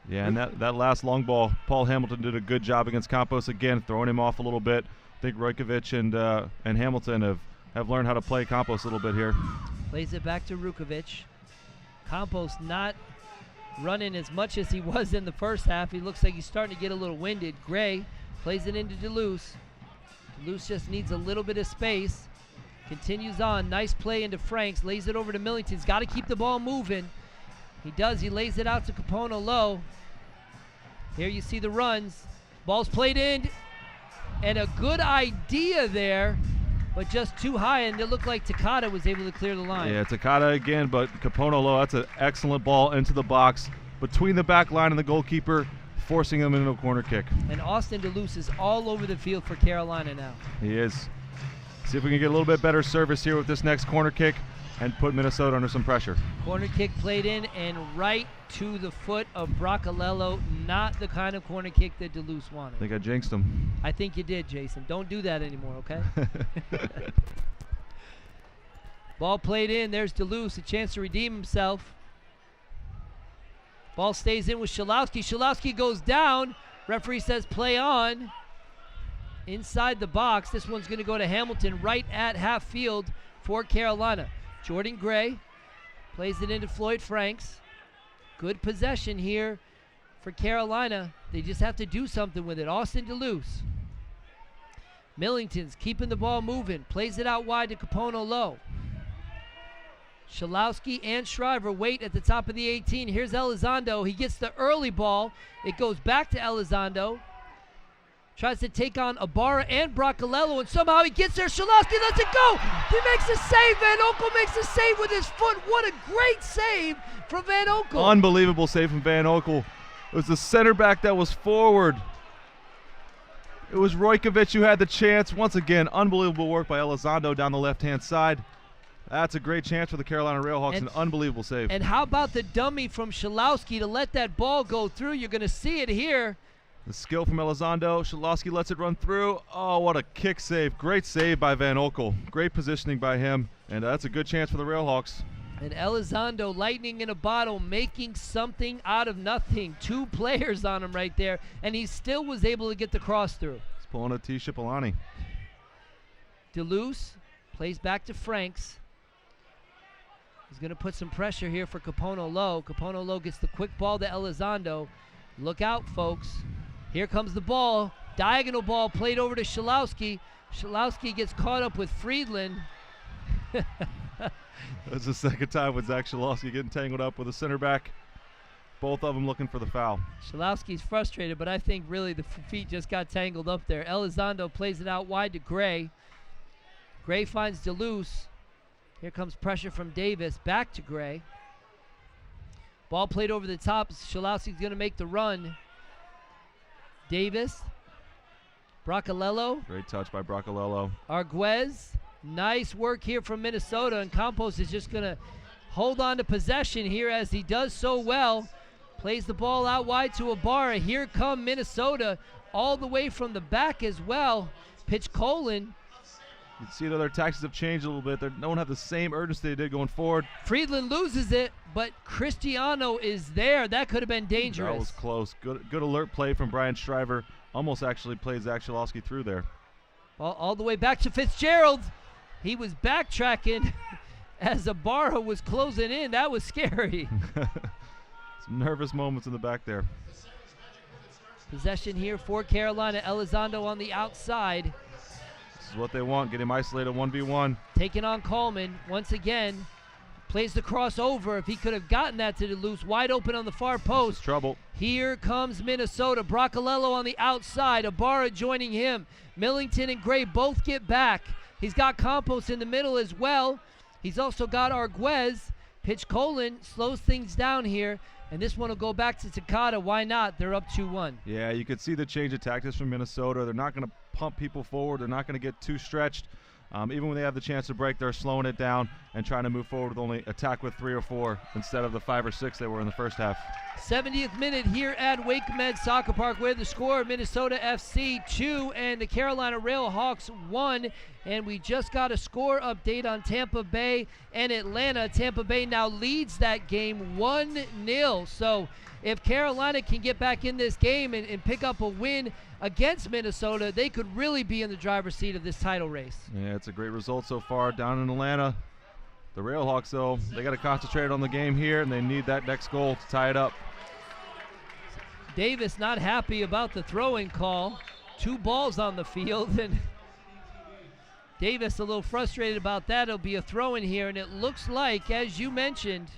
Yeah, and that last long ball, Paul Hamilton did a good job against Campos again, throwing him off a little bit. I think Rojkovic and Hamilton have learned how to play Campos a little bit here. Plays it back to Rukovic. Campos not running as much as he was in the first half. He looks like he's starting to get a little winded. Gray plays it into Duluth. Duluth just needs a little bit of space. Continues on. Nice play into Franks. Lays it over to Millington. He's got to keep the ball moving. He does. He lays it out to Capono low. Here you see the runs. Ball's played in. And a good idea there, but just too high, and it looked like Takata was able to clear the line. Yeah, Takata again, but Capono low. That's an excellent ball into the box between the back line and the goalkeeper, forcing him into a corner kick. And Austin Duluth is all over the field for Carolina now. He is. See if we can get a little bit better service here with this next corner kick and put Minnesota under some pressure. Corner kick played in and right to the foot of Bracalello. Not the kind of corner kick that Duluth wanted. I think I jinxed him. I think you did, Jason. Don't do that anymore, okay? Ball played in. There's Duluth, a chance to redeem himself. Ball stays in with Schalowski. Schalowski goes down. Referee says play on. Inside the box. This one's going to go to Hamilton right at half field for Carolina. Jordan Gray plays it into Floyd Franks. Good possession here for Carolina. They just have to do something with it. Austin Duluth. Millington's keeping the ball moving. Plays it out wide to Capono low. Schalowski and Shriver wait at the top of the 18. Here's Elizondo. He gets the early ball. It goes back to Elizondo. Tries to take on Ibarra and Bracalello, and somehow he gets there. Schalowski lets it go. He makes a save. Van Oekel makes a save with his foot. What a great save from Van Oekel. Unbelievable save from Van Oekel. It was the center back that was forward. It was Rojkovic who had the chance. Once again, unbelievable work by Elizondo down the left-hand side. That's a great chance for the Carolina RailHawks, an unbelievable save. And how about the dummy from Shalowski to let that ball go through? You're going to see it here. The skill from Elizondo. Shalowski lets it run through. Oh, what a kick save. Great save by Van Oekel. Great positioning by him, and that's a good chance for the RailHawks. And Elizondo, lightning in a bottle, making something out of nothing. 2 players on him right there, and he still was able to get the cross through. He's pulling a T. Cipollani. DeLuce plays back to Franks. He's going to put some pressure here for Capono Low. Capono Low gets the quick ball to Elizondo. Look out, folks. Here comes the ball. Diagonal ball played over to Shalowski. Shalowski gets caught up with Friedland. That's the second time with Zach Shalowski getting tangled up with a center back. Both of them looking for the foul. Shalowski's frustrated, but I think really the feet just got tangled up there. Elizondo plays it out wide to Gray. Gray finds DeLuce. Here comes pressure from Davis. Back to Gray. Ball played over the top. Shalowski's going to make the run. Davis. Bracalello. Great touch by Bracalello. Arguez. Nice work here from Minnesota. And Campos is just going to hold on to possession here as he does so well. Plays the ball out wide to Ibarra. Here come Minnesota all the way from the back as well. Pitch Colin. You can see that their tactics have changed a little bit. They don't have the same urgency they did going forward. Friedland loses it, but Cristiano is there. That could have been dangerous. That was close. Good alert play from Brian Shriver. Almost actually played Zach Shalowski through there. Well, all the way back to Fitzgerald. He was backtracking as Ibarra was closing in. That was scary. Some nervous moments in the back there. Possession here for Carolina. Elizondo on the outside. This is what they want. Get him isolated 1v1. Taking on Coleman once again. Plays the crossover. If he could have gotten that to DeLuce, wide open on the far post. Trouble. Here comes Minnesota. Bracalello on the outside. Ibarra joining him. Millington and Gray both get back. He's got Campos in the middle as well. He's also got Arguez. Pitch Colin slows things down here. And this one will go back to Takata. Why not? They're up 2-1. Yeah, you could see the change of tactics from Minnesota. They're not going to pump people forward. They're not going to get too stretched. Even when they have the chance to break, they're slowing it down and trying to move forward with only attack with 3 or 4 instead of the 5 or 6 they were in the first half. 70th minute here at Wake Med Soccer Park, where the score, Minnesota FC 2 and the Carolina RailHawks 1. And we just got a score update on Tampa Bay and Atlanta. Tampa Bay now leads that game 1-0. So if Carolina can get back in this game and pick up a win against Minnesota, they could really be in the driver's seat of this title race. Yeah, it's a great result so far down in Atlanta. The RailHawks, though, they got to concentrate on the game here, and they need that next goal to tie it up. Davis not happy about the throwing call. 2 balls on the field, and Davis a little frustrated about that. It'll be a throw in here, and it looks like, as you mentioned,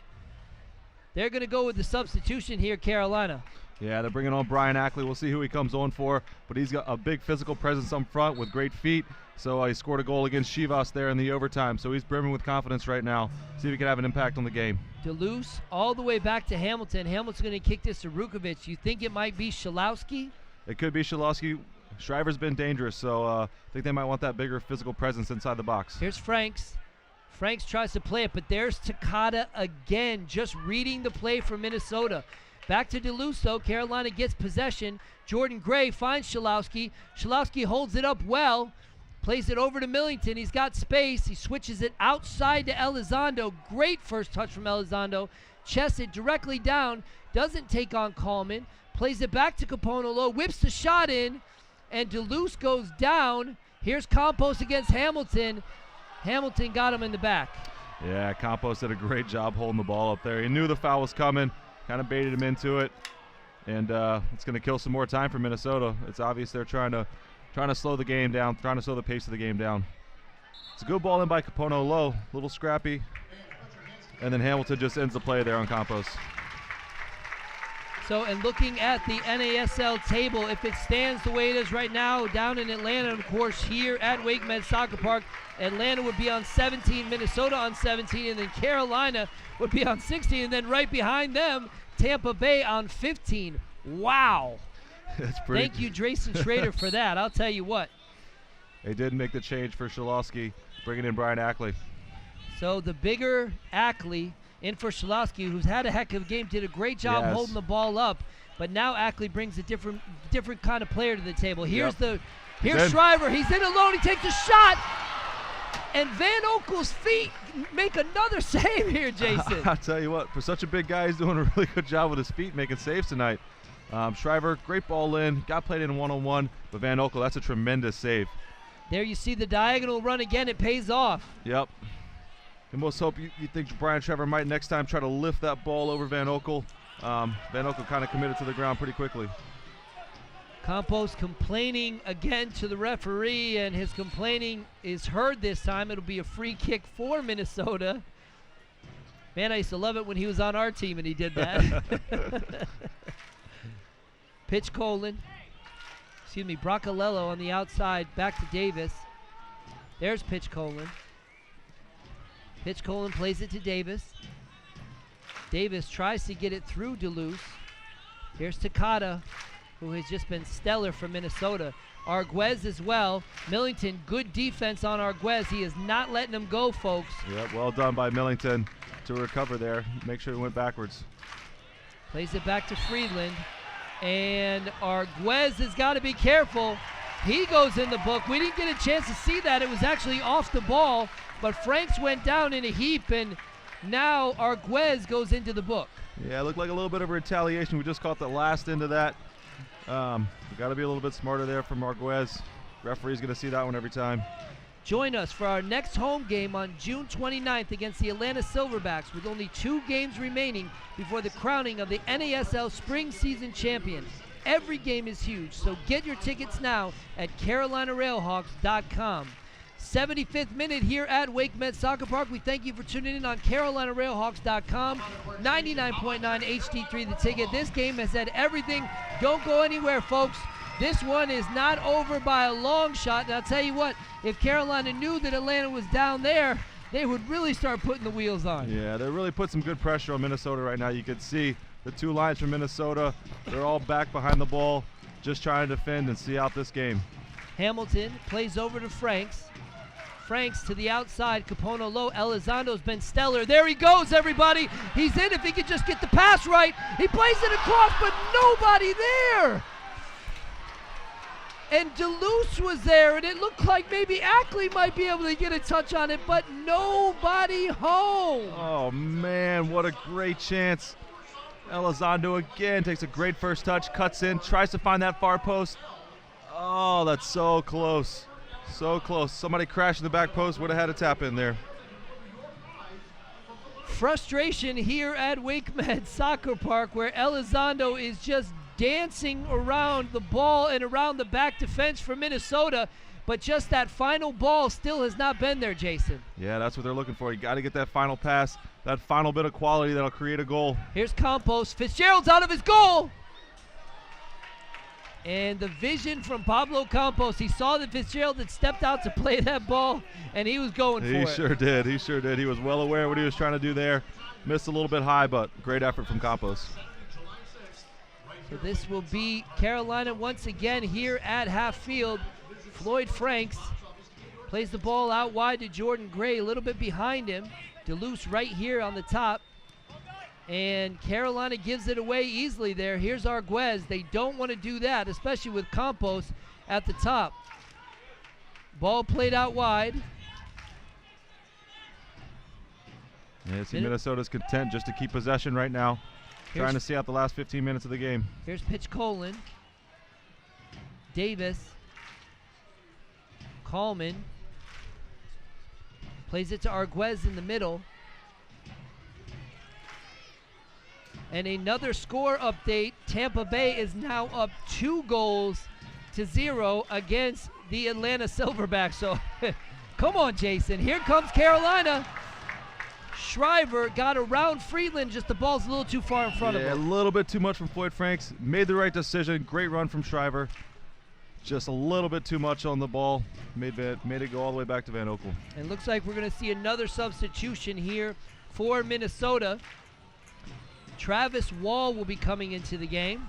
they're going to go with the substitution here, Carolina. Yeah, they're bringing on Brian Ackley. We'll see who he comes on for, but he's got a big physical presence up front with great feet. So he scored a goal against Chivas there in the overtime. So he's brimming with confidence right now. See if he can have an impact on the game. DeLuce all the way back to Hamilton. Hamilton's going to kick this to Rukovic. You think it might be Shalowski? It could be Shalowski. Shriver's been dangerous, so I think they might want that bigger physical presence inside the box. Here's Franks. Franks tries to play it, but there's Takata again, just reading the play for Minnesota. Back to DeLuce, though. Carolina gets possession. Jordan Gray finds Shalowski. Shalowski holds it up well. Plays it over to Millington. He's got space. He switches it outside to Elizondo. Great first touch from Elizondo. Chests it directly down. Doesn't take on Coleman. Plays it back to Capono Low. Whips the shot in. And DeLuce goes down. Here's Campos against Hamilton. Hamilton got him in the back. Yeah, Campos did a great job holding the ball up there. He knew the foul was coming. Kind of baited him into it, and it's going to kill some more time for Minnesota. It's obvious they're trying to slow the game down, trying to slow the pace of the game down. It's a good ball in by Capono Low, a little scrappy, and then Hamilton just ends the play there on Campos. So, and looking at the NASL table, if it stands the way it is right now down in Atlanta, of course, here at Wake Med Soccer Park, Atlanta would be on 17, Minnesota on 17, and then Carolina would be on 16, and then right behind them, Tampa Bay on 15. Wow. That's pretty. Thank you, Drayson Schrader, for that. I'll tell you what. They did make the change for Shalowski, bringing in Brian Ackley. So the bigger Ackley in for Schilowski, who's had a heck of a game, did a great job holding the ball up. But now Ackley brings a different kind of player to the table. Here's Shriver. He's in alone. He takes a shot. And Van Oekel's feet make another save here, Jason. I'll tell you what, for such a big guy, he's doing a really good job with his feet making saves tonight. Shriver, great ball in, got played in one-on-one, but Van Oekel, that's a tremendous save. There you see the diagonal run again. It pays off. Yep. And most hope you think Brian Shriver might next time try to lift that ball over Van Oekel. Van Oekel kind of committed to the ground pretty quickly. Campos complaining again to the referee, and his complaining is heard this time. It'll be a free kick for Minnesota. Man, I used to love it when he was on our team and he did that. Pitch Bracalello on the outside, back to Davis. There's Pitch Colin. Pitch Colin plays it to Davis. Davis tries to get it through Duluth. Here's Takata, who has just been stellar for Minnesota. Arguez as well. Millington, good defense on Arguez. He is not letting him go, folks. Yep, well done by Millington to recover there. Make sure he went backwards. Plays it back to Friedland. And Arguez has got to be careful. He goes in the book. We didn't get a chance to see that. It was actually off the ball, but Franks went down in a heap, and now Arguez goes into the book. Yeah, it looked like a little bit of a retaliation. We just caught the last end of that. We got to be a little bit smarter there from Arguez. Referee's going to see that one every time. Join us for our next home game on June 29th against the Atlanta Silverbacks, with only 2 games remaining before the crowning of the NASL Spring Season Champion. Every game is huge, so get your tickets now at CarolinaRailHawks.com. 75th minute here at WakeMed Soccer Park. We thank you for tuning in on CarolinaRailHawks.com. 99.9 HD3 the ticket. This game has had everything. Don't go anywhere, folks. This one is not over by a long shot. And I'll tell you what, if Carolina knew that Atlanta was down there, they would really start putting the wheels on. Yeah, they really put some good pressure on Minnesota right now. You could see the 2 lines from Minnesota. They're all back behind the ball, just trying to defend and see out this game. Hamilton plays over to Franks. Franks to the outside, Capono low. Elizondo's been stellar. There he goes, everybody. He's in if he could just get the pass right. He plays it across, but nobody there. And Duluth was there, and it looked like maybe Ackley might be able to get a touch on it, but nobody home. Oh, man, what a great chance. Elizondo again takes a great first touch, cuts in, tries to find that far post. Oh, that's so close. So close. Somebody crashed in the back post, would have had a tap in there. Frustration here at WakeMed Soccer Park, where Elizondo is just dancing around the ball and around the back defense for Minnesota, but just that final ball still has not been there, Jason. Yeah, that's what they're looking for. You got to get that final pass, that final bit of quality that'll create a goal. Here's Campos. Fitzgerald's out of his goal. And the vision from Pablo Campos, he saw that Fitzgerald had stepped out to play that ball, and he was going for it. He sure did. He sure did. He was well aware of what he was trying to do there. Missed a little bit high, but great effort from Campos. So this will be Carolina once again here at half field. Floyd Franks plays the ball out wide to Jordan Gray, a little bit behind him. Duluth right here on the top. And Carolina gives it away easily there. Here's Arguez. They don't want to do that, especially with Campos at the top. Ball played out wide. Yeah, see Minnesota's content just to keep possession right now. Trying to see out the last 15 minutes of the game. Here's Pitch Colin. Davis. Coleman. Plays it to Arguez in the middle. And another score update. Tampa Bay is now up 2-0 against the Atlanta Silverbacks. So come on, Jason. Here comes Carolina. Shriver got around Friedland, just the ball's a little too far in front of him. A little bit too much from Floyd Franks. Made the right decision. Great run from Shriver. Just a little bit too much on the ball. Made it go all the way back to Van Oekel. And looks like we're going to see another substitution here for Minnesota. Travis Wall will be coming into the game.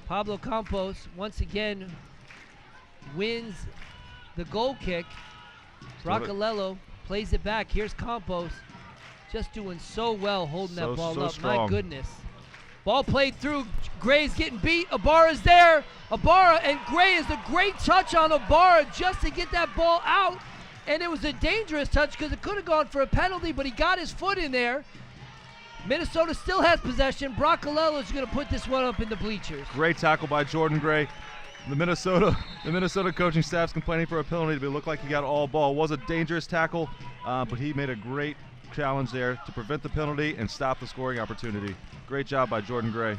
Pablo Campos once again wins the goal kick. Bracalello plays it back. Here's Campos, just doing so well holding that ball up. Strong. My goodness. Ball played through. Gray's getting beat. Ibarra's there. Ibarra and Gray is a great touch on Ibarra just to get that ball out. And it was a dangerous touch because it could have gone for a penalty, but he got his foot in there. Minnesota still has possession. Bracalello's going to put this one up in the bleachers. Great tackle by Jordan Gray. The Minnesota coaching staff's complaining for a penalty, but it looked like he got all ball. It was a dangerous tackle, but he made a great challenge there to prevent the penalty and stop the scoring opportunity. Great job by Jordan Gray.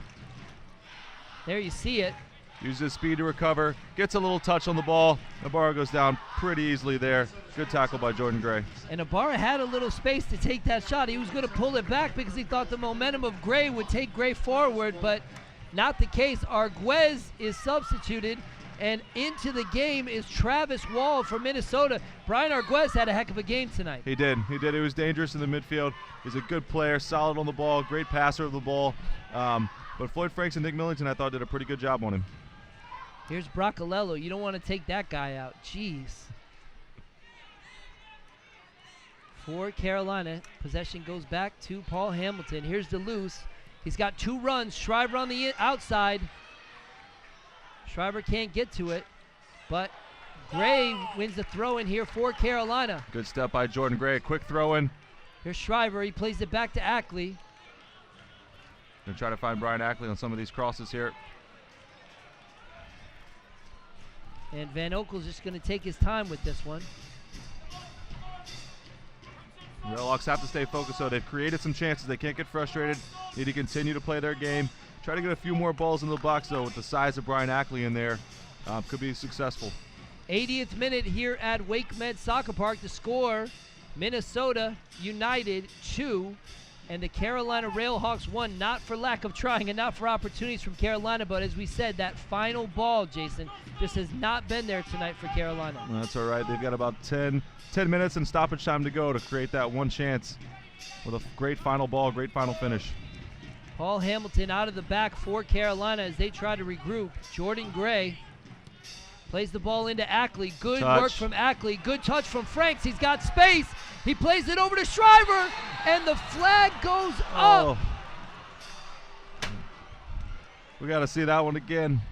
There you see it. Uses his speed to recover, gets a little touch on the ball. Ibarra goes down pretty easily there. Good tackle by Jordan Gray. And Ibarra had a little space to take that shot. He was going to pull it back because he thought the momentum of Gray would take Gray forward, but not the case. Arguez is substituted, and into the game is Travis Wall from Minnesota. Brian Arguez had a heck of a game tonight. He did. He was dangerous in the midfield. He's a good player, solid on the ball, great passer of the ball. But Floyd Franks and Nick Millington, I thought, did a pretty good job on him. Here's Bracalello. You don't want to take that guy out. Jeez. For Carolina, possession goes back to Paul Hamilton. Here's DeLuce. He's got 2 runs. Shriver on the outside. Shriver can't get to it, but Gray wins the throw-in here for Carolina. Good step by Jordan Gray. A quick throw-in. Here's Shriver. He plays it back to Ackley. Gonna try to find Brian Ackley on some of these crosses here. And Van Okel's just going to take his time with this one. RailHawks have to stay focused, so they've created some chances. They can't get frustrated. Need to continue to play their game. Try to get a few more balls into the box, though, with the size of Brian Ackley in there. Could be successful. 80th minute here at Wake Med Soccer Park. The score, Minnesota United 2, and the Carolina RailHawks 1. Not for lack of trying and not for opportunities from Carolina, but as we said, that final ball, Jason, just has not been there tonight for Carolina. That's all right. They've got about 10 minutes and stoppage time to go to create that one chance with a great final ball, great final finish. Paul Hamilton out of the back for Carolina as they try to regroup. Jordan Gray plays the ball into Ackley. Good work from Ackley. Good touch from Franks. He's got space. He plays it over to Shriver, and the flag goes up. We got to see that one again.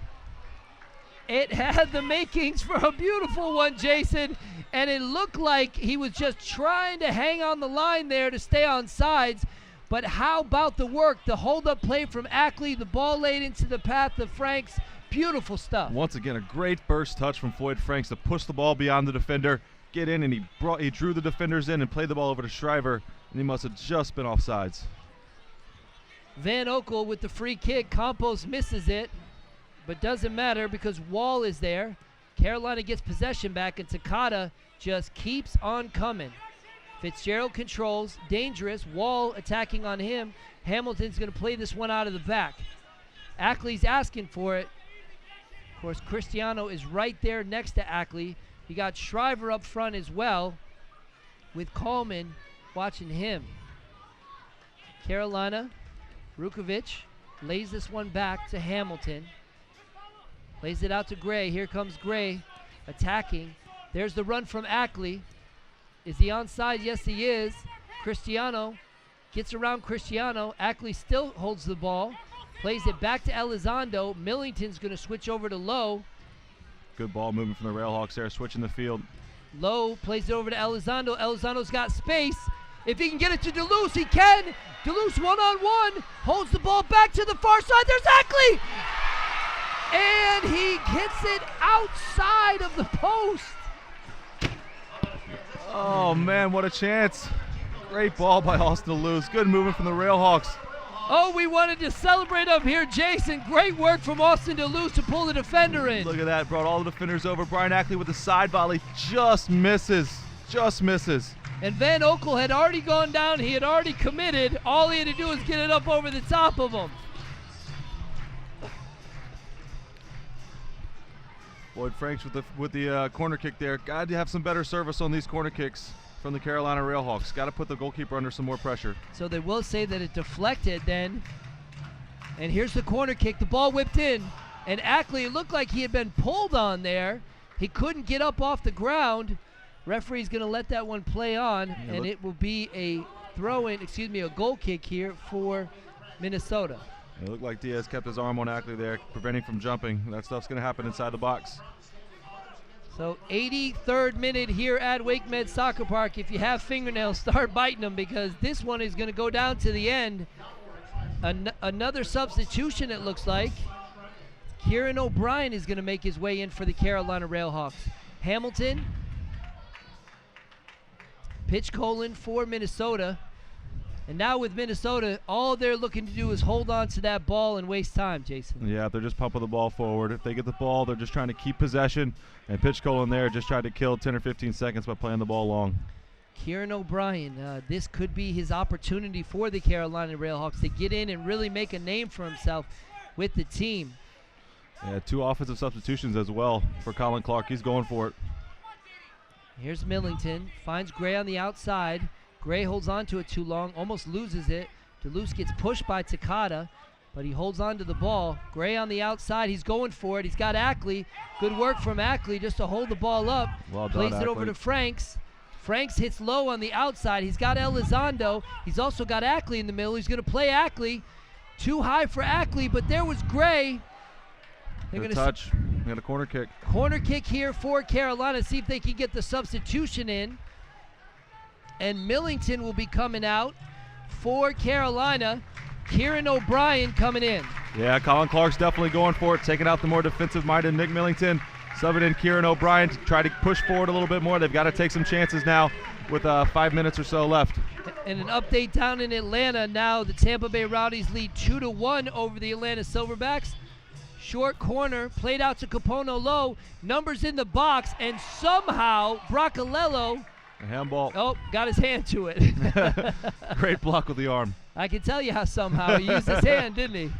It had the makings for a beautiful one, Jason, and it looked like he was just trying to hang on the line there to stay on sides. But how about the work? The hold-up play from Ackley, the ball laid into the path of Franks. Beautiful stuff. Once again, a great burst touch from Floyd Franks to push the ball beyond the defender, get in, and he drew the defenders in and played the ball over to Shriver, and he must have just been offsides. Van Okel with the free kick. Campos misses it, but doesn't matter because Wall is there. Carolina gets possession back, and Takada just keeps on coming. Fitzgerald controls, dangerous. Wall attacking on him. Hamilton's going to play this one out of the back. Ackley's asking for it. Of course, Cristiano is right there next to Ackley. You got Shriver up front as well, with Coleman watching him. Carolina, Rukovic lays this one back to Hamilton. Lays it out to Gray. Here comes Gray attacking. There's the run from Ackley. Is he onside? Yes, he is. Cristiano gets around Cristiano. Ackley still holds the ball. Plays it back to Elizondo. Millington's going to switch over to Lowe. Good ball moving from the RailHawks there, switching the field. Lowe plays it over to Elizondo. Elizondo's got space. If he can get it to DeLuce, he can. DeLuce one-on-one. Holds the ball back to the far side. There's Ackley! And he hits it outside of the post. Oh, man, what a chance. Great ball by Austin DeLuce. Good movement from the RailHawks. Oh, we wanted to celebrate up here, Jason. Great work from Austin DeLuce to pull the defender in. Look at that. Brought all the defenders over. Brian Ackley with the side volley. Just misses. Just misses. And Van Okel had already gone down. He had already committed. All he had to do was get it up over the top of him. Floyd Franks with the corner kick there. Got to have some better service on these corner kicks from the Carolina RailHawks. Got to put the goalkeeper under some more pressure. So they will say that it deflected then. And here's the corner kick. The ball whipped in. And Ackley, it looked like he had been pulled on there. He couldn't get up off the ground. Referee's going to let that one play on, and it will be a a goal kick here for Minnesota. It looked like Diaz kept his arm on Ackley there, preventing from jumping. That stuff's going to happen inside the box. So 83rd minute here at Wake Med Soccer Park. If you have fingernails, start biting them, because this one is going to go down to the end. Another substitution, it looks like. Kieran O'Brien is going to make his way in for the Carolina RailHawks. Hamilton, pitch Colin for Minnesota. And now with Minnesota, all they're looking to do is hold on to that ball and waste time, Jason. Yeah, they're just pumping the ball forward. If they get the ball, they're just trying to keep possession. And pitch Colin there just tried to kill 10 or 15 seconds by playing the ball long. Kieran O'Brien, this could be his opportunity for the Carolina RailHawks to get in and really make a name for himself with the team. Yeah, 2 offensive substitutions as well for Colin Clark. He's going for it. Here's Millington, finds Gray on the outside. Gray holds on to it too long, almost loses it. Duluth gets pushed by Takada, but he holds on to the ball. Gray on the outside, he's going for it. He's got Ackley. Good work from Ackley just to hold the ball up. Well done, Plays it Ackley. over to Franks. Franks hits low on the outside. He's got Elizondo. He's also got Ackley in the middle. He's going to play Ackley. Too high for Ackley, but there was Gray. They're Good going touch. Got a corner kick. Corner kick here for Carolina. See if they can get the substitution in. And Millington will be coming out for Carolina. Kieran O'Brien coming in. Yeah, Colin Clark's definitely going for it, taking out the more defensive-minded Nick Millington. Subbing in Kieran O'Brien to try to push forward a little bit more. They've got to take some chances now with 5 minutes or so left. And an update down in Atlanta. Now the Tampa Bay Rowdies lead 2-1 over the Atlanta Silverbacks. Short corner, played out to Capono Low. Numbers in the box, and somehow Bracalello, A handball. oh, got his hand to it. Great block with the arm. I can tell you how somehow. He used his hand, didn't he?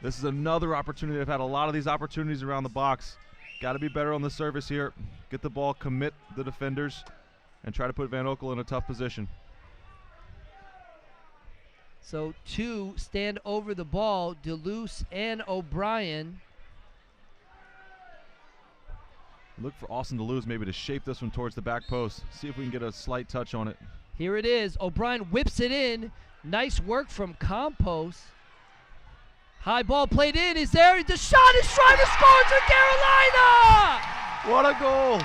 This is another opportunity. They've had a lot of these opportunities around the box. Got to be better on the service here. Get the ball, commit the defenders, and try to put Van Oekel in a tough position. So 2 stand over the ball, Duluth and O'Brien. Look for Austin Duluth maybe to shape this one towards the back post. See if we can get a slight touch on it. Here it is. O'Brien whips it in. Nice work from Campos. High ball played in. Is there? The shot is Shriver scores for Carolina! What a goal!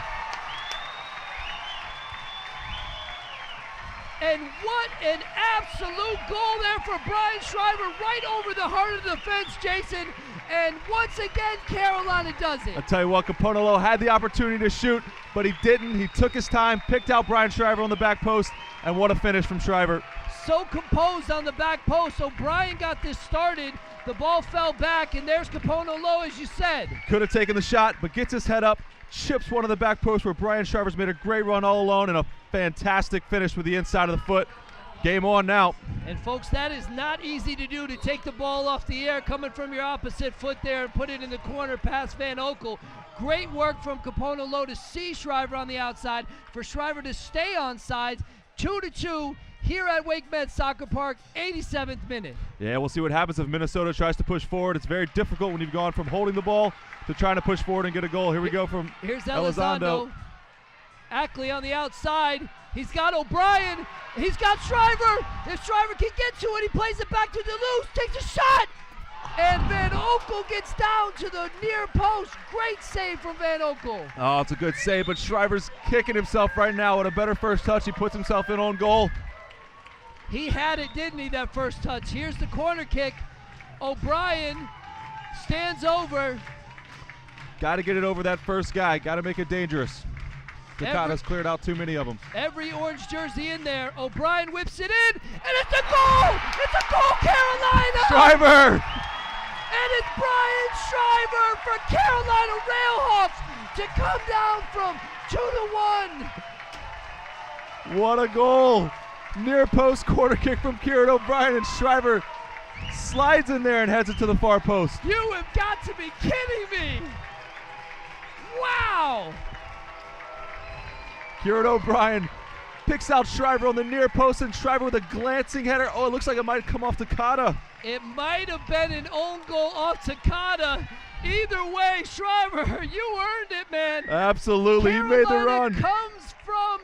And what an absolute goal there for Brian Shriver, right over the heart of the fence, Jason. And once again, Carolina does it. I'll tell you what, Caponolo had the opportunity to shoot, but he didn't. He took his time, picked out Brian Shriver on the back post, and what a finish from Shriver. So composed on the back post. O'Brien got this started. The ball fell back, and there's Capono Low, as you said. Could have taken the shot, but gets his head up, chips one of the back posts where Brian Shriver's made a great run all alone, and a fantastic finish with the inside of the foot. Game on now. And folks, that is not easy to do, to take the ball off the air coming from your opposite foot there and put it in the corner past Van Oekel. Great work from Capono Low to see Shriver on the outside, for Shriver to stay on sides. 2-2 here at Wake Med Soccer Park, 87th minute. Yeah, we'll see what happens if Minnesota tries to push forward. It's very difficult when you've gone from holding the ball to trying to push forward and get a goal. Here we go from Here's Elizondo. Ackley on the outside. He's got O'Brien. He's got Shriver. If Shriver can get to it, he plays it back to Duluth. Takes a shot. And Van Oekel gets down to the near post. Great save from Van Oekel. Oh, it's a good save, but Shriver's kicking himself right now with a better first touch. He puts himself in on goal. He had it, didn't he, that first touch? Here's the corner kick. O'Brien stands over. Got to get it over that first guy. Got to make it dangerous. Takada's cleared out too many of them. Every orange jersey in there. O'Brien whips it in, and it's a goal! It's a goal, Carolina! Shriver! And it's Brian Shriver for Carolina RailHawks to come down from 2-1. What a goal! Near post corner kick from Kieran O'Brien, and Shriver slides in there and heads it to the far post. You have got to be kidding me! Wow! Kieran O'Brien picks out Shriver on the near post, and Shriver with a glancing header. Oh, it looks like it might come off Takada. It might have been an own goal off Takada. Either way, Shriver, you earned it, man. Absolutely, he made the Carolina run. comes from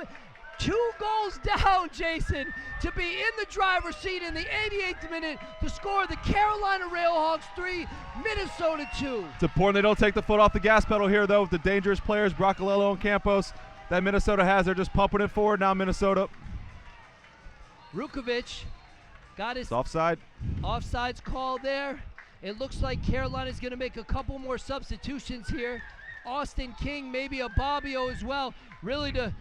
2 goals down, Jason, to be in the driver's seat in the 88th minute to score the Carolina RailHawks 3, Minnesota 2. It's important they don't take the foot off the gas pedal here, though, with the dangerous players, Broccolello and Campos, that Minnesota has. They're just pumping it forward now, Minnesota. Rukovic got his It's offside. offsides call there. It looks like Carolina's going to make a couple more substitutions here. Austin King, maybe a Bobbio as well, really to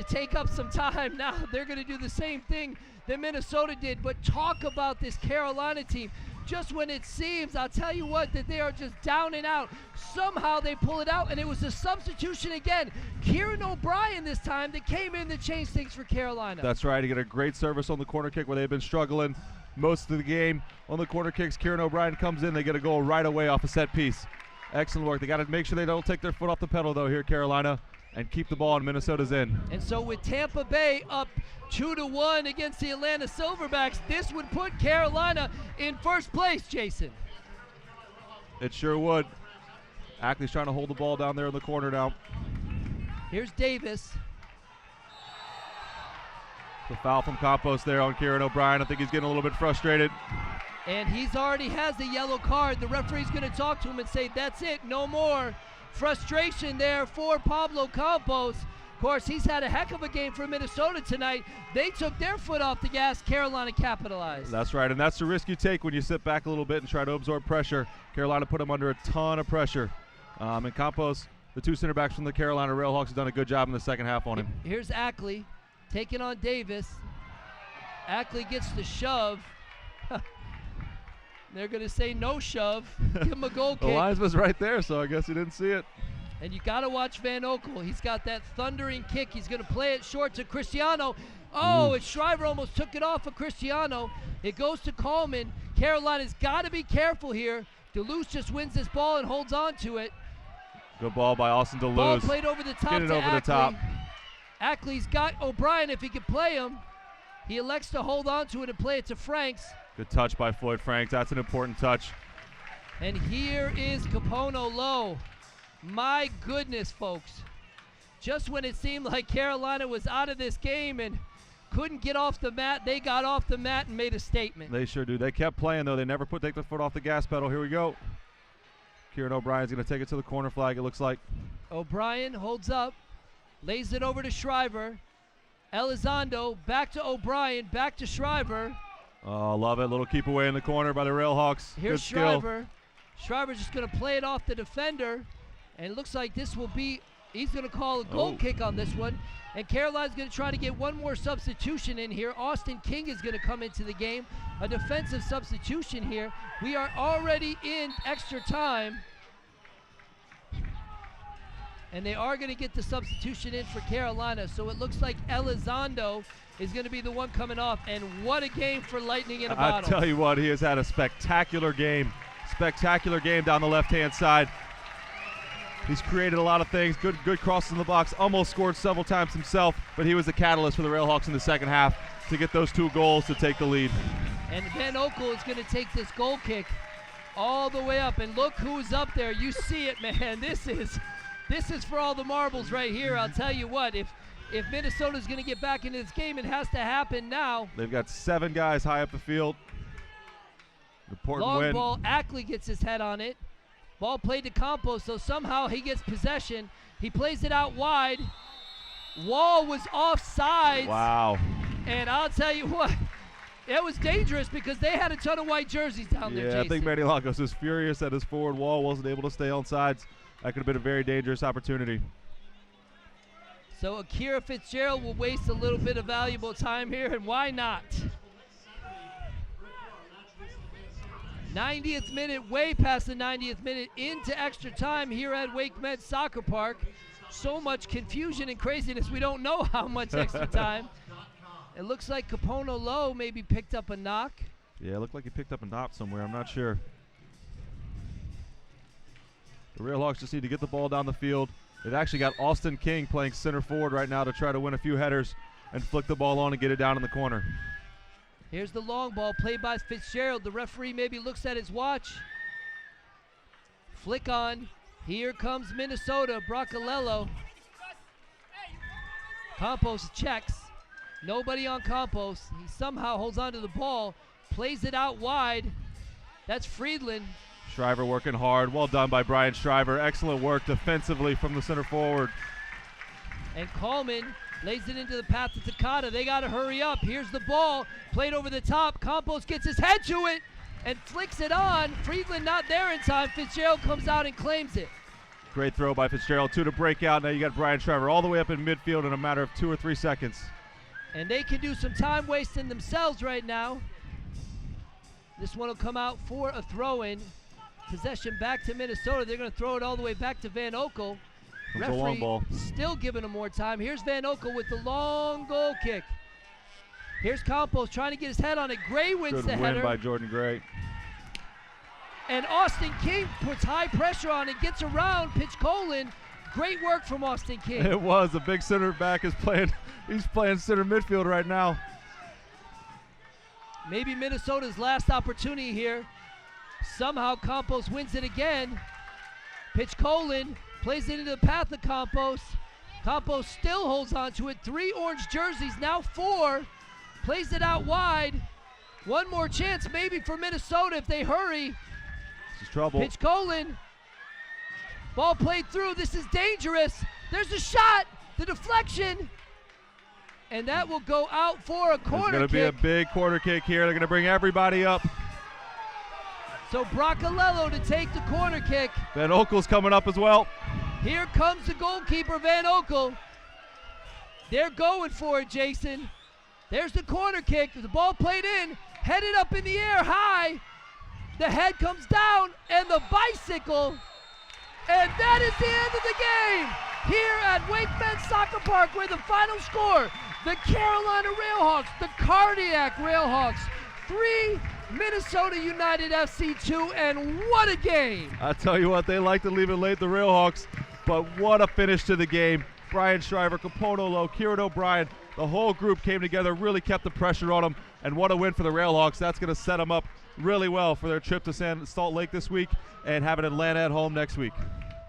take up some time. Now they're going to do the same thing that Minnesota did. But talk about this Carolina team. Just when it seems, I'll tell you what, that they are just down and out, somehow they pull it out, and it was a substitution again. Kieran O'Brien this time that came in to change things for Carolina. That's right. He got a great service on the corner kick where they've been struggling most of the game. On the corner kicks, Kieran O'Brien comes in. They get a goal right away off a set piece. Excellent work. They got to make sure they don't take their foot off the pedal, though, here, Carolina, and keep the ball in Minnesota's end. And so with Tampa Bay up 2-1 against the Atlanta Silverbacks, this would put Carolina in first place, Jason. It sure would. Ackley's trying to hold the ball down there in the corner now. Here's Davis. The foul from Campos there on Kieran O'Brien. I think he's getting a little bit frustrated. And he's already has the yellow card. The referee's going to talk to him and say, that's it, no more. Frustration there for Pablo Campos. Of course, he's had a heck of a game for Minnesota tonight. They took their foot off the gas. Carolina capitalized. That's right, and that's the risk you take when you sit back a little bit and try to absorb pressure. Carolina put them under a ton of pressure. And Campos, the 2 center backs from the Carolina RailHawks, have done a good job in the second half on him. Here's Ackley taking on Davis. Ackley gets the shove. They're going to say no shove. Give him a goal The kick. linesman's right there, so I guess he didn't see it. And you got to watch Van Oekel. He's got that thundering kick. He's going to play it short to Cristiano. Oh, and Shriver almost took it off of Cristiano. It goes to Coleman. Carolina's got to be careful here. Duluth just wins this ball and holds on to it. Good ball by Austin Duluth. Ball played over the top Get it to over Ackley. the top. Ackley's got O'Brien if he can play him. He elects to hold on to it and play it to Franks. Good touch by Floyd Franks. That's an important touch. And here is Capono Low. My goodness, folks. Just when it seemed like Carolina was out of this game and couldn't get off the mat, they got off the mat and made a statement. They sure do. They kept playing, though. They never take their foot off the gas pedal. Here we go. Kieran O'Brien's going to take it to the corner flag, it looks like. O'Brien holds up, lays it over to Shriver. Elizondo back to O'Brien, back to Shriver. Oh, love it. Little keep away in the corner by the RailHawks. Here's Good skill. Shriver. Shriver's just going to play it off the defender. And it looks like this will be, he's going to call a goal kick on this one. And Carolina's going to try to get one more substitution in here. Austin King is going to come into the game. A defensive substitution here. We are already in extra time. And they are going to get the substitution in for Carolina. So it looks like Elizondo is going to be the one coming off. And what a game for Lightning in a I bottle. tell you what, he has had a spectacular game. Spectacular game down the left-hand side. He's created a lot of things. Good crosses in the box. Almost scored several times himself, but he was the catalyst for the RailHawks in the second half to get those 2 goals to take the lead. And Van Oekel is going to take this goal kick all the way up. And look who's up there. You see it, man. This is for all the marbles right here. I'll tell you what, if Minnesota's going to get back into this game, it has to happen now. They've got 7 guys high up the field. Important Long win. ball. Ackley gets his head on it. Ball played to Campos, so somehow he gets possession. He plays it out wide. Wall was offside. Wow. And I'll tell you what, it was dangerous because they had a ton of white jerseys down there, Yeah, Jason. I think Manny Lagos is furious that his forward wall wasn't able to stay on sides. That could have been a very dangerous opportunity. So Akira Fitzgerald will waste a little bit of valuable time here, and why not? 90th minute, way past the 90th minute, into extra time here at Wake Med Soccer Park. So much confusion and craziness, we don't know how much extra time. It looks like Capono Low maybe picked up a knock. Yeah, it looked like he picked up a knock somewhere. I'm not sure. The RailHawks just need to get the ball down the field. They've actually got Austin King playing center forward right now to try to win a few headers and flick the ball on and get it down in the corner. Here's the long ball played by Fitzgerald. The referee maybe looks at his watch. Flick on. Here comes Minnesota. Bracalello. Campos checks. Nobody on Campos. He somehow holds on to the ball. Plays it out wide. That's Friedland. Shriver working hard. Well done by Brian Shriver. Excellent work defensively from the center forward. And Coleman lays it into the path to Takata. They got to hurry up. Here's the ball. Played over the top. Campos gets his head to it and flicks it on. Friedland not there in time. Fitzgerald comes out and claims it. Great throw by Fitzgerald. 2 to break out. Now you got Brian Shriver all the way up in midfield in a matter of 2 or 3 seconds. And they can do some time wasting themselves right now. This one will come out for a throw-in. Possession back to Minnesota. They're going to throw it all the way back to Van Oekel. It's a long ball. Still giving them more time. Here's Van Oekel with the long goal kick. Here's Campos trying to get his head on it. Gray wins Good the win header. by Jordan Gray. And Austin King puts high pressure on it, gets around Pitch Colin. Great work from Austin King. It was. The big center back is playing. He's playing center midfield right now. Maybe Minnesota's last opportunity here. Somehow Campos wins it again. Pitch Colin plays it into the path of Campos. Campos still holds on to it. 3 orange jerseys, now 4. Plays it out wide. One more chance maybe for Minnesota if they hurry. This is trouble. Pitch Colin. Ball played through. This is dangerous. There's a shot. The deflection. And that will go out for a corner kick. It's going to be a big corner kick here. They're going to bring everybody up. So Bracalello to take the corner kick. Van Oekel's coming up as well. Here comes the goalkeeper, Van Oekel. They're going for it, Jason. There's the corner kick. The ball played in, headed up in the air high. The head comes down, and the bicycle. And that is the end of the game. Here at Wake Men's Soccer Park, where the final score, the Carolina RailHawks, the Cardiac RailHawks, 3, Minnesota United FC 2, and what a game! I tell you what, they like to leave it late, the RailHawks, but what a finish to the game. Brian Shriver, Capono Lowe, Kieran O'Brien, the whole group came together, really kept the pressure on them, and what a win for the RailHawks. That's going to set them up really well for their trip to Salt Lake this week and having Atlanta at home next week.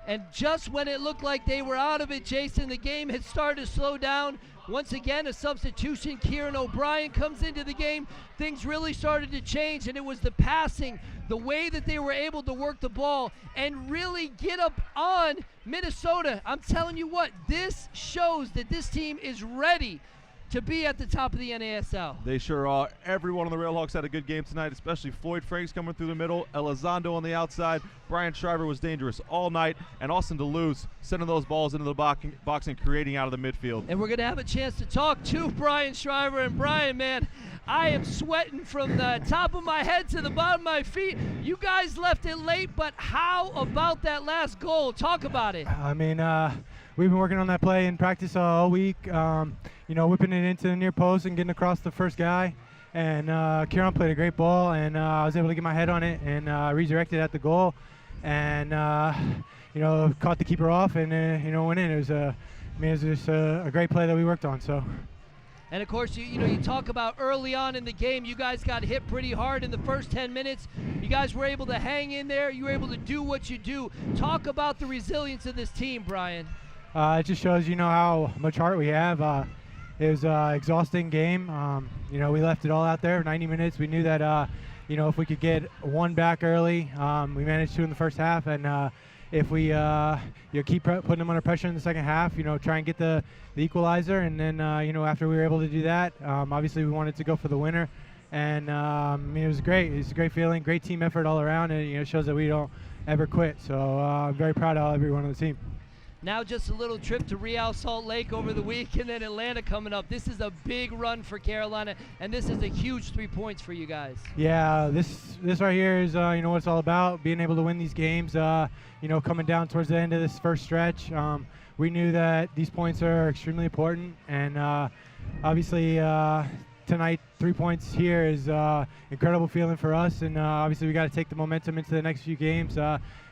And just when it looked like they were out of it, Jason, the game had started to slow down. Once again, a substitution. Kieran O'Brien comes into the game. Things really started to change, and it was the passing, the way that they were able to work the ball and really get up on Minnesota. I'm telling you what, this shows that this team is ready to be at the top of the NASL. They sure are. Everyone on the RailHawks had a good game tonight, especially Floyd Franks coming through the middle, Elizondo on the outside. Brian Shriver was dangerous all night, and Austin DeLuz sending those balls into the box and creating out of the midfield. And we're going to have a chance to talk to Brian Shriver. And Brian, man, I am sweating from the top of my head to the bottom of my feet. You guys left it late, but how about that last goal? Talk about it. I mean, we've been working on that play in practice all week. You know, whipping it into the near post and getting across the first guy. And Kieran played a great ball, and I was able to get my head on it and resurrect it at the goal. And, you know, caught the keeper off and, you know, went in. It was just a great play that we worked on. So. And of course, you talk about early on in the game, you guys got hit pretty hard in the first 10 minutes. You guys were able to hang in there. You were able to do what you do. Talk about the resilience of this team, Brian. It just shows, you know, how much heart we have. It was an exhausting game. You know, we left it all out there, 90 minutes. We knew that, you know, if we could get one back early, we managed to in the first half. And if we you know, keep putting them under pressure in the second half, you know, try and get the equalizer. And then, you know, after we were able to do that, obviously we wanted to go for the winner. And, I mean, it was great. It was a great feeling, great team effort all around. And, you know, it shows that we don't ever quit. So I'm very proud of everyone on the team. Now just a little trip to Real Salt Lake over the week, and then Atlanta coming up. This is a big run for Carolina, and this is a huge 3 points for you guys. Yeah, this right here is you know what it's all about, being able to win these games. You know, coming down towards the end of this first stretch, we knew that these points are extremely important, and obviously tonight 3 points here is incredible feeling for us, and obviously we got to take the momentum into the next few games.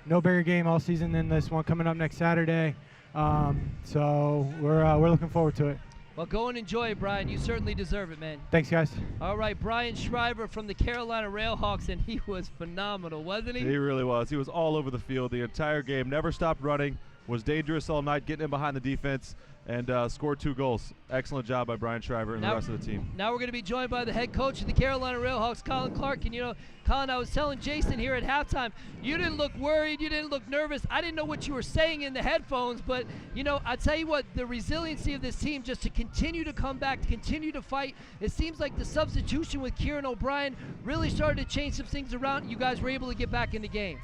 No bigger game all season than this one coming up next Saturday. So we're looking forward to it. Well, go and enjoy it, Brian. You certainly deserve it, man. Thanks, guys. All right, Brian Shriver from the Carolina RailHawks, and he was phenomenal, wasn't he? He really was. He was all over the field the entire game, never stopped running, was dangerous all night, getting in behind the defense, and scored 2 goals. Excellent job by Brian Shriver and the rest of the team. Now we're going to be joined by the head coach of the Carolina RailHawks, Colin Clark. And, you know, Colin, I was telling Jason here at halftime, you didn't look worried, you didn't look nervous. I didn't know what you were saying in the headphones, but, you know, I tell you what, the resiliency of this team just to continue to come back, to continue to fight. It seems like the substitution with Kieran O'Brien really started to change some things around. You guys were able to get back in the game.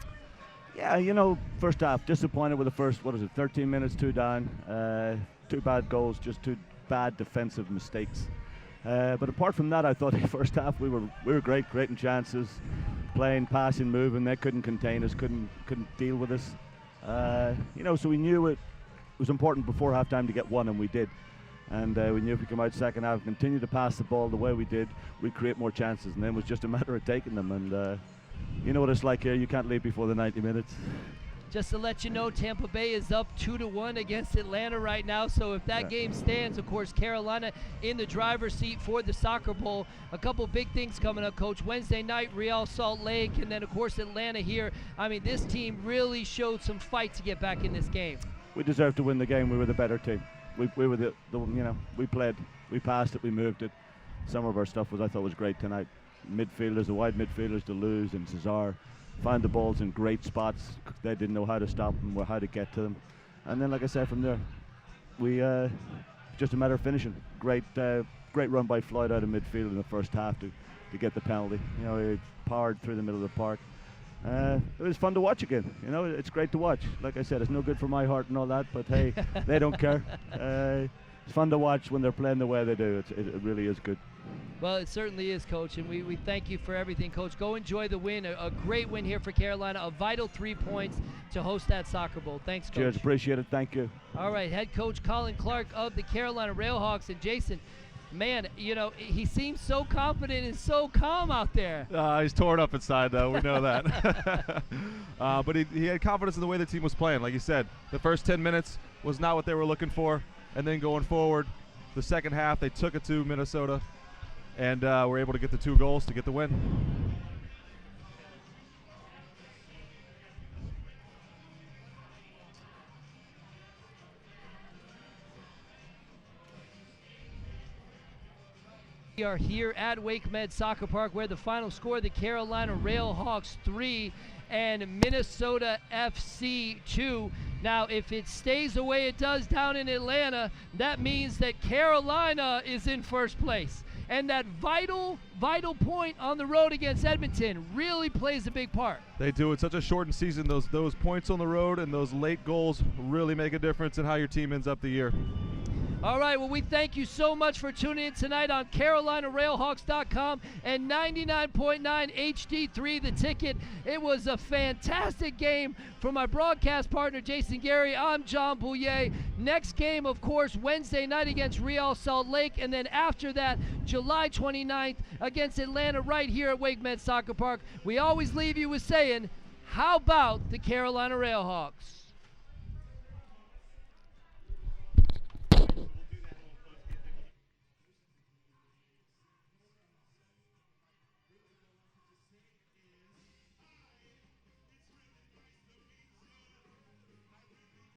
Yeah, you know, first half, disappointed with the first, 13 minutes, 2 down. 2 bad goals, just 2 bad defensive mistakes. But apart from that, I thought the first half we were great, creating chances, playing, passing, moving. They couldn't contain us, couldn't deal with us. You know, so we knew it was important before halftime to get one, and we did. And we knew if we come out second half, continue to pass the ball the way we did, we'd create more chances. And then it was just a matter of taking them. And you know what it's like here. You can't leave before the 90 minutes. Just to let you know, Tampa Bay is up 2-1 against Atlanta right now. So if that game stands, of course, Carolina in the driver's seat for the Soccer Bowl. A couple big things coming up, Coach. Wednesday night, Real Salt Lake, and then, of course, Atlanta here. I mean, this team really showed some fight to get back in this game. We deserved to win the game. We were the better team. We were the you know, we played, we passed it, we moved it. Some of our stuff I thought was great tonight. Midfielders, the wide midfielders, Deleuze and Cesar, found the balls in great spots. They didn't know how to stop them or how to get to them. And then, like I said, from there, we just a matter of finishing. Great run by Floyd out of midfield in the first half to get the penalty. You know, he powered through the middle of the park. It was fun to watch again. You know, it's great to watch. Like I said, it's no good for my heart and all that, but hey, they don't care. It's fun to watch when they're playing the way they do. It really is good. Well, it certainly is, Coach, and we thank you for everything, Coach. Go enjoy the win, a great win here for Carolina, a vital 3 points to host that Soccer Bowl. Thanks, Coach. Cheers, appreciate it, thank you. All right, head coach Colin Clark of the Carolina RailHawks. And Jason, man, you know, he seems so confident and so calm out there. He's torn up inside, though. We know that. But he had confidence in the way the team was playing. Like you said, the first 10 minutes was not what they were looking for. And then going forward, the second half, they took it to Minnesota and were able to get the 2 goals to get the win. We are here at WakeMed Soccer Park, where the final score, the Carolina RailHawks 3 and Minnesota FC 2. Now, if it stays the way it does down in Atlanta, that means that Carolina is in first place. And that vital point on the road against Edmonton really plays a big part. They do. It's such a shortened season. Those points on the road and those late goals really make a difference in how your team ends up the year. All right, well, we thank you so much for tuning in tonight on CarolinaRailHawks.com and 99.9 HD3 The Ticket. It was a fantastic game. For my broadcast partner, Jason Gary, I'm John Bouillet. Next game, of course, Wednesday night against Real Salt Lake, and then after that, July 29th against Atlanta right here at WakeMed Soccer Park. We always leave you with saying, how about the Carolina RailHawks?